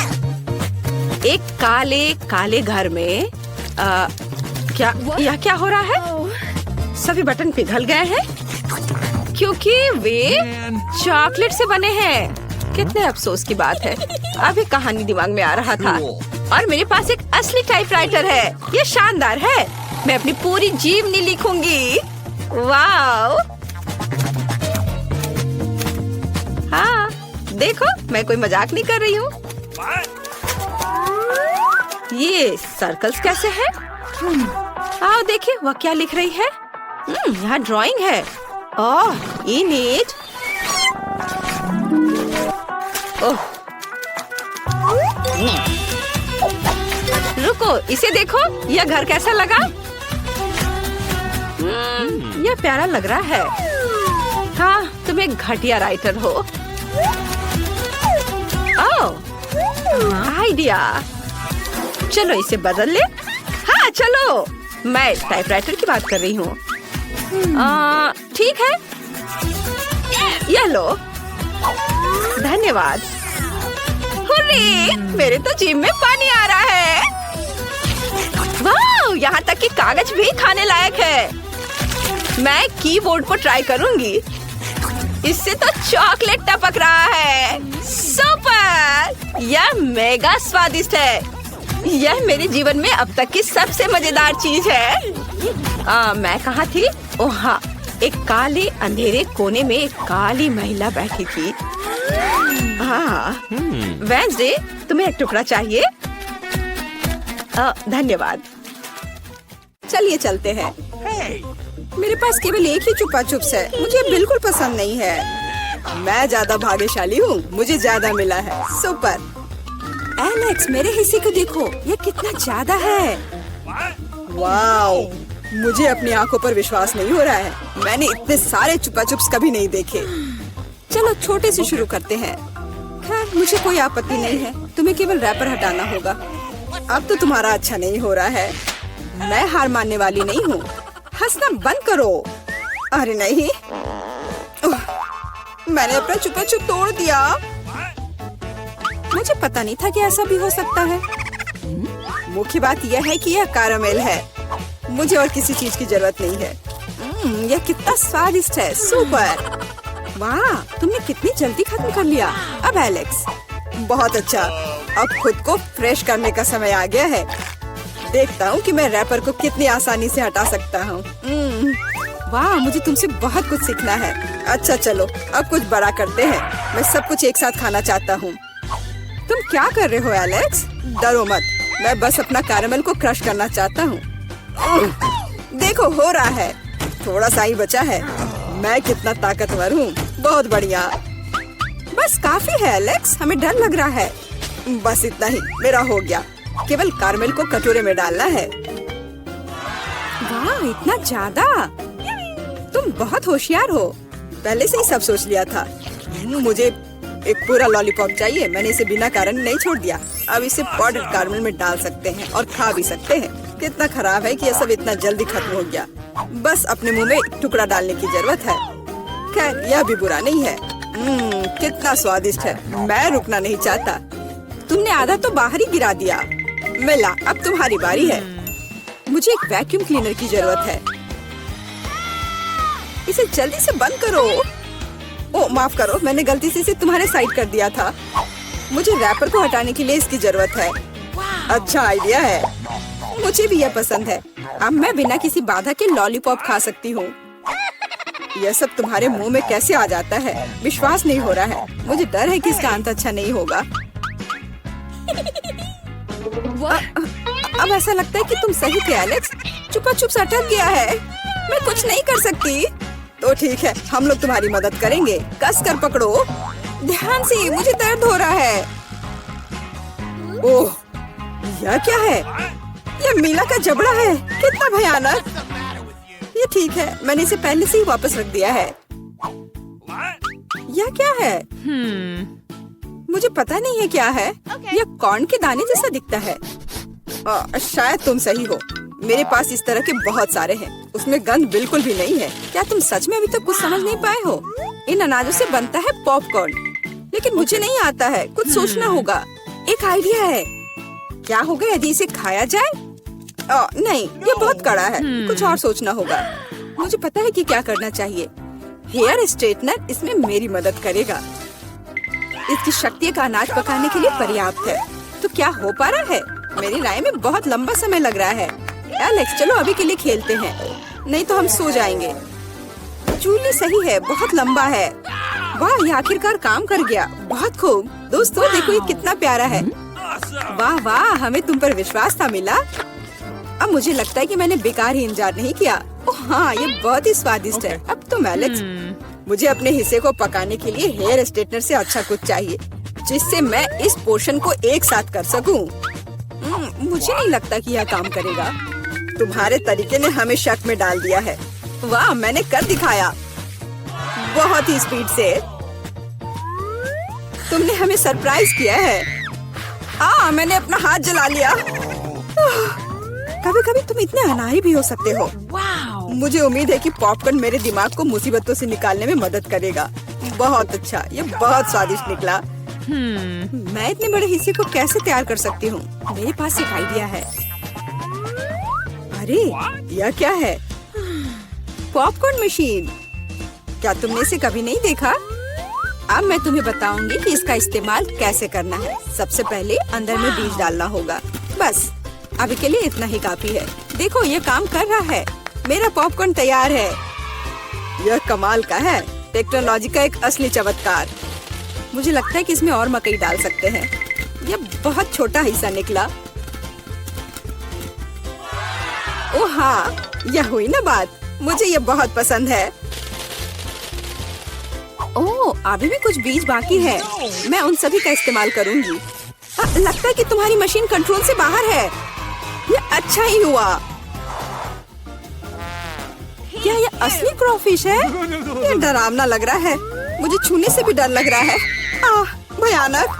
Speaker 3: एक काले काले घर में क्या हो रहा है? सभी बटन पिघल गए हैं क्योंकि वे चॉकलेट से बने हैं। कितने अफसोस की बात है। अभी कहानी दिमाग में आ रहा था और मेरे पास एक असली टाइपराइटर है। ये शानदार है। मैं अपनी पूरी जीवनी लिखूंगी। वाओ! हाँ, देखो मैं कोई मजाक नहीं कर रही हूँ। ये सर्कल्स कैसे है? आओ देखिए वह क्या लिख रही है। यहाँ ड्राइंग है। ओह, इन इट। ओह, रुको, इसे देखो। यह घर कैसा लगा? यह प्यारा लग रहा है। हाँ, तुम एक घटिया राइटर हो। ओह, आइडिया। चलो इसे बदल ले। हाँ चलो, मैं टाइपराइटर की बात कर रही हूँ। ठीक है, यह लो। धन्यवाद। हुर्रे, मेरे तो जीभ में पानी आ रहा है। वाह, यहाँ तक कि कागज भी खाने लायक है। मैं कीबोर्ड पर ट्राई करूंगी। इससे तो चॉकलेट टपक रहा है। सुपर! यह मेगा स्वादिष्ट है। यह मेरे जीवन में अब तक की सबसे मजेदार चीज है। मैं कहाँ थी? ओह हाँ, एक काले अंधेरे कोने में एक काली महिला बैठी थी। हाँ, वेंसडे, तुम्हें एक टुकड़ा चाहिए? धन्यवाद। चलिए चलते हैं।
Speaker 1: मेरे पास केवल एक ही चुपा चुप्स है। मुझे बिल्कुल पसंद नहीं है। मैं ज्यादा भाग्यशाली हूँ। मुझे ज्यादा मिला है। सुपर। एलेक्स, मेरे हिस्से को देखो। यह कितना ज्यादा है। वाओ, मुझे अपनी आंखों पर विश्वास नहीं हो रहा है। मैंने इतने सारे चुपा चुप्स कभी नहीं देखे। चलो छोटे से शुरू करते हैं। खैर, मुझे कोई आपत्ति नहीं है। तुम्हें केवल रैपर हटाना होगा। अब तो तुम्हारा अच्छा नहीं हो रहा है। मैं हार मानने वाली नहीं हूँ। हंसना बंद करो। अरे नहीं, मैंने अपना चुपा चुप तोड़ दिया। मुझे पता नहीं था कि ऐसा भी हो सकता है। मुख्य बात यह है कि यह कैरामेल है। मुझे और किसी चीज की जरूरत नहीं है। यह कितना स्वादिष्ट है। सुपर! वाह, तुमने कितनी जल्दी खत्म कर लिया। अब एलेक्स, बहुत अच्छा। अब खुद को फ्रेश करने का समय आ गया है। देखता हूँ कि मैं रैपर को कितनी आसानी से हटा सकता हूँ। वाह, मुझे तुमसे बहुत कुछ सीखना है। अच्छा चलो, अब कुछ बड़ा करते हैं। मैं सब कुछ एक साथ खाना चाहता हूँ। तुम क्या कर रहे हो एलेक्स? डरो मत, मैं बस अपना कैरामेल को क्रश करना चाहता हूँ। देखो, हो रहा है। थोड़ा सा ही बचा है। मैं कितना ताकतवर हूँ। बहुत बढ़िया। बस काफी है एलेक्स, हमें डर लग रहा है। बस इतना ही, मेरा हो गया। केवल कैरामेल को कटोरे में डालना है। वाह, इतना ज्यादा! तुम बहुत होशियार हो। पहले से ही सब सोच लिया था। मुझे एक पूरा लॉलीपॉप चाहिए। मैंने इसे बिना कारण नहीं छोड़ दिया। अब इसे पाउडर कैरामेल में डाल सकते हैं और खा भी सकते हैं। कितना खराब है कि यह सब इतना जल्दी खत्म हो गया। बस अपने मुंह में एक टुकड़ा डालने की जरूरत है। खैर, यह भी बुरा नहीं है। कितना स्वादिष्ट है। मैं रुकना नहीं चाहता। तुमने आधा तो बाहर ही गिरा दिया। मिला, अब तुम्हारी बारी है। मुझे एक वैक्यूम क्लीनर की जरूरत है। इसे जल्दी से बंद करो। ओ, माफ करो, मैंने गलती से इसे तुम्हारे साइड कर दिया था। मुझे रैपर को हटाने के लिए इसकी जरूरत है। अच्छा आइडिया है। मुझे भी यह पसंद है। अब मैं बिना किसी बाधा के लॉलीपॉप खा सकती हूँ। यह सब तुम्हारे मुंह में कैसे आ जाता है? विश्वास नहीं हो रहा है। मुझे डर है कि इसका अंत अच्छा नहीं होगा। अब ऐसा लगता है कि तुम सही थे एलेक्स। चुपा चुप अटक गया है। मैं कुछ नहीं कर सकती। तो ठीक है, हम लोग तुम्हारी मदद करेंगे। कस कर पकड़ो। ध्यान से, मुझे दर्द हो रहा है। ओह, यह क्या है? यह मीला का जबड़ा है। कितना भयानक। ये ठीक है, मैंने इसे पहले से ही वापस रख दिया है। यह क्या है? मुझे पता नहीं है क्या है। यह कॉर्न के दाने जैसा दिखता है। शायद तुम सही हो। मेरे पास इस तरह के बहुत सारे हैं। उसमें गंध बिल्कुल भी नहीं है। क्या तुम सच में अभी तक कुछ समझ नहीं पाए हो? इन अनाजों से बनता है पॉपकॉर्न, लेकिन मुझे नहीं आता है। कुछ सोचना होगा। एक आइडिया है। क्या होगा यदि इसे खाया जाए? नहीं, ये बहुत कड़ा है। कुछ और सोचना होगा। मुझे पता है कि क्या करना चाहिए। हेयर स्ट्रेटनर इसमें मेरी मदद करेगा। इसकी शक्ति का अनाज पकाने के लिए पर्याप्त है। तो क्या हो पा रहा है? मेरी राय में बहुत लंबा समय लग रहा है। एलेक्स, चलो अभी के लिए खेलते हैं, नहीं तो हम सो जाएंगे। जूली सही है, बहुत लंबा है। वाह, ये आखिरकार काम कर गया। बहुत खूब। दोस्तों देखो ये कितना प्यारा है। वाह वाह, हमें तुम पर विश्वास था मिला। अब मुझे लगता है कि मैंने बेकार ही इंतजार नहीं किया। ओह हाँ, ये बहुत ही स्वादिष्ट है। अब तुम एलेक्स, मुझे अपने हिस्से को पकाने के लिए हेयर स्ट्रेटनर से अच्छा कुछ चाहिए, जिससे मैं इस पोर्शन को एक साथ कर सकूं। मुझे नहीं लगता कि यह काम करेगा। तुम्हारे तरीके ने हमें शक में डाल दिया है। वाह, मैंने कर दिखाया बहुत ही स्पीड से। तुमने हमें सरप्राइज किया है। मैंने अपना हाथ जला लिया। कभी कभी तुम इतने अनाड़ी भी हो सकते हो। मुझे उम्मीद है कि पॉपकॉर्न मेरे दिमाग को मुसीबतों से निकालने में मदद करेगा। बहुत अच्छा, ये बहुत स्वादिष्ट निकला। मैं इतने बड़े हिस्से को कैसे तैयार कर सकती हूँ? मेरे पास एक आइडिया है। अरे यह क्या है? Popcorn machine. क्या तुमने इसे कभी नहीं देखा? अब मैं तुम्हें बताऊंगी कि इसका इस्तेमाल कैसे करना है। सबसे पहले अंदर में बीज डालना होगा। बस अभी के लिए इतना ही काफी है। देखो ये काम कर रहा है। मेरा पॉपकॉर्न तैयार है। यह कमाल का है। टेक्नोलॉजी का एक असली चमत्कार। मुझे लगता है कि इसमें और मकई डाल सकते हैं। यह बहुत छोटा हिस्सा निकला। ओह हाँ, यह हुई ना बात। मुझे यह बहुत पसंद है। ओह, अभी भी कुछ बीज बाकी है। मैं उन सभी का इस्तेमाल करूंगी। लगता है कि तुम्हारी मशीन कंट्रोल से बाहर है। यह अच्छा ही हुआ। क्या यह असली क्रॉफिश है? यह डरावना लग रहा है। मुझे छूने से भी डर लग रहा है। भयानक।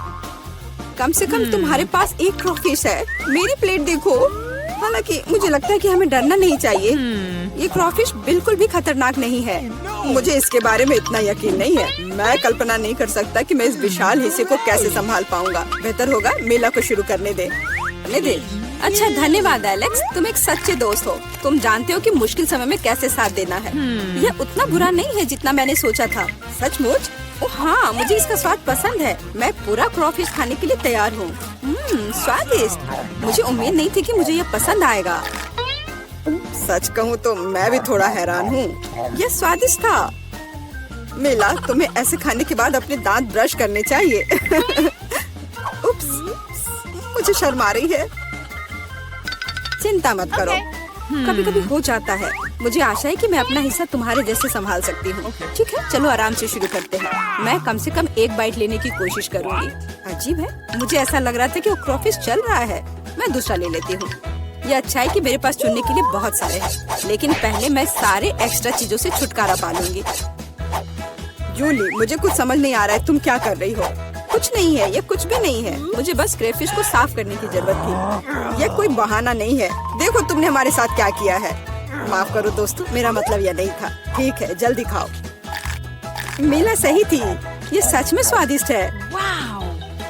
Speaker 1: कम से कम तुम्हारे पास एक क्रॉफिश है। मेरी प्लेट देखो। हालांकि मुझे लगता है कि हमें डरना नहीं चाहिए। ये क्रॉफिश बिल्कुल भी खतरनाक नहीं है। मुझे इसके बारे में इतना यकीन नहीं है। मैं कल्पना नहीं कर सकता कि मैं इस विशाल हिस्से को कैसे संभाल पाऊंगा। बेहतर होगा मेला को शुरू करने दे। अच्छा, धन्यवाद एलेक्स, तुम एक सच्चे दोस्त हो। तुम जानते हो कि मुश्किल समय में कैसे साथ देना है। यह उतना बुरा नहीं है जितना मैंने सोचा था। सचमुच? ओह हाँ, मुझे इसका स्वाद पसंद है। मैं पूरा क्रॉफिश खाने के लिए तैयार हूँ। स्वादिष्ट। मुझे उम्मीद नहीं थी कि मुझे यह पसंद आएगा। सच कहूँ तो मैं भी थोड़ा हैरान हूँ। यह स्वादिष्ट था। मिला, तुम्हें ऐसे खाने के बाद अपने दांत ब्रश करने चाहिए। उप्स, मुझे शर्म आ रही है। चिंता मत करो, कभी कभी हो जाता है। मुझे आशा है कि मैं अपना हिस्सा तुम्हारे जैसे संभाल सकती हूँ। ठीक है, चलो आराम से शुरू करते हैं। मैं कम से कम एक बाइट लेने की कोशिश करूँगी। अजीब है, मुझे ऐसा लग रहा था कि वो क्रॉफिश चल रहा है। मैं दूसरा ले लेती हूँ। ये अच्छा है कि मेरे पास चुनने के लिए बहुत सारे हैं, लेकिन पहले मैं सारे एक्स्ट्रा चीजों से छुटकारा पा लूंगी। जूली, मुझे कुछ समझ नहीं आ रहा है, तुम क्या कर रही हो? कुछ नहीं है, ये कुछ भी नहीं है। मुझे बस क्रेफिश को साफ करने की जरूरत थी। ये कोई बहाना नहीं है। देखो तुमने हमारे साथ क्या किया है। माफ करो दोस्तों, मेरा मतलब यह नहीं था। ठीक है, जल्दी खाओ। मीला सही थी, ये सच में स्वादिष्ट है।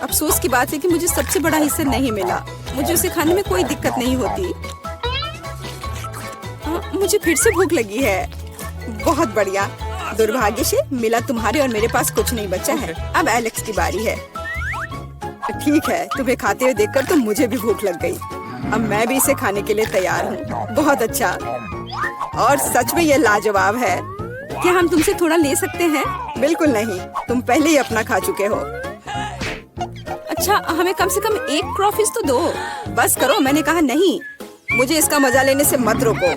Speaker 1: अफसोस की बात है कि मुझे सबसे बड़ा हिस्सा नहीं मिला। मुझे उसे खाने में कोई दिक्कत नहीं होती। मुझे फिर से भूख लगी है। बहुत बढ़िया। दुर्भाग्य से मिला तुम्हारे और मेरे पास कुछ नहीं बचा है। अब एलेक्स की बारी है। ठीक है, तुम्हें खाते हुए देखकर तो मुझे भी भूख लग गई। अब मैं भी इसे खाने के लिए तैयार हूँ। बहुत अच्छा, और सच में ये लाजवाब है। क्या हम तुमसे थोड़ा ले सकते हैं? बिल्कुल नहीं, तुम पहले ही अपना खा चुके हो। अच्छा, हमें कम से कम एक क्रॉफिश तो दो। बस करो, मैंने कहा नहीं। मुझे इसका मजा लेने से मत रोको।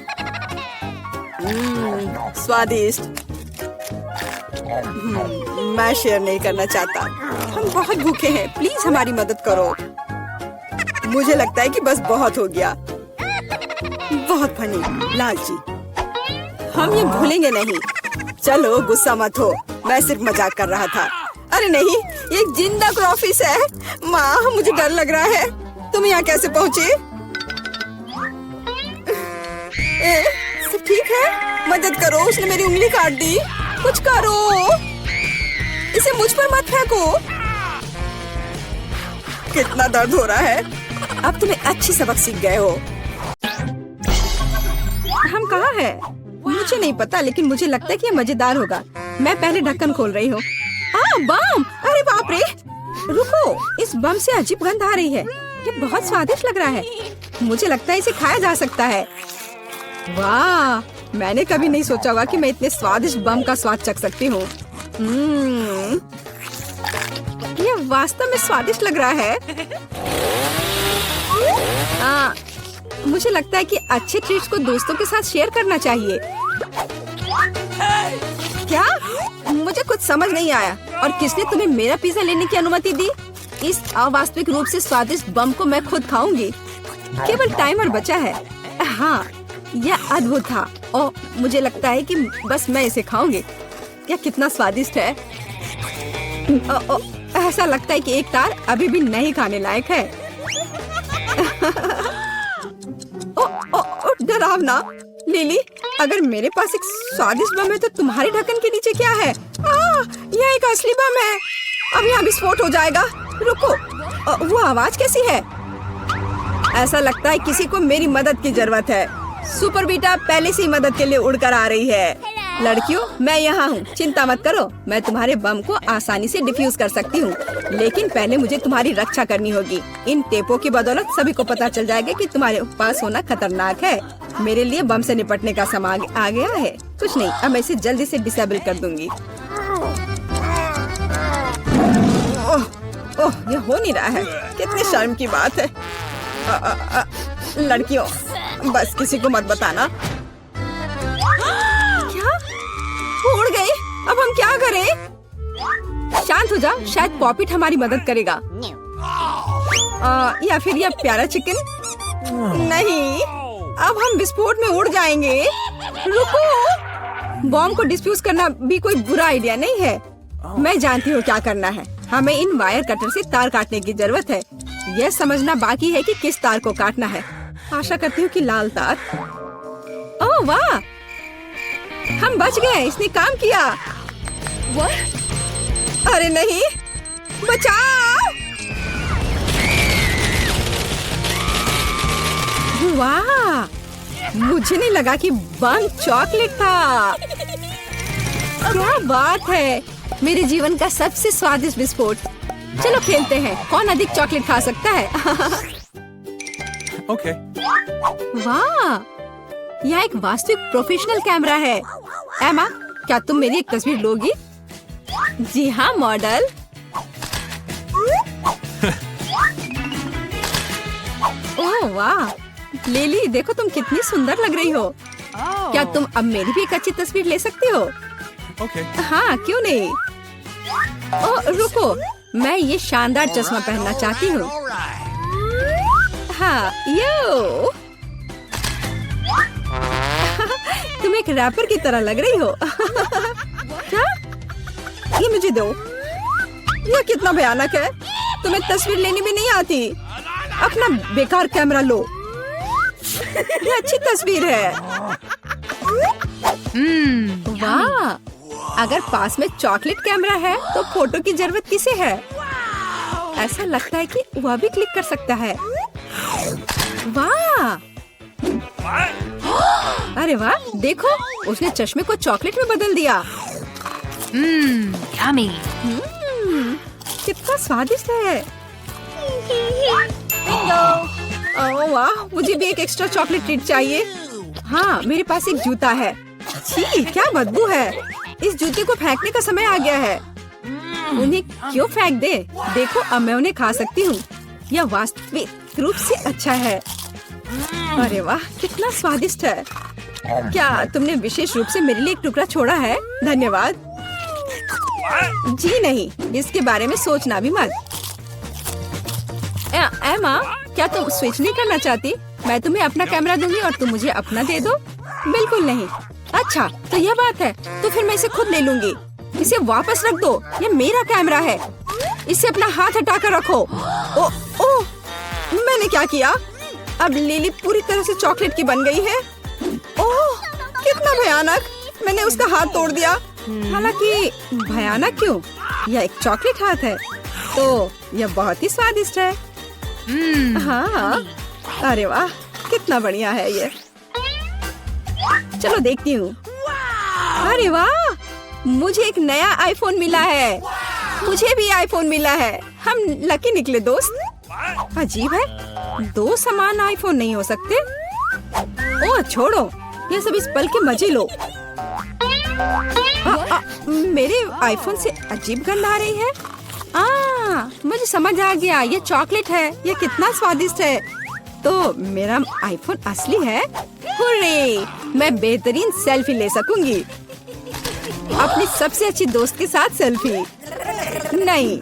Speaker 1: स्वादिष्ट। मैं शेयर नहीं करना चाहता। हम बहुत भूखे हैं, प्लीज हमारी मदद करो। मुझे लगता है कि बस बहुत हो गया। बहुत फनी, लालची। हम ये भूलेंगे नहीं। चलो गुस्सा मत हो, मैं सिर्फ मजाक कर रहा था। अरे नहीं, ये एक जिंदा क्रॉफिश है। माँ, मुझे डर लग रहा है। तुम यहाँ कैसे पहुँचे? सब ठीक है? मदद करो, उसने मेरी उंगली काट दी। कुछ करो, इसे मुझ पर मत फेंको। कितना दर्द हो रहा है। अब तुम्हें अच्छी सबक सीख गए हो। हम कहाँ हैं? मुझे नहीं पता, लेकिन मुझे लगता है कि ये मजेदार होगा। मैं पहले ढक्कन खोल रही हूँ। बम! अरे बाप रे! रुको, इस बम से अजीब गंध आ रही है। ये बहुत स्वादिष्ट लग रहा है। मुझे लगता है इसे खाया जा सकता है। वाह! मैंने कभी नहीं सोचा होगा कि मैं इतने स्वादिष्ट बम का स्वाद चख सकती हूँ। ये वास्तव में स्वादिष्ट लग रहा है। मुझे लगता है कि अच्छे ट्रीट्स को दोस्तों के साथ शेयर करना चाहिए। क्या? मुझे कुछ समझ नहीं आया। और किसने तुम्हें मेरा पिज्जा लेने की अनुमति दी? इस अवास्तविक रूप से स्वादिष्ट बम को मैं खुद खाऊंगी। केवल टाइमर बचा है। हाँ, यह अद्भुत था और मुझे लगता है कि बस मैं इसे खाऊंगी। यह कितना स्वादिष्ट है। ऐसा लगता है कि एक तार अभी भी नहीं खाने लायक है। डरावना। लिली, अगर मेरे पास एक स्वादिष्ट बम है तो तुम्हारे ढक्कन के नीचे क्या है? यह एक असली बम है। अब यहाँ विस्फोट हो जाएगा। रुको, वो आवाज कैसी है? ऐसा लगता है किसी को मेरी मदद की जरूरत है। सुपर बीटा पहले से ही मदद के लिए उड़कर आ रही है। लड़कियों, मैं यहाँ हूँ, चिंता मत करो। मैं तुम्हारे बम को आसानी से डिफ्यूज कर सकती हूँ, लेकिन पहले मुझे तुम्हारी रक्षा करनी होगी। इन टेपों की बदौलत सभी को पता चल जाएगा कि तुम्हारे पास होना खतरनाक है। मेरे लिए बम से निपटने का समय आ गया है। कुछ नहीं, अब मैं इसे जल्दी से डिसेबल कर दूंगी। ओह, ये हो नहीं रहा है। कितनी शर्म की बात है। लड़कियों, बस किसी को मत बताना। क्या? वो उड़ गई। अब हम क्या करें? शांत हो जा, शायद पॉपिट हमारी मदद करेगा। या फिर यह प्यारा चिकन। नहीं, अब हम विस्फोट में उड़ जाएंगे। रुको, बॉम्ब को डिस्फ्यूज करना भी कोई बुरा आइडिया नहीं है। मैं जानती हूँ क्या करना है। हमें इन वायर कटर से तार काटने की जरूरत है। यह समझना बाकी है कि किस तार को काटना है। आशा करती हूँ कि लाल तार। ओह वाह, हम बच गए। इसने काम किया। अरे नहीं, बचाओ! वाह, मुझे नहीं लगा कि बम चॉकलेट था। क्या बात है, मेरे जीवन का सबसे स्वादिष्ट विस्फोट। चलो खेलते हैं, कौन अधिक चॉकलेट खा सकता है।
Speaker 5: Okay.
Speaker 1: वाह, यह एक वास्तविक प्रोफेशनल कैमरा है। एमा, क्या तुम मेरी एक तस्वीर लोगी? जी हाँ मॉडल। ओह वाह, लिली देखो तुम कितनी सुंदर लग रही हो। क्या तुम अब मेरी भी एक अच्छी तस्वीर ले सकती हो?
Speaker 5: Okay.
Speaker 1: हाँ, क्यों नहीं। ओह रुको, मैं ये शानदार चश्मा पहनना चाहती हूँ। हाँ, यो। तुम एक रैपर की तरह लग रही हो। क्या? ये मुझे दो। यह कितना भयानक है। तुम्हें तस्वीर लेनी भी नहीं आती। अपना बेकार कैमरा लो। ये अच्छी तस्वीर है। वाह, अगर पास में चॉकलेट कैमरा है तो फोटो की जरूरत किसे है? ऐसा लगता है कि वह भी क्लिक कर सकता है। वाह, अरे वाह, देखो उसने चश्मे को चॉकलेट में बदल दिया।
Speaker 6: Yummy.
Speaker 1: कितना स्वादिष्ट है। ओह वाह, मुझे भी एक एक्स्ट्रा चॉकलेट ट्रीट चाहिए। हाँ, मेरे पास एक जूता है। छी, क्या बदबू है। इस जूते को फेंकने का समय आ गया है। उन्हें क्यों फेंक दे? देखो, अब मैं उन्हें खा सकती हूँ। यह वास्तविक रूप से अच्छा है। अरे वाह, कितना स्वादिष्ट है। क्या तुमने विशेष रूप से मेरे लिए एक टुकड़ा छोड़ा है? धन्यवाद। जी नहीं, इसके बारे में सोचना भी मत। एमा, क्या तुम स्विच नहीं करना चाहती? मैं तुम्हें अपना कैमरा दूंगी और तुम मुझे अपना दे दो। बिल्कुल नहीं। अच्छा, तो यह बात है, तो फिर मैं इसे खुद ले लूंगी। इसे वापस रख दो, ये मेरा कैमरा है। इसे अपना हाथ हटाकर रखो। ओह, मैंने क्या किया? अब लिली पूरी तरह से चॉकलेट की बन गई है। ओह, कितना भयानक! मैंने उसका हाथ तोड़ दिया। हालांकि भयानक क्यों? यह एक चॉकलेट हाथ है, तो यह बहुत ही स्वादिष्ट है। हाँ, अरे वाह, कितना बढ़िया है ये। चलो देखती हूँ। अरे वाह, मुझे एक नया आईफोन मिला है। मुझे भी आईफोन मिला है। हम लकी निकले दोस्त। अजीब है, दो समान आईफोन नहीं हो सकते। ओह छोड़ो, ये सब इस पल के मजे लो। मेरे आईफोन से अजीब गंध आ रही है। मुझे समझ आ गया, ये चॉकलेट है। ये कितना स्वादिष्ट है। तो मेरा आईफोन असली है। हुर्रे! मैं बेहतरीन सेल्फी ले सकूंगी। अपनी सबसे अच्छी दोस्त के साथ सेल्फी। नहीं।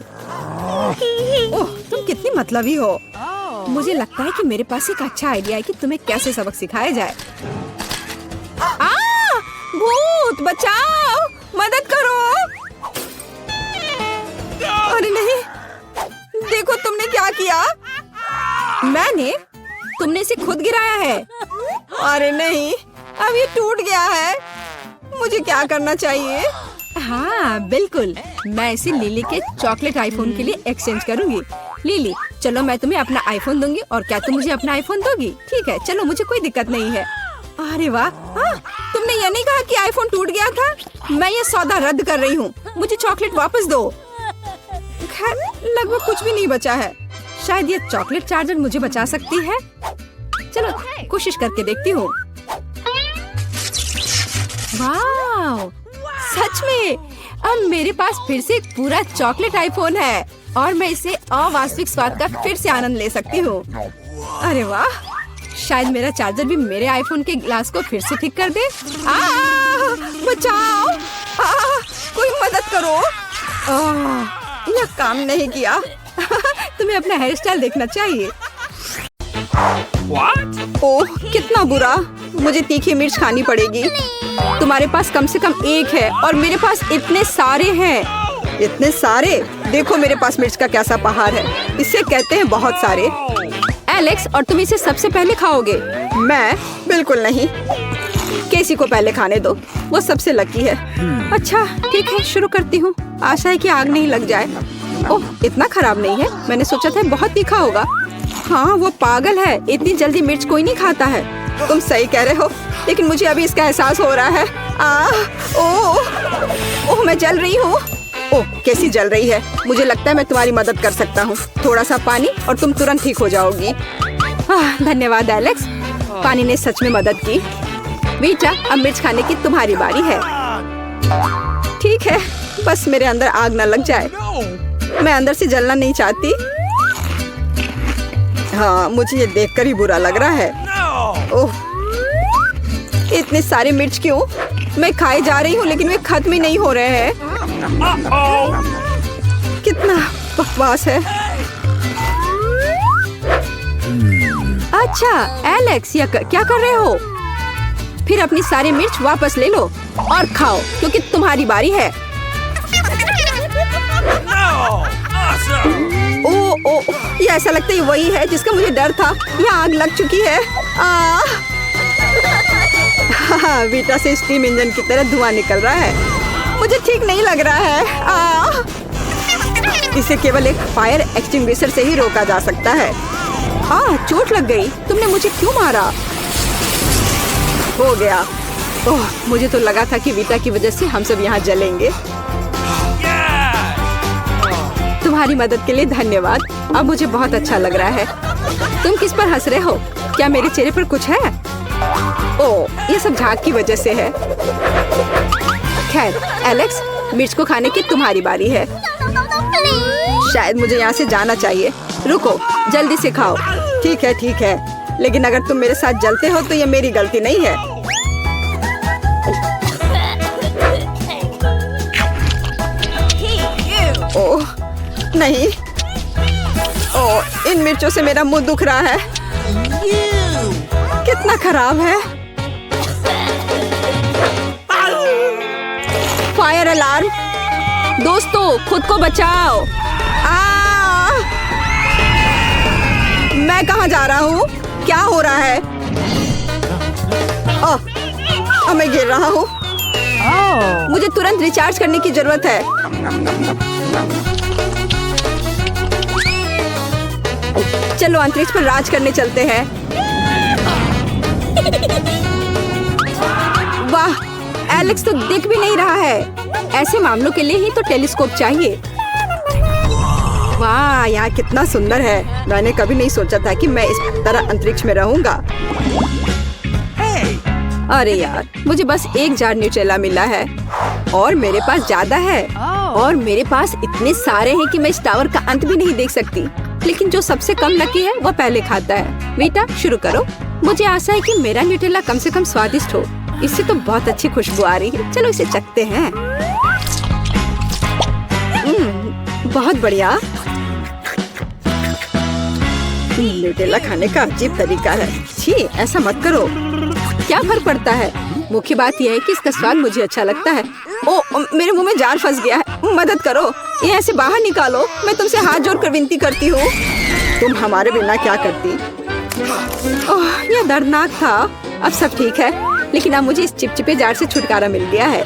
Speaker 1: ओह, तुम कितनी मतलबी हो। मुझे लगता है कि मेरे पास एक अच्छा आइडिया है कि तुम्हें कैसे सबक सिखाया जाए। भूत बचाओ, मदद करो। अरे नहीं, देखो तुमने क्या किया। मैंने? तुमने इसे खुद गिराया है। अरे नहीं, अब ये टूट गया है। मुझे क्या करना चाहिए? हाँ बिल्कुल, मैं इसे लिली के चॉकलेट आईफोन के लिए एक्सचेंज करूंगी। लिली, चलो मैं तुम्हें अपना आईफोन दूंगी और क्या तुम मुझे अपना आईफोन दोगी? ठीक है, चलो, मुझे कोई दिक्कत नहीं है। अरे वाह, तुमने ये नहीं कहा कि आईफोन टूट गया था? मैं ये सौदा रद्द कर रही हूँ। मुझे चॉकलेट वापस दो। खैर, लगभग कुछ भी नहीं बचा है। शायद ये चॉकलेट चार्जर मुझे बचा सकती है। चलो कोशिश करके देखती हूँ। वाह, सच में अब मेरे पास फिर से एक पूरा चॉकलेट आईफोन है और मैं इसे अवास्तविक स्वाद का फिर से आनंद ले सकती हूँ। अरे वाह, शायद मेरा चार्जर भी मेरे आईफोन के ग्लास को फिर से ठीक कर दे। बचाओ, कोई मदद करो। यह काम नहीं किया। तुम्हें अपना हेयर स्टाइल देखना चाहिए। ओह, कितना बुरा। मुझे तीखी मिर्च खानी पड़ेगी। तुम्हारे पास कम से कम एक है और मेरे पास इतने सारे हैं। इतने सारे? देखो मेरे पास मिर्च का कैसा पहाड़ है। इसे कहते हैं बहुत सारे। एलेक्स, और तुम इसे सबसे पहले खाओगे? मैं? बिल्कुल नहीं। केसी को पहले खाने दो, वो सबसे लकी है। अच्छा ठीक है, शुरू करती हूँ। आशा है कि आग नहीं लग जाए। ओह, इतना खराब नहीं है। मैंने सोचा था बहुत तीखा होगा। हाँ, वो पागल है। इतनी जल्दी मिर्च कोई नहीं खाता है। तुम सही कह रहे हो, लेकिन मुझे अभी इसका एहसास हो रहा है। ओह, मैं जल रही हूँ। ओह, कैसी जल रही है। मुझे लगता है मैं तुम्हारी मदद कर सकता हूँ। थोड़ा सा पानी और तुम तुरंत ठीक हो जाओगी। धन्यवाद एलेक्स, पानी ने सच में मदद की। वीटा, अब मिर्च खाने की तुम्हारी बारी है। ठीक है, बस मेरे अंदर आग न लग जाए। मैं अंदर से जलना नहीं चाहती। हाँ, मुझे ये देखकर ही बुरा लग रहा है। ओह, इतने सारे मिर्च क्यों? मैं खाए जा रही हूँ लेकिन वे खत्म ही नहीं हो रहे हैं। कितना बकवास है। अच्छा एलेक्स, क्या कर रहे हो? फिर अपनी सारी मिर्च वापस ले लो और खाओ, क्योंकि तुम्हारी बारी है। ओह, ये ऐसा लगता है वही है जिसका मुझे डर था। यहाँ आग लग चुकी है। वीटा से स्टीम इंजन की तरह धुआं निकल रहा है। मुझे ठीक नहीं लग रहा है। इसे केवल एक फायर एक्सटिंग्विशर से ही रोका जा सकता है। चोट लग गई। तुमने मुझे क्यों मारा? हो गया। ओह, मुझे तो लगा था कि वीटा की वजह से हम सब यहाँ जलेंगे। तुम्हारी मदद के लिए धन्यवाद। अब मुझे बहुत अच्छा लग रहा है। तुम किस पर हंस रहे हो? क्या मेरे चेहरे पर कुछ है? ओह, ये सब झाग की वजह से है। खैर एलेक्स, मिर्च को खाने की तुम्हारी बारी है। शायद मुझे यहाँ से जाना चाहिए। रुको, जल्दी से खाओ। ठीक है, लेकिन अगर तुम मेरे साथ जलते हो तो ये मेरी गलती नहीं है। ओह नहीं। ओह, इन मिर्चों से मेरा मुंह दुख रहा है। कितना खराब है। Fire alarm! दोस्तों, खुद को बचाओ। मैं कहाँ जा रहा हूँ? क्या हो रहा है? ओह, अब मैं गिर रहा हूँ। मुझे तुरंत रिचार्ज करने की जरूरत है। चलो अंतरिक्ष पर राज करने चलते हैं। वाह, एलेक्स तो दिख भी नहीं रहा है। ऐसे मामलों के लिए ही तो टेलीस्कोप चाहिए। वाह, यहाँ कितना सुंदर है। मैंने कभी नहीं सोचा था कि मैं इस तरह अंतरिक्ष में रहूंगा। अरे यार, मुझे बस एक जार न्यूट्रेला मिला है और मेरे पास ज्यादा है। और मेरे पास इतने सारे हैं कि मैं इस टावर का अंत भी नहीं देख सकती। लेकिन जो सबसे कम लकी है वो पहले खाता है। वीटा, शुरू करो। मुझे आशा है कि मेरा न्यूट्रेला कम से कम स्वादिष्ट हो। इससे तो बहुत अच्छी खुशबू आ रही है। चलो इसे चखते हैं। बहुत बढ़िया। न्यूट्रेला खाने का अजीब तरीका है। छी, ऐसा मत करो। क्या फर्क पड़ता है? मुख्य बात यह है कि इसका स्वाद मुझे अच्छा लगता है। ओ, मेरे मुंह में जार फंस गया है। मदद करो, ये ऐसे बाहर निकालो। मैं तुमसे हाथ जोड़कर विनती करती हूँ। तुम हमारे बिना क्या करती? ओह, यह दर्दनाक था। अब सब ठीक है, लेकिन अब मुझे इस चिपचिपे जार से छुटकारा मिल गया है।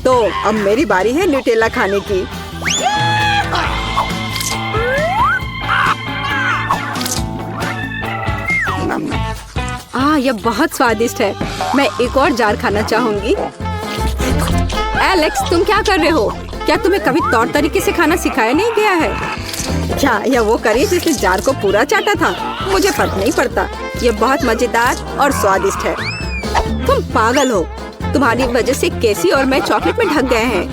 Speaker 1: तो अब मेरी बारी है न्यूट्रेला खाने की। यह बहुत स्वादिष्ट है। मैं एक और जार खाना चाहूंगी। एलेक्स, तुम क्या कर रहे हो? क्या तुम्हें कभी तौर तरीके से खाना सिखाया नहीं गया है? क्या यह वो करी जिसने जार को पूरा चाटा था? मुझे फर्क नहीं पड़ता। यह बहुत मजेदार और स्वादिष्ट है। तुम पागल हो। तुम्हारी वजह से केसी और मैं चॉकलेट में ढक गए हैं।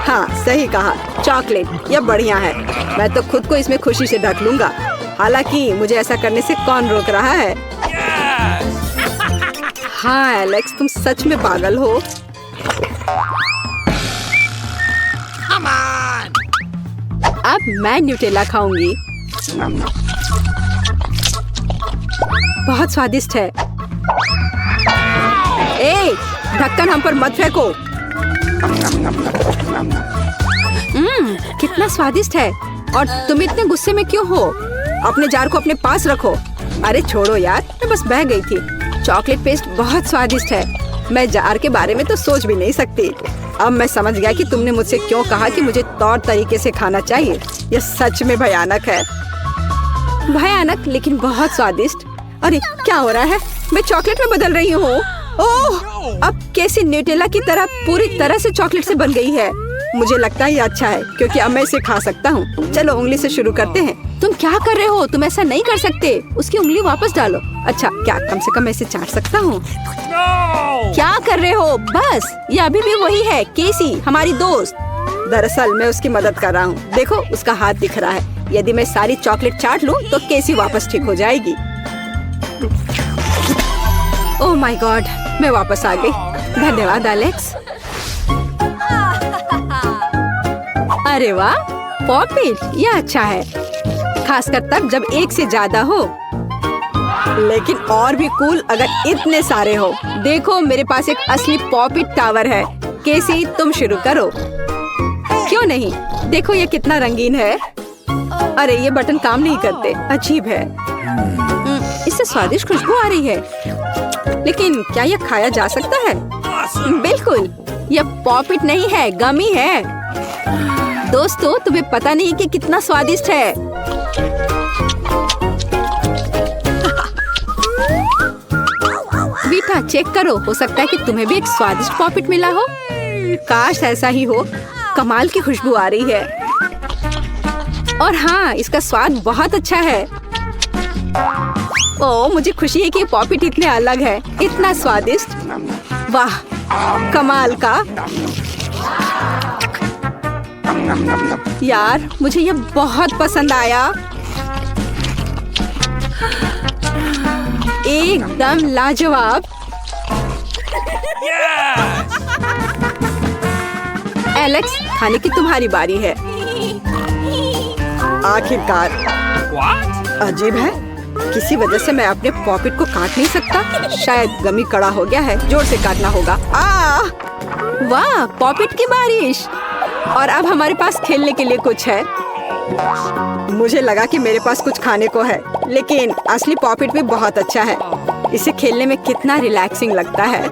Speaker 1: हाँ, सही कहा, चॉकलेट। यह बढ़िया है। मैं तो खुद को इसमें खुशी से ढक लूंगा। हालांकि मुझे ऐसा करने से कौन रोक रहा है? हाँ एलेक्स, तुम सच में पागल हो। अब मैं न्यूट्रेला खाऊंगी। बहुत स्वादिष्ट है। ए, ढक्कन हम पर मत फेंको। कितना स्वादिष्ट है। और तुम इतने गुस्से में क्यों हो? अपने जार को अपने पास रखो। अरे छोड़ो यार, मैं बस बह गई थी। चॉकलेट पेस्ट बहुत स्वादिष्ट है। मैं जार के बारे में तो सोच भी नहीं सकती। अब मैं समझ गया कि तुमने मुझसे क्यों कहा कि मुझे तौर तरीके से खाना चाहिए। यह सच में भयानक है। भयानक लेकिन बहुत स्वादिष्ट। अरे क्या हो रहा है? मैं चॉकलेट में बदल रही हूँ। ओह, अब कैसे न्यूट्रेला की तरह पूरी तरह से चॉकलेट से बन गई है। मुझे लगता है ये अच्छा है क्योंकि अब मैं इसे खा सकता हूँ। चलो उंगली से शुरू करते हैं। तुम क्या कर रहे हो? तुम ऐसा नहीं कर सकते। उसकी उंगली वापस डालो। अच्छा, क्या कम से कम मैं इसे चाट सकता हूँ? क्या कर रहे हो? बस, ये अभी भी वही है, केसी, हमारी दोस्त। दरअसल मैं उसकी मदद कर रहा हूँ। देखो, उसका हाथ दिख रहा है। यदि मैं सारी चॉकलेट चाट लूँ तो केसी वापस ठीक हो जाएगी। ओह माय गॉड, मैं वापस आ गई। धन्यवाद एलेक्स। अरे वाह, पॉपिट, यह अच्छा है, खासकर तब जब एक से ज्यादा हो। लेकिन और भी कूल अगर इतने सारे हो। देखो, मेरे पास एक असली पॉपिट टावर है। केसी, तुम शुरू करो। क्यों नहीं? देखो ये कितना रंगीन है। अरे ये बटन काम नहीं करते, अजीब है। इससे स्वादिष्ट खुशबू आ रही है। लेकिन क्या यह खाया जा सकता है? बिल्कुल, यह पॉपिट नहीं है, गमी है। दोस्तों, तुम्हें पता नहीं कि कितना स्वादिष्ट है। बीटा, चेक करो, हो सकता है कि तुम्हें भी एक स्वादिष्ट पॉपिट मिला हो। काश ऐसा ही हो। कमाल की खुशबू आ रही है। और हाँ, इसका स्वाद बहुत अच्छा है। ओह, मुझे खुशी है कि पॉपिट इतने अलग है, इतना स्वादिष्ट। वाह, कमाल का। यार, मुझे ये बहुत पसंद आया। एकदम लाजवाब। एलेक्स, खाने की तुम्हारी बारी है। आखिरकार। अजीब है, किसी वजह से मैं अपने पॉकेट को काट नहीं सकता। शायद गमी कड़ा हो गया है, जोर से काटना होगा। वाह, पॉकेट की बारिश। और अब हमारे पास खेलने के लिए कुछ है। मुझे लगा कि मेरे पास कुछ खाने को है, लेकिन असली पॉकेट भी बहुत अच्छा है। इसे खेलने में कितना रिलैक्सिंग लगता है।